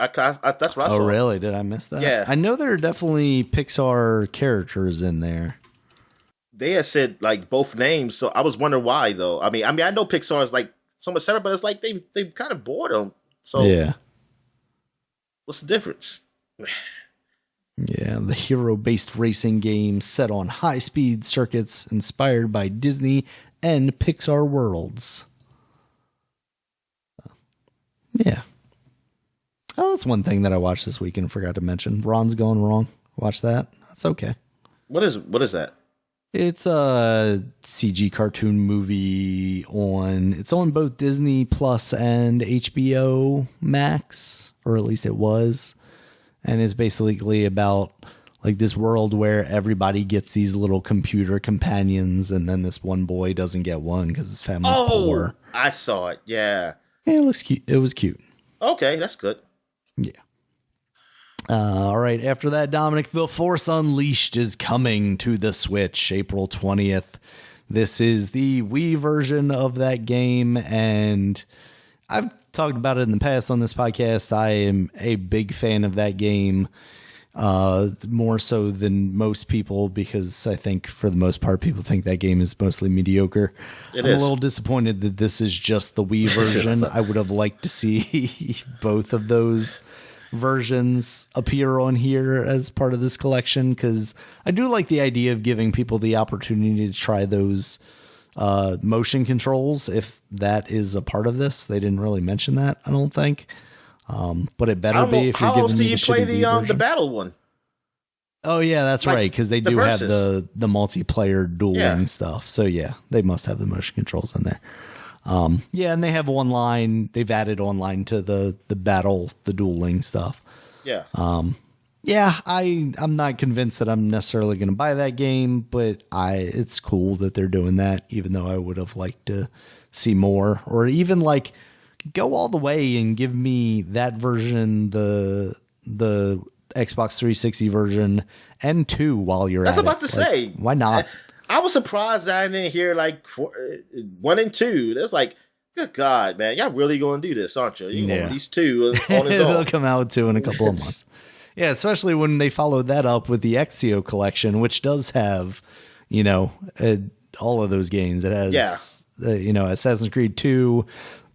that's what I saw. Oh, really? Did I miss that? Yeah. I know there are definitely Pixar characters in there. They had said like both names, so I was wondering why though. I mean, I know Pixar is like so much separate, but it's like they kind of bored them. So yeah, what's the difference? Yeah, the hero-based racing game set on high-speed circuits inspired by Disney and Pixar worlds. Yeah. Oh, that's one thing that I watched this weekend and forgot to mention. Ron's Gone Wrong. Watch that. That's okay. What is that? It's a CG cartoon movie it's on both Disney Plus and HBO Max, or at least it was. And it's basically about like this world where everybody gets these little computer companions, and then this one boy doesn't get one because his family's poor. I saw it. Yeah. It looks cute. It was cute. Okay, that's good. Yeah. All right. After that, Dominic, The Force Unleashed is coming to the Switch April 20th. This is the Wii version of that game, and I've talked about it in the past on this podcast. I am a big fan of that game, more so than most people, because I think for the most part, people think that game is mostly mediocre. I'm a little disappointed that this is just the Wii version. I would have liked to see both of those versions appear on here as part of this collection, because I do like the idea of giving people the opportunity to try those motion controls, if that is a part of this. They didn't really mention that, I don't think, but it better be if you're giving me the shitty Wii version. How else do you play the battle one? Oh yeah, that's right, because they do have the multiplayer dueling stuff. So yeah, they must have the motion controls in there. Yeah, and they have online. They've added online to the dueling stuff. Yeah. Yeah, I'm not convinced that I'm necessarily going to buy that game, but it's cool that they're doing that, even though I would have liked to see more, or even like go all the way and give me that version, the Xbox 360 version, and 2 while you're at it. That's about to say. Why not? I was surprised that I didn't hear like 1 and 2. That's like, good God, man, y'all really going to do this, aren't you? You're going to release 2 on its own. They'll come out with 2 in a couple of months. Yeah, especially when they followed that up with the Ezio collection, which does have, all of those games. It has, Assassin's Creed 2,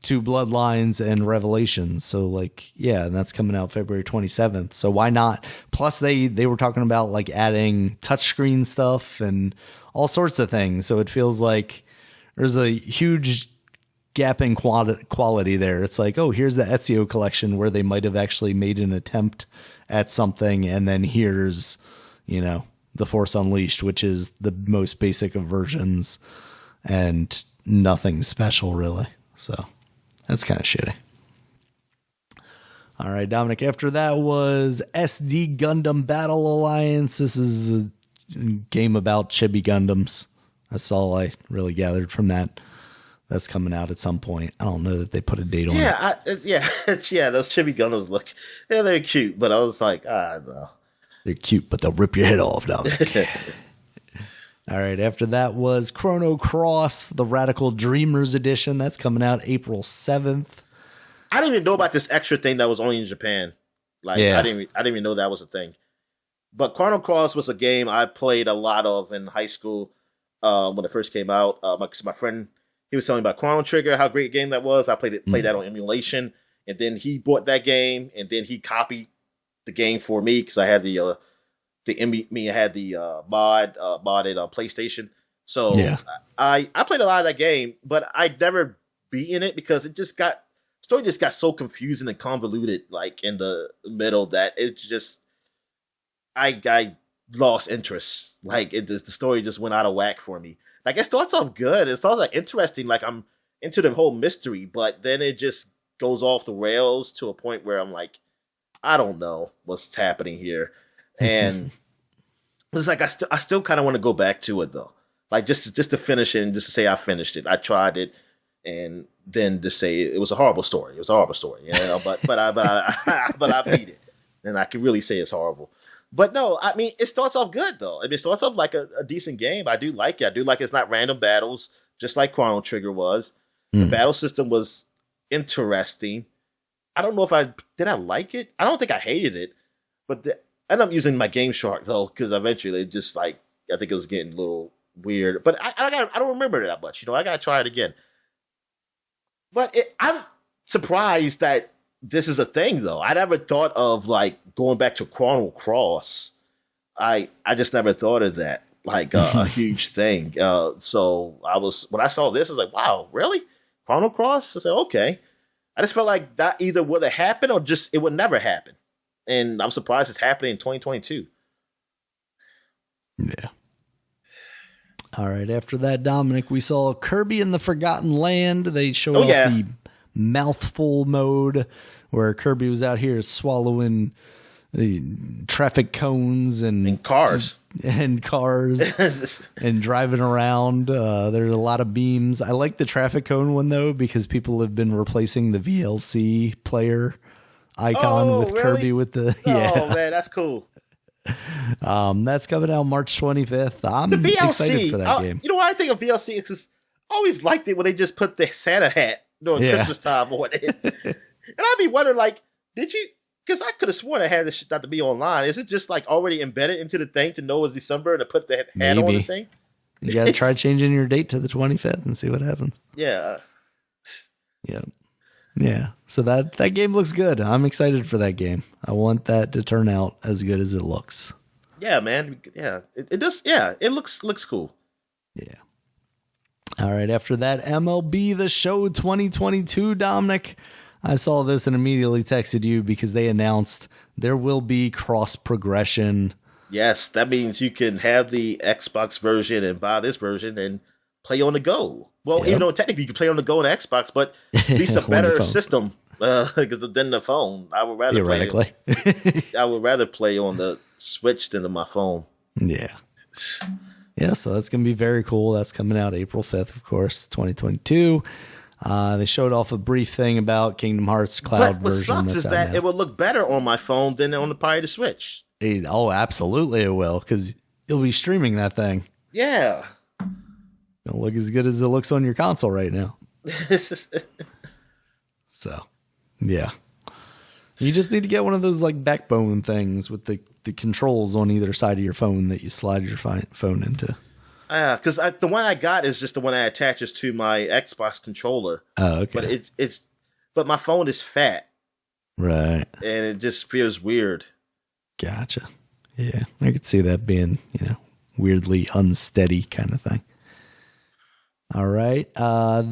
2 Bloodlines, and Revelations. So and that's coming out February 27th. So why not? Plus they were talking about like adding touchscreen stuff and all sorts of things. So it feels like there's a huge gap in quality there. It's like, oh, here's the Ezio collection where they might have actually made an attempt at something, and then here's, The Force Unleashed, which is the most basic of versions and nothing special really. So that's kind of shitty. All right, Dominic, after that was SD Gundam Battle Alliance. This is a game about chibi Gundams. That's all I really gathered from that. That's coming out at some point. I don't know that they put a date on it. Yeah, those chibi Gundams they're cute, but I was like, no. They're cute, but they'll rip your head off, Dominic. All right, after that was Chrono Cross, the Radical Dreamers Edition. That's coming out April 7th. I didn't even know about this extra thing that was only in Japan. I didn't even know that was a thing. But Chrono Cross was a game I played a lot of in high school when it first came out. My friend, he was telling me about Chrono Trigger, how great a game that was. I played that on emulation, and then he bought that game, and then he copied the game for me because I had the mod modded on PlayStation. So I played a lot of that game, but I never beaten it because story just got so confusing and convoluted, like in the middle, that it just I lost interest. The story just went out of whack for me. Like, it starts off good. It starts interesting. Like, I'm into the whole mystery, but then it just goes off the rails to a point where I'm like, I don't know what's happening here. And it's like, I still kind of want to go back to it though. Like, just to finish it and just to say I finished it. I tried it, and then to say it was a horrible story. It was a horrible story, but I beat it. And I can really say it's horrible. But no, I mean, it starts off good though. I mean, it starts off like a decent game. I do like it. I do like it's not random battles, just like Chrono Trigger was. The battle system was interesting. I don't know if I like it. I don't think I hated it, but I ended up using my Game Shark though, because eventually it just like I think it was getting a little weird. But I don't remember it that much. I gotta try it again. But I'm surprised that this is a thing though. I never thought of like going back to Chrono Cross. I just never thought of that like a huge thing. So when I saw this, I was like, wow, really? Chrono Cross? I said, okay. I just felt like that either would have happened or just it would never happen. And I'm surprised it's happening in 2022. Yeah. All right. After that, Dominic, we saw Kirby in the Forgotten Land. They showed off the mouthful mode where Kirby was out here swallowing traffic cones and cars and driving around. There's a lot of beams. I like the traffic cone one though, because people have been replacing the VLC player icon with really? Kirby with the Oh man, that's cool. That's coming out March 25th. I'm excited for that game. You know what I think of VLC? It's just, I always liked it when they just put the Santa hat during Christmas time on it. And I'd be wondering, like, did you? Because I could have sworn I had this shit not to be online. Is it just like already embedded into the thing to know it's December and to put the hat on the thing? You got to try changing your date to the 25th and see what happens. Yeah. Yeah. So that game looks good. I'm excited for that game. I want that to turn out as good as it looks. Yeah, man. Yeah. It does. Yeah. It looks cool. Yeah. All right. After that, MLB The Show 2022, Dominic. I saw this and immediately texted you because they announced there will be cross progression. Yes. That means you can have the Xbox version and buy this version and play on the go. Well, even though technically you can play on the go on the Xbox, but at least a better system than the phone. I would rather I would rather play on the Switch than on my phone. Yeah. Yeah, so that's going to be very cool. That's coming out April 5th, of course, 2022. They showed off a brief thing about Kingdom Hearts Cloud version. What sucks is that it will look better on my phone than on the Switch. Oh, absolutely it will, because you'll be streaming that thing. Yeah. It'll look as good as it looks on your console right now. So, yeah. You just need to get one of those like backbone things with the controls on either side of your phone that you slide your phone into. Because the one I got is just the one that attaches to my Xbox controller. Oh, okay. But but my phone is fat. Right. And it just feels weird. Gotcha. Yeah, I could see that being, weirdly unsteady kind of thing. All right.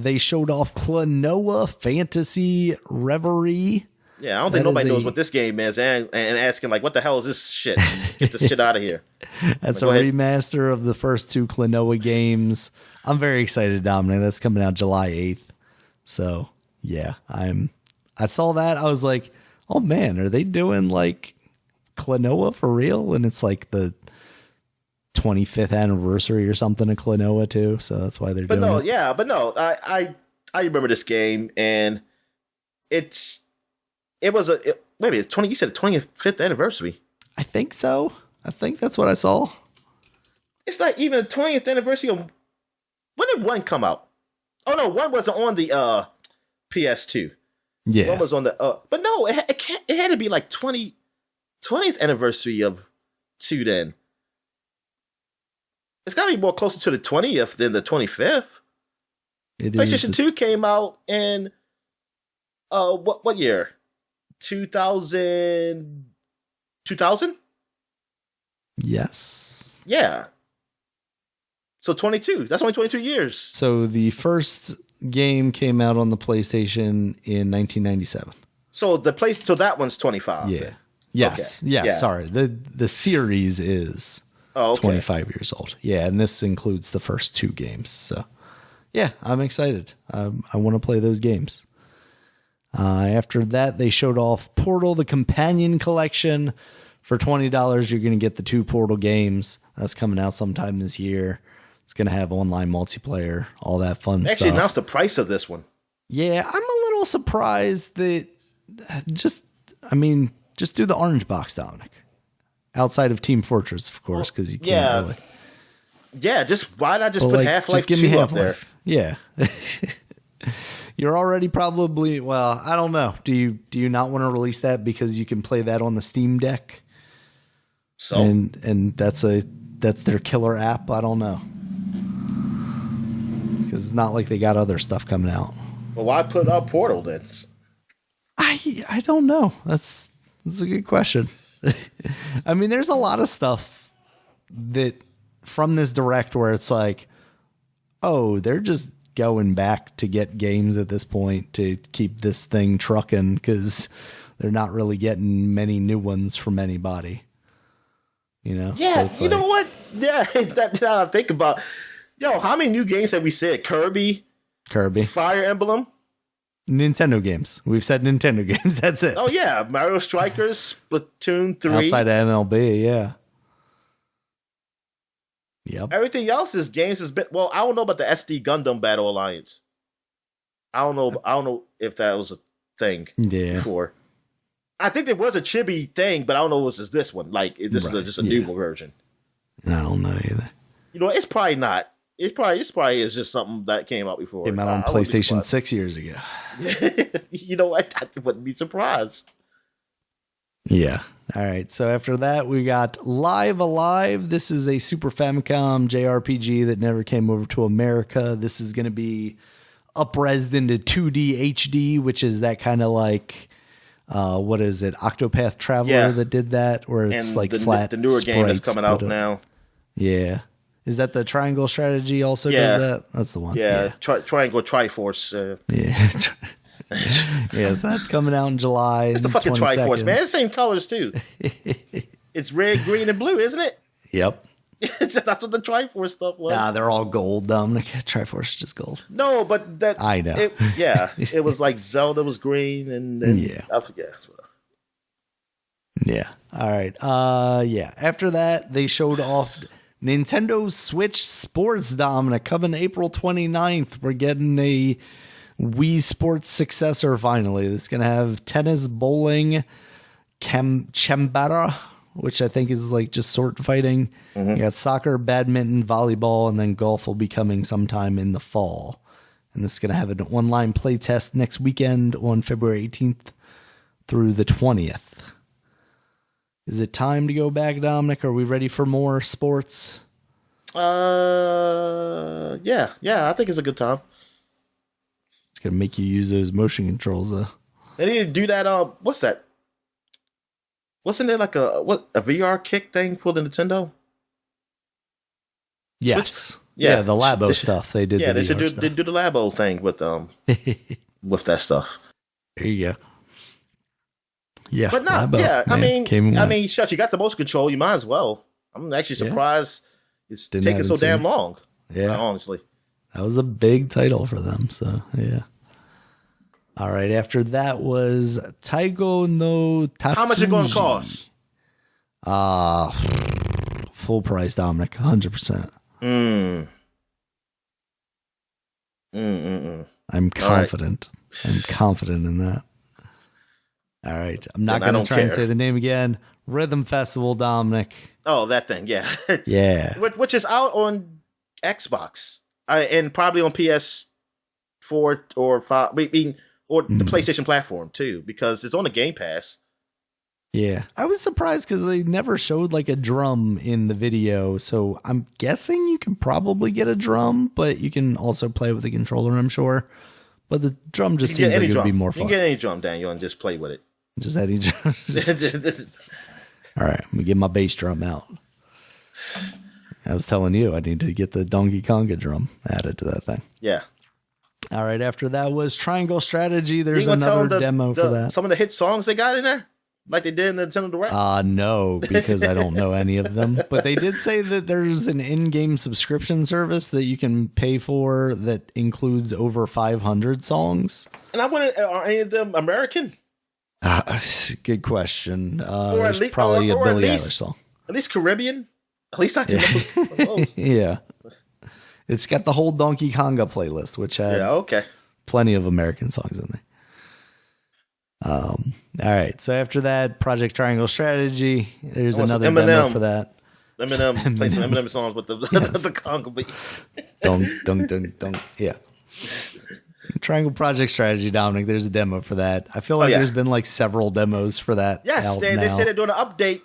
They showed off Klonoa Fantasy Reverie. Yeah, I don't think nobody knows what this game is and asking, like, what the hell is this shit? Get this shit out of here. That's a remaster of the first two Klonoa games. I'm very excited, Dominic. That's coming out July 8th. So, yeah, I saw that. I was like, oh, man, are they doing, like, Klonoa for real? And it's, like, the 25th anniversary or something of Klonoa, too. So that's why they're doing it. Yeah, but no, I remember this game, and maybe it's 20. You said 25th anniversary. I think so. I think that's what I saw. It's not even the 20th anniversary of. When did one come out? Oh no, one wasn't on the PS2. Yeah, one was on the. But no, it had to be like 20th anniversary of 2. Then it's got to be more closer to the 20th than the 25th. PlayStation 2 came out in what year? 2000? Yes. Yeah. So 22. That's only 22 years. So the first game came out on the PlayStation in 1997. So that one's 25. Yeah. Then. Yes. Okay. Yeah. Sorry. The series is 25 years old. Yeah, and this includes the first 2 games. So yeah, I'm excited. I want to play those games. After that, they showed off Portal, the Companion Collection. For $20, you're going to get the 2 Portal games. That's coming out sometime this year. It's going to have online multiplayer, all that fun stuff. Actually, announced the price of this one. Yeah, I'm a little surprised that just do the orange box, Dominic. outside of Team Fortress, of course, because you can't really. Yeah, why not just put Half-Life 2 up there? Yeah. You're already probably, well, I don't know. Do you not want to release that because you can play that on the Steam Deck? So and that's their killer app. I don't know, because it's not like they got other stuff coming out. Well, why put up Portal then? I don't know. That's a good question. I mean, there's a lot of stuff that from this direct where it's like, oh, they're just going back to get games at this point to keep this thing trucking because they're not really getting many new ones from anybody. You know? Yeah, so know what? Yeah, that I think about. How many new games have we said? Kirby, Fire Emblem, Nintendo games. We've said Nintendo games. That's it. Oh yeah, Mario Strikers, Splatoon 3. Outside of MLB, yeah. Yep. Everything else is games has been. Well, I don't know about the SD Gundam Battle Alliance. I don't know if that was a thing before. I think there was a chibi thing, but I don't know if it's this one. Like this is just a new version. I don't know either. It's probably not. It's probably is just something that came out before. Came out on PlayStation 6 years ago. You know what? I wouldn't be surprised. Yeah. All right. So after that, we got Live Alive. This is a Super Famicom JRPG that never came over to America. This is going to be up-resed into 2D HD, which is that kind of like, what is it? Octopath Traveler that did that, where it's and like the, flat. The newer game that's coming out now. Yeah. Is that the Triangle Strategy also does that? That's the one. Yeah. Triangle Triforce. Yeah, so that's coming out in July. It's the fucking 22nd. Triforce, man. It's the same colors, too. It's red, green, and blue, isn't it? Yep. That's what the Triforce stuff was. Nah, they're all gold, Dominic. Triforce is just gold. No, but that... I know. It was like Zelda was green, and yeah. I forget. Yeah. All right. After that, they showed off Nintendo Switch Sports, Dominic, coming April 29th. We're getting a Wii Sports successor finally. It's going to have tennis, bowling, chambara, which I think is like just sword fighting. Mm-hmm. You got soccer, badminton, volleyball, and then golf will be coming sometime in the fall. And this is going to have an online play test next weekend on February 18th through the 20th. Is it time to go back, Dominic? Are we ready for more sports? Yeah, I think it's a good time. It's gonna make you use those motion controls, though. They need to do that. What's that? Wasn't there like a VR kick thing for the Nintendo? Yes. Yeah, the Labo stuff. They did. Yeah, they should do the Labo thing with with that stuff. There you go. Yeah, but not. Labo, yeah, man, I mean, shut. You got the motion control. You might as well. I'm actually surprised it's taking so damn long. Yeah, honestly, that was a big title for them. So yeah. All right. After that was Taigo no Tatsuji. How much is it going to cost? Full price, Dominic, 100%. I'm confident. Right. I'm confident in that. All right. I'm not going to try and say the name again. Rhythm Festival, Dominic. Oh, that thing. Yeah. Yeah. Which is out on Xbox and probably on PS4 or 5. Or the PlayStation platform, too, because it's on the Game Pass. Yeah. I was surprised because they never showed like a drum in the video. So I'm guessing you can probably get a drum, but you can also play with the controller, I'm sure. But the drum just seems like it would be more fun. You can get any drum, Daniel, and just play with it. Just any drum. All right. I'm going to get my bass drum out. I was telling you, I need to get the Donkey Konga drum added to that thing. Yeah. All right. After that was Triangle Strategy. There's another demo for that. Some of the hit songs they got in there? Like they did in the Nintendo Direct? No, because I don't know any of them. But they did say that there's an in-game subscription service that you can pay for that includes over 500 songs. And I wonder, are any of them American? Good question. There's probably a Billie Eilish song. At least Caribbean? At least I can know those. Yeah. It's got the whole Donkey Konga playlist, which had plenty of American songs in there. All right. So after that, Project Triangle Strategy. There's another demo for that. Eminem play some Eminem songs with the conga beat. Dunk. Yeah. Triangle Project Strategy, Dominic. There's a demo for that. I feel like there's been like several demos for that. Yes, they said they're doing an update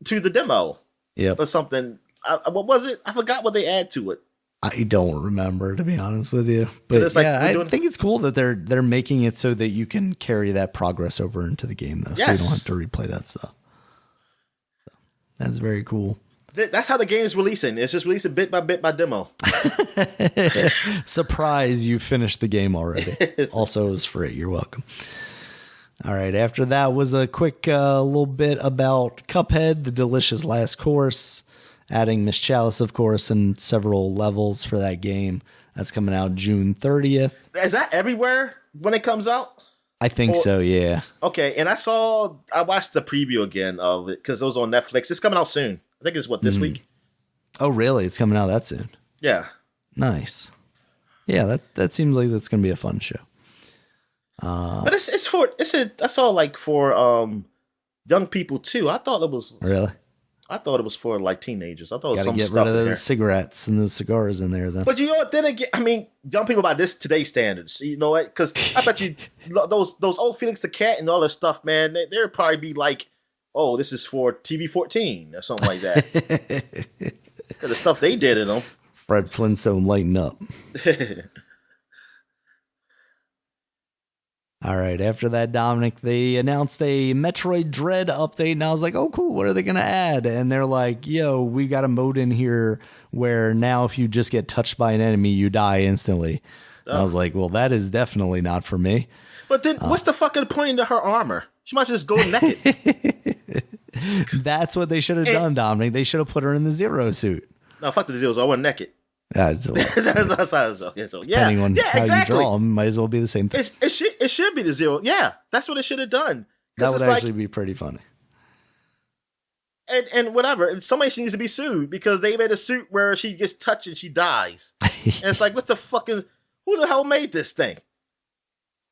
to the demo. Yep. Or something. What was it? I forgot what they add to it. I don't remember, to be honest with you. But I think it's cool that they're making it so that you can carry that progress over into the game, though, so you don't have to replay that stuff. So, that's very cool. That's how the game is releasing. It's just releasing bit by demo. Surprise, you finished the game already. Also, it was free. You're welcome. All right. After that was a quick little bit about Cuphead, the delicious last course, adding Miss Chalice, of course, and several levels for that game. That's coming out June 30th. Is that everywhere when it comes out? I think so, yeah. Okay, and I watched the preview again of it because it was on Netflix. It's coming out soon. I think it's this week. Oh, really? It's coming out that soon? Yeah. Nice. Yeah, that seems like that's going to be a fun show. But I saw like for young people too. I thought it was really. I thought it was for like teenagers. I thought it was some get stuff rid of those cigarettes and those cigars in there, then. But you know what? Then again, I mean, young people by today's standards, you know what? Because I bet you those old Felix the Cat and all this stuff, man, they'd probably be like, oh, this is for TV 14 or something like that. Because the stuff they did in them. Fred Flintstone, lighten up. All right. After that, Dominic, they announced a Metroid Dread update, and I was like, oh, cool. What are they going to add? And they're like, yo, we got a mode in here where now if you just get touched by an enemy, you die instantly. I was like, well, that is definitely not for me. But then what's the fucking point into her armor? She might just go naked. That's what they should have done, Dominic. They should have put her in the Zero suit. No, fuck the Zeros. I want naked. Depending on how you draw them, might as well be the same thing. It should be the Zero. Yeah, that's what it should have done. That would actually be pretty funny. And whatever. And somebody needs to be sued because they made a suit where she gets touched and she dies. And it's like, what the fuck is... Who the hell made this thing?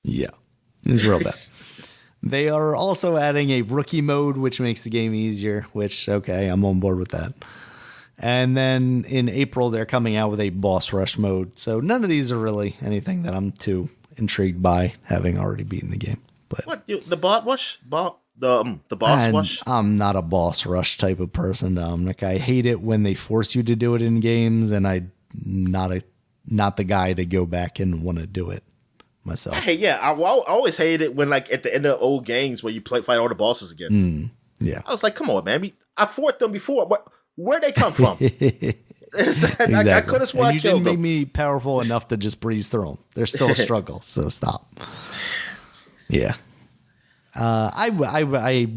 Yeah, it's real bad. They are also adding a rookie mode, which makes the game easier, which, okay, I'm on board with that. And then in April, they're coming out with a boss rush mode. So none of these are really anything that I'm too intrigued by, having already beaten the game. But what, the boss rush? The boss rush? I'm not a boss rush type of person, Dominic. I hate it when they force you to do it in games, and I'm not the guy to go back and want to do it myself. I always hated it when, like, at the end of old games where you fight all the bosses again. Yeah. I was like, come on, man. I fought them before. Where'd they come from? Exactly. I could have sworn I killed them. You didn't make me powerful enough to just breeze through them. They're still a struggle, so stop. Yeah. I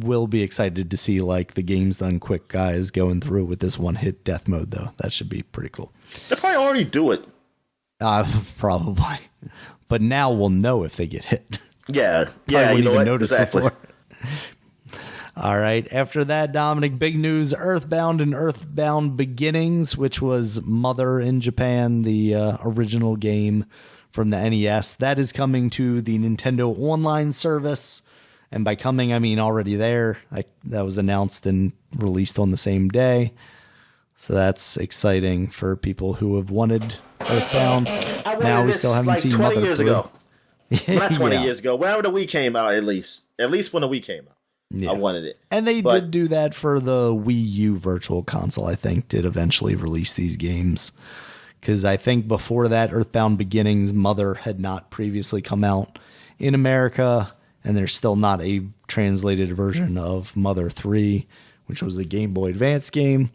will be excited to see, like, the games done quick guys going through with this one-hit death mode, though. That should be pretty cool. They probably already do it. Probably. But now we'll know if they get hit. Yeah. Wouldn't even notice before. All right. After that, Dominic, big news, Earthbound and Earthbound Beginnings, which was Mother in Japan, the original game from the NES. That is coming to the Nintendo Online service. And by coming, I mean already there. That was announced and released on the same day. So that's exciting for people who have wanted Earthbound. Now we still haven't seen 20 Mother years 3. ago. Not 20 years ago. Whenever the Wii came out, at least when the Wii came out. Yeah. I wanted it. And they did do that for the Wii U Virtual Console, I think, did eventually release these games. Because I think before that, Earthbound Beginnings, Mother had not previously come out in America, and there's still not a translated version of Mother 3, which was the Game Boy Advance game.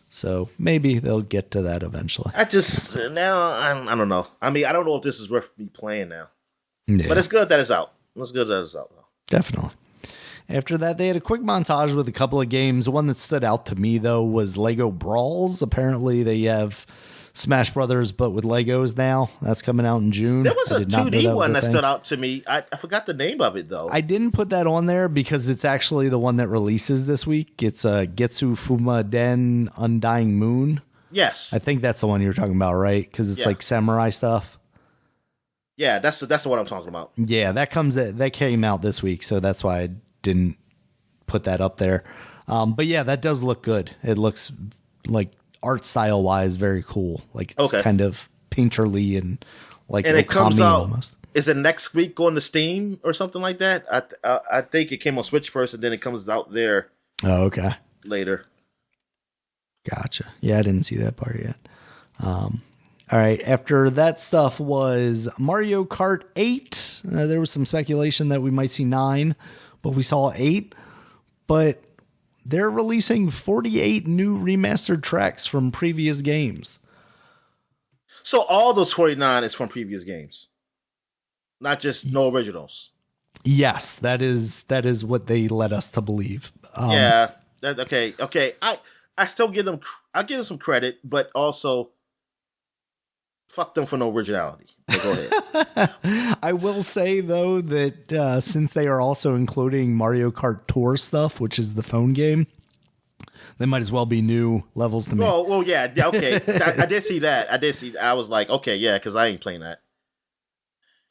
So maybe they'll get to that eventually. I don't know. I mean, I don't know if this is worth me playing now. Yeah. But it's good that it's out. It's good that it's out, though. Definitely. After that, they had a quick montage with a couple of games. One that stood out to me, though, was Lego Brawls. Apparently, they have Smash Brothers, but with Legos now. That's coming out in June. There was a 2D one that stood out to me. I forgot the name of it, though. I didn't put that on there because it's actually the one that releases this week. It's Getsu Fuma Den Undying Moon. Yes. I think that's the one you were talking about, right? Because it's like samurai stuff. Yeah, that's what I'm talking about. Yeah, that came out this week, so that's why I didn't put that up there. But yeah, that does look good. It looks like art style wise very cool. Like it's kind of painterly and like and it comes out almost. Is it next week going to Steam or something like that? I think it came on Switch first and then it comes out there. Oh, okay. Later. Gotcha. Yeah, I didn't see that part yet. All right. After that stuff was Mario Kart 8. There was some speculation that we might see 9, but we saw 8. But they're releasing 48 new remastered tracks from previous games. So all those 49 is from previous games, not just no originals. Yes, that is what they led us to believe. Yeah. Okay. I still give them. I'll give them some credit, but also. Fuck them for no originality. But go ahead. I will say, though, that since they are also including Mario Kart Tour stuff, which is the phone game, they might as well be new levels to me. Well, yeah, okay. I did see that. I was like, okay, yeah, because I ain't playing that.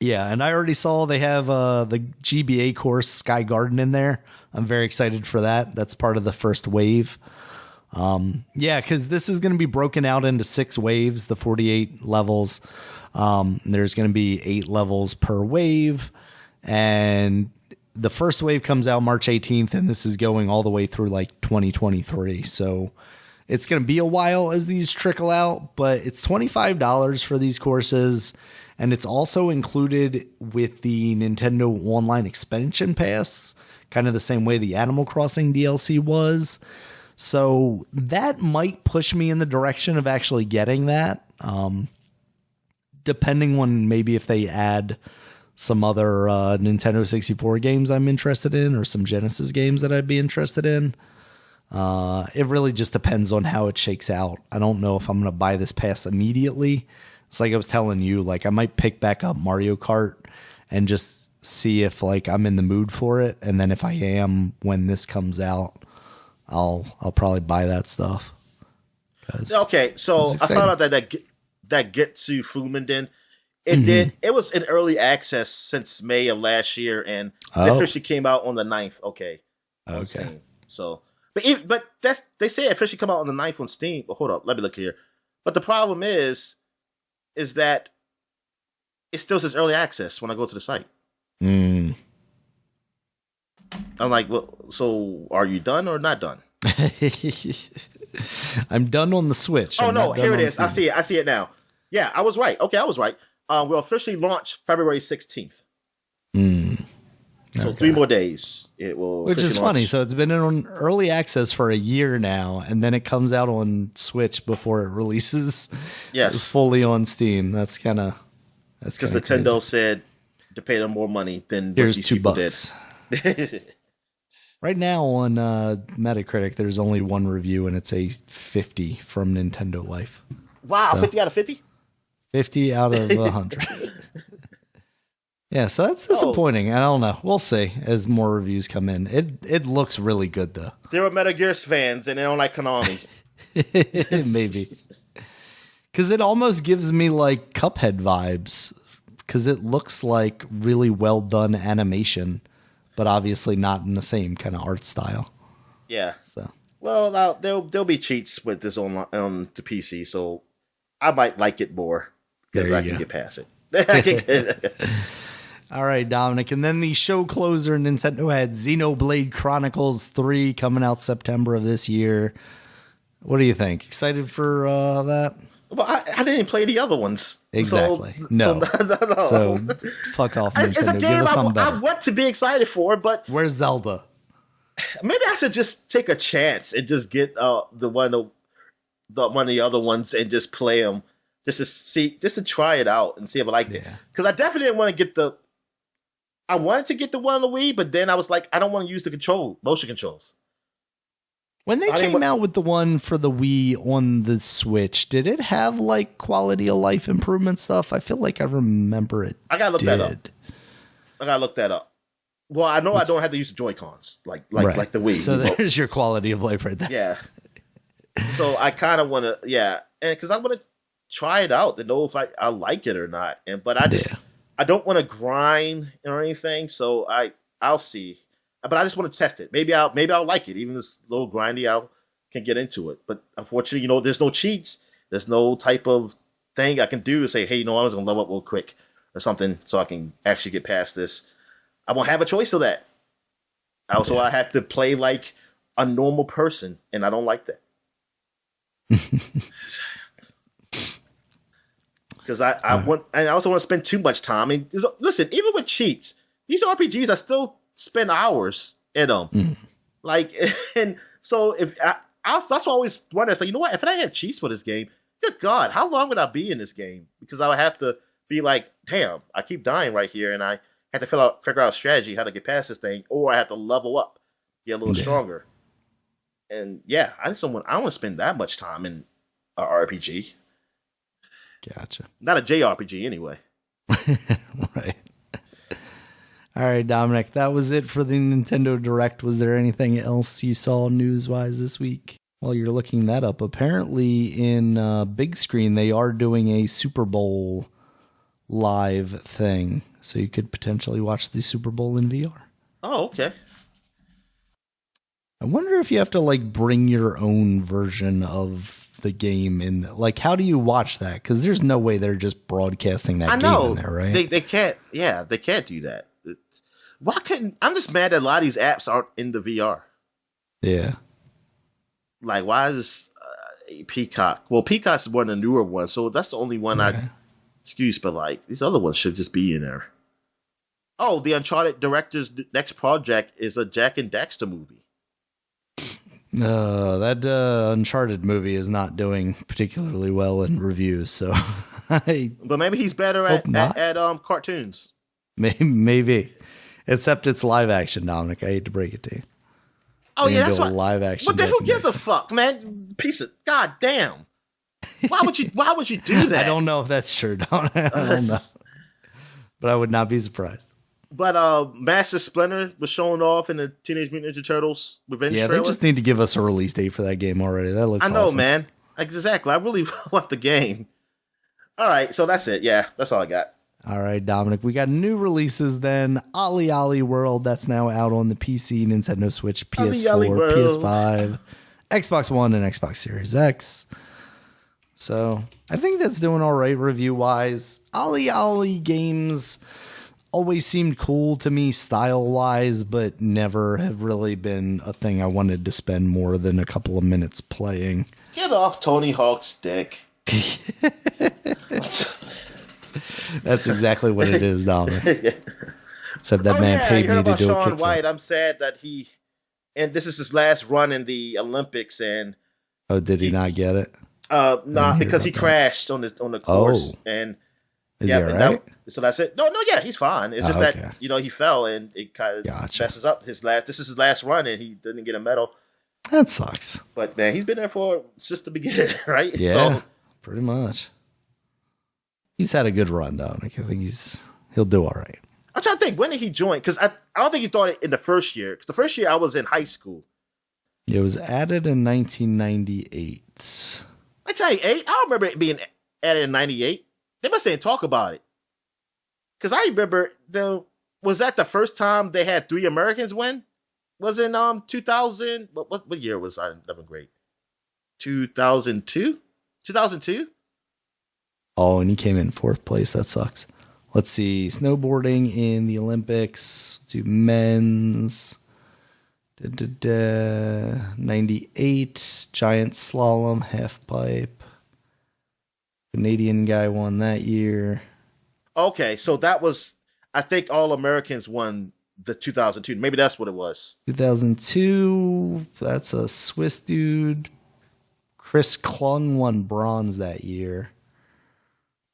Yeah, and I already saw they have the GBA course Sky Garden in there. I'm very excited for that. That's part of the first wave. Yeah, because this is going to be broken out into 6 waves, the 48 levels. There's going to be 8 levels per wave. And the first wave comes out March 18th, and this is going all the way through like 2023. So it's going to be a while as these trickle out, but it's $25 for these courses. And it's also included with the Nintendo Online Expansion Pass, kind of the same way the Animal Crossing DLC was. So that might push me in the direction of actually getting that, depending on maybe if they add some other Nintendo 64 games I'm interested in or some Genesis games that I'd be interested in. It really just depends on how it shakes out. I don't know if I'm going to buy this pass immediately. It's like I was telling you, like I might pick back up Mario Kart and just see if like I'm in the mood for it. And then if I am, when this comes out, I'll probably buy that stuff. Okay, so I found out that Getsu Fumanden, it was in early access since May of last year, and it officially came out on the 9th. Okay. Steam. So, but they say it officially come out on the 9th on Steam. But hold up, let me look here. But the problem is that it still says early access when I go to the site. I'm like, well, so are you done or not done? I'm done on the Switch. Oh, no, here it is. I see it now. Yeah, I was right. Okay, I was right. We'll officially launch February 16th. So 3 more days. It will. Which is funny. So it's been in early access for a year now, and then it comes out on Switch before it releases fully on Steam. That's because Nintendo said to pay them more money than here's what these people $2. Right now on Metacritic, there's only one review, and it's a 50 from Nintendo Life. Wow, so, 50 out of 50? 50 out of 100. Yeah, so that's disappointing. I don't know. We'll see as more reviews come in. It looks really good, though. They're Metal Gear fans, and they don't like Konami. Maybe. Because it almost gives me, like, Cuphead vibes. Because it looks like really well-done animation. But obviously not in the same kind of art style. Yeah. So well, there'll be cheats with this on the PC, so I might like it more because I can get past it. All right, Dominic, and then the show closer, Nintendo had Xenoblade Chronicles 3 coming out September of this year. What do you think? Excited for that? Well, I didn't play the other ones. Exactly. No. So fuck off, Nintendo. It's a game I want to be excited for, but where's Zelda? Maybe I should just take a chance and just get one of the other ones and just play them, just to try it out and see if I like it. Because I definitely didn't want to get I wanted to get the one on the Wii, but then I was like, I don't want to use the motion controls. When they came out with the one for the Wii on the Switch, did it have like quality of life improvement stuff? I feel like I remember it. I gotta look that up. Well, I know I don't have to use the Joy-Cons like the Wii. So there's your quality of life right there. Yeah. So I kind of want to, and because I want to try it out to know if I like it or not. But I don't want to grind or anything, so I'll see. But I just want to test it. Maybe I'll like it. Even if it's a little grindy, I can get into it. But unfortunately, there's no cheats. There's no type of thing I can do to say, hey, I was gonna level up real quick or something so I can actually get past this. I won't have a choice of that. Also, I have to play like a normal person, and I don't like that. Because I also want to spend too much time. I mean, listen, even with cheats, these RPGs I still spend hours in them. Like, and so that's why I always wonder. It's like, what? If I had cheats for this game, good God, how long would I be in this game? Because I would have to be like, damn, I keep dying right here, and I have to figure out a strategy how to get past this thing, or I have to level up, get a little stronger. And I don't want to spend that much time in a RPG. Gotcha. Not a JRPG anyway. Right. All right, Dominic, that was it for the Nintendo Direct. Was there anything else you saw news-wise this week? While you're looking that up, apparently in big screen, they are doing a Super Bowl live thing. So you could potentially watch the Super Bowl in VR. Oh, okay. I wonder if you have to like bring your own version of the game in. Like, how do you watch that? Because there's no way they're just broadcasting that game in there, right? They can't. Yeah, they can't do that. Why couldn't? I'm just mad that a lot of these apps aren't in the VR. Yeah. Like, why is Peacock? Well, Peacock's one of the newer ones, so that's the only one I excuse. But like, these other ones should just be in there. Oh, the Uncharted director's next project is a Jack and Daxter movie. That Uncharted movie is not doing particularly well in reviews, so. But maybe he's better at cartoons. Maybe. Except it's live action, Dominic. I hate to break it to you. Oh, yeah, that's what live action. But then who gives a fuck, man? Piece of god damn. Why would you do that? I don't know if that's true. I don't know. But I would not be surprised. But Master Splinter was showing off in the Teenage Mutant Ninja Turtles Revenge trailer. They just need to give us a release date for that game already. That looks awesome. I know, man. Exactly. I really want the game. All right, so that's it. Yeah, that's all I got. All right, Dominic. We got new releases then. Ollie Ollie World, that's now out on the PC, Nintendo Switch, PS4, PS5, Xbox One, and Xbox Series X. So I think that's doing all right review-wise. Ollie Ollie games always seemed cool to me style-wise, but never have really been a thing I wanted to spend more than a couple of minutes playing. Get off Tony Hawk's dick. That's exactly what it is, Dominic. Except that man paid me to do Shaun a kick. White. I'm sad that and this is his last run in the Olympics, and did he not get it? Nah, because he crashed on the course, and is he all right? So that's it. No, yeah, he's fine. It's just that he fell, and it kind of messes up his last. This is his last run, and he didn't get a medal. That sucks. But man, he's been there since the beginning, right? Yeah, pretty much. He's had a good run, Dominic. I think he'll do all right. I'm trying to think, when did he join? Because I don't think he thought it in the first year. Because the first year I was in high school. It was added in 1998. 1998? I don't remember it being added in 98. They must say talk about it. Because I remember, was that the first time they had 3 Americans win? Was in 2000? What year was I in 11th grade? 2002? 2002? Oh, and he came in 4th place. That sucks. Let's see. Snowboarding in the Olympics. Do men's. 98. Giant slalom. Half pipe. Canadian guy won that year. Okay, so that was, I think all Americans won the 2002. Maybe that's what it was. 2002. That's a Swiss dude. Chris Klung won bronze that year.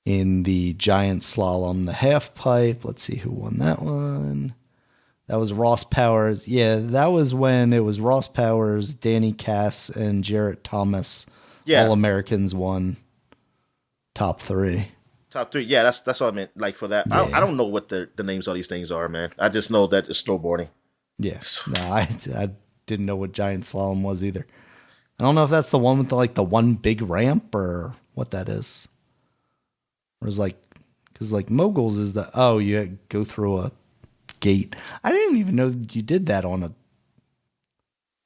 In the giant slalom, the half pipe. Let's see who won that one. That was Ross Powers. Yeah, that was when it was Ross Powers, Danny Cass, and Jarrett Thomas. Yeah. All Americans won top 3. Top 3. Yeah, that's what I meant. Like for that. Yeah. I don't know what the names of these things are, man. I just know that it's snowboarding. Yes. Yeah. No, I didn't know what giant slalom was either. I don't know if that's the one with the one big ramp or what that is. Or is because Because like moguls is you go through a gate. I didn't even know you did that on a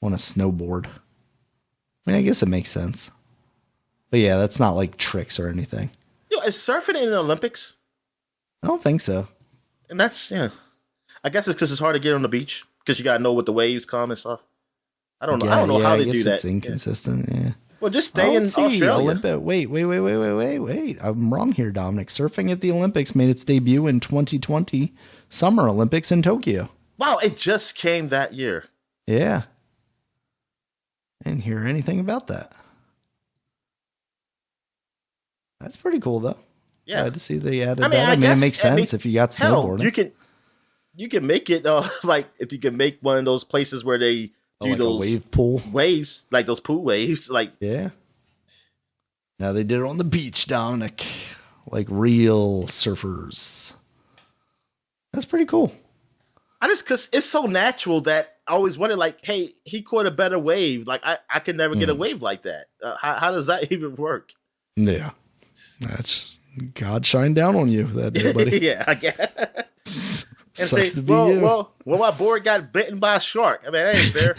snowboard. I mean, I guess it makes sense. But yeah, that's not like tricks or anything. Is surfing in the Olympics? I don't think so. And that's, I guess it's because it's hard to get on the beach because you got to know what the waves come and stuff. I don't know how they do that. It's inconsistent, yeah. Well, just stay in Australia. Wait. I'm wrong here, Dominic. Surfing at the Olympics made its debut in 2020 Summer Olympics in Tokyo. Wow, it just came that year. Yeah. I didn't hear anything about that. That's pretty cool, though. Yeah. Glad to see they added that. I mean, it makes sense if you got snowboarding. You can make it, like, if you can make one of those places where they do like those wave pool waves, like those pool waves, like. Yeah. Now they did it on the beach, Dominic. Like real surfers. That's pretty cool. Because it's so natural that I always wondered, like, hey, he caught a better wave. Like, I could never get a wave like that. How does that even work? Yeah. That's God shine down on you that day, buddy. Yeah, I guess. And Sucks to be you. Well, my board got bitten by a shark. I mean, that ain't fair.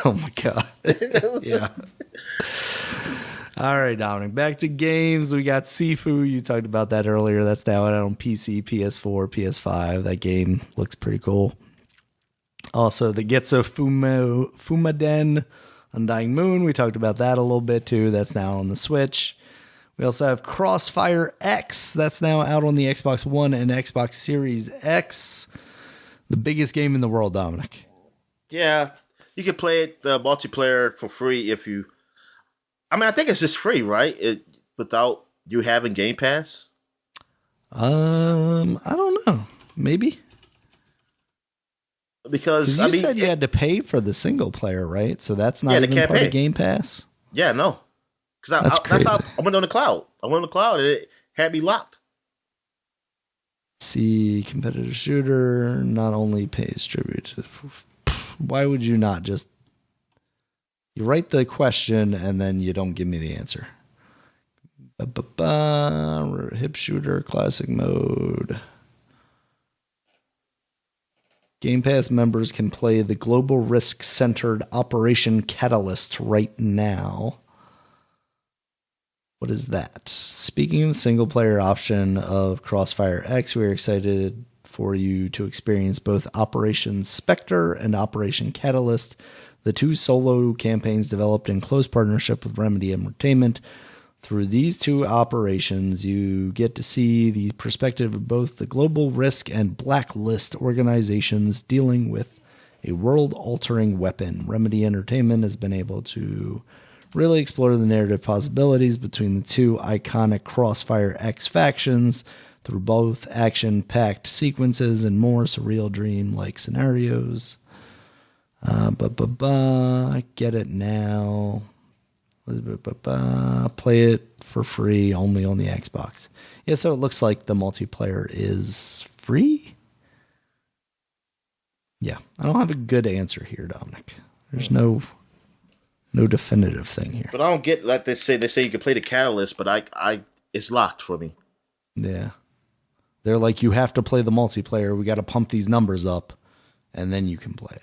Oh, my God. Yeah. All right, Dominic. Back to games. We got Sifu. You talked about that earlier. That's now out on PC, PS4, PS5. That game looks pretty cool. Also, the Getsu Fumaden Undying Moon. We talked about that a little bit, too. That's now on the Switch. We also have Crossfire X. That's now out on the Xbox One and Xbox Series X. The biggest game in the world, Dominic. Yeah. You can play it, the multiplayer, for free if you... I mean, I think it's just free, right? Without you having Game Pass? I don't know. Maybe. Because you said you had to pay for the single player, right? So that's not even part of Game Pass? Yeah, no. Because that's how I went on the cloud. I went on the cloud and it had me locked. See, competitive shooter not only pays tribute to... Why would you not just... You write the question and then you don't give me the answer. Hip shooter, classic mode. Game Pass members can play the global risk-centered Operation Catalyst right now. What is that? Speaking of the single-player option of Crossfire X, we are excited for you to experience both Operation Spectre and Operation Catalyst, the two solo campaigns developed in close partnership with Remedy Entertainment. Through these two operations, you get to see the perspective of both the Global Risk and Blacklist organizations dealing with a world-altering weapon. Remedy Entertainment has been able to really explore the narrative possibilities between the two iconic Crossfire X factions through both action-packed sequences and more surreal dream-like scenarios. Get it now. Play it for free only on the Xbox. Yeah, so it looks like the multiplayer is free. Yeah, I don't have a good answer here, Dominic. There's no definitive thing here. But I don't get, like they say you can play the Catalyst, but I it's locked for me. Yeah. They're like, you have to play the multiplayer. We got to pump these numbers up, and then you can play it.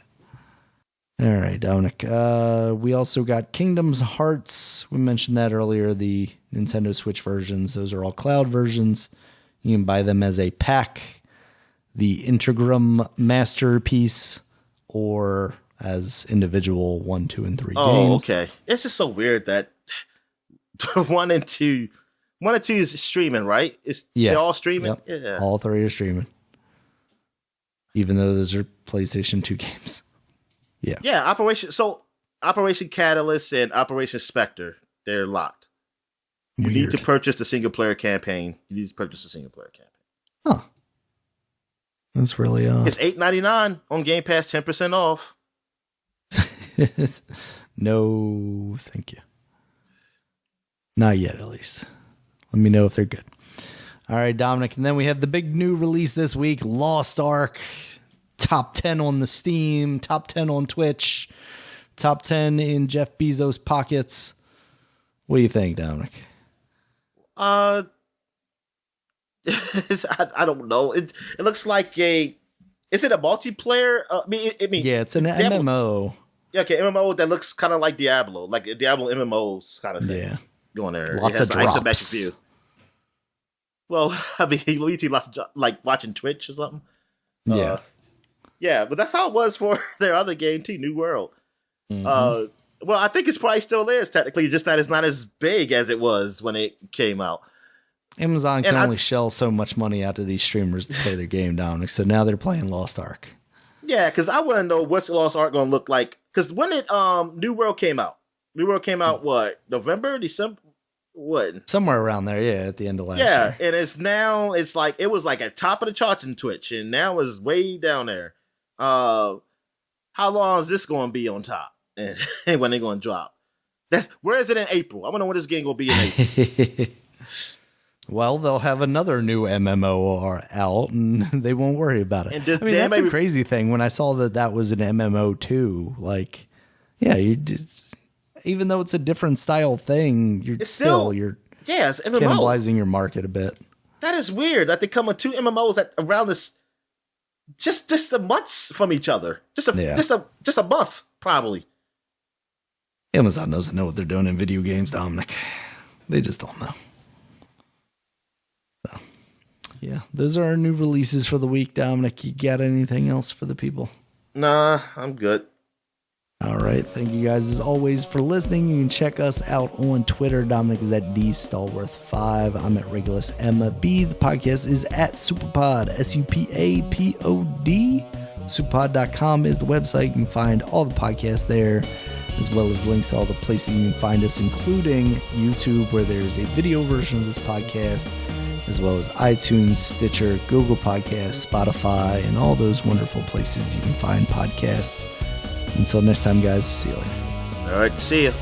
All right, Dominic. We also got Kingdom Hearts. We mentioned that earlier, the Nintendo Switch versions. Those are all cloud versions. You can buy them as a pack, the Integrum Masterpiece, or as individual 1, 2, and 3 games. Oh, okay. It's just so weird that 1 and 2 is streaming, right? They're all streaming? Yep. Yeah. All 3 are streaming. Even though those are PlayStation 2 games. Yeah. Yeah, Operation Catalyst and Operation Spectre, they're locked. You need to purchase the single player campaign. Huh. That's really It's $8.99 on Game Pass, 10% off. No, thank you. Not yet, at least. Let me know if they're good. All right, Dominic. And then we have the big new release this week, Lost Ark. Top 10 on the Steam, top 10 on Twitch, top 10 in Jeff Bezos' pockets. What do you think, Dominic? I don't know. It looks like a. Is it a multiplayer? Yeah, it's an MMO. Yeah, okay, MMO that looks kind of like Diablo, like a Diablo MMOs kind of thing. Yeah, going there. Lots of drops. Isometric view. Well, I mean, we see lots of like watching Twitch or something. Yeah, yeah, but that's how it was for their other game too, New World. Mm-hmm. Well, I think it probably still is technically, just that it's not as big as it was when it came out. Amazon can only shell so much money out to these streamers to play their game, Dominic. So now they're playing Lost Ark. Yeah, because I want to know what's Lost Ark going to look like. Because when it New World came out what, November, December, what? Somewhere around there, yeah, at the end of last year. Yeah, and it's like it was like at top of the charts in Twitch, and now it's way down there. How long is this going to be on top? And when they're going to drop? Where is it in April? I want to know when this game going to be in April. Well, they'll have another new MMO out, and they won't worry about it. I mean, that's a crazy thing. When I saw that was an MMO too, like, yeah, you just, even though it's a different style thing, you're it's cannibalizing your market a bit. That is weird that they come with two MMOs that around this, just a months from each other, just a month probably. Amazon doesn't know what they're doing in video games, Dominic. They just don't know. So, yeah, those are our new releases for the week, Dominic. You got anything else for the people? Nah, I'm good. All right. Thank you guys, as always, for listening. You can check us out on Twitter. Dominic is at DStallworth5. I'm at Regulus MB. The podcast is at Superpod, SUPAPOD. Superpod.com is the website. You can find all the podcasts there, as well as links to all the places you can find us, including YouTube, where there's a video version of this podcast, as well as iTunes, Stitcher, Google Podcasts, Spotify, and all those wonderful places you can find podcasts. Until next time, guys, we'll see you later. All right, see you.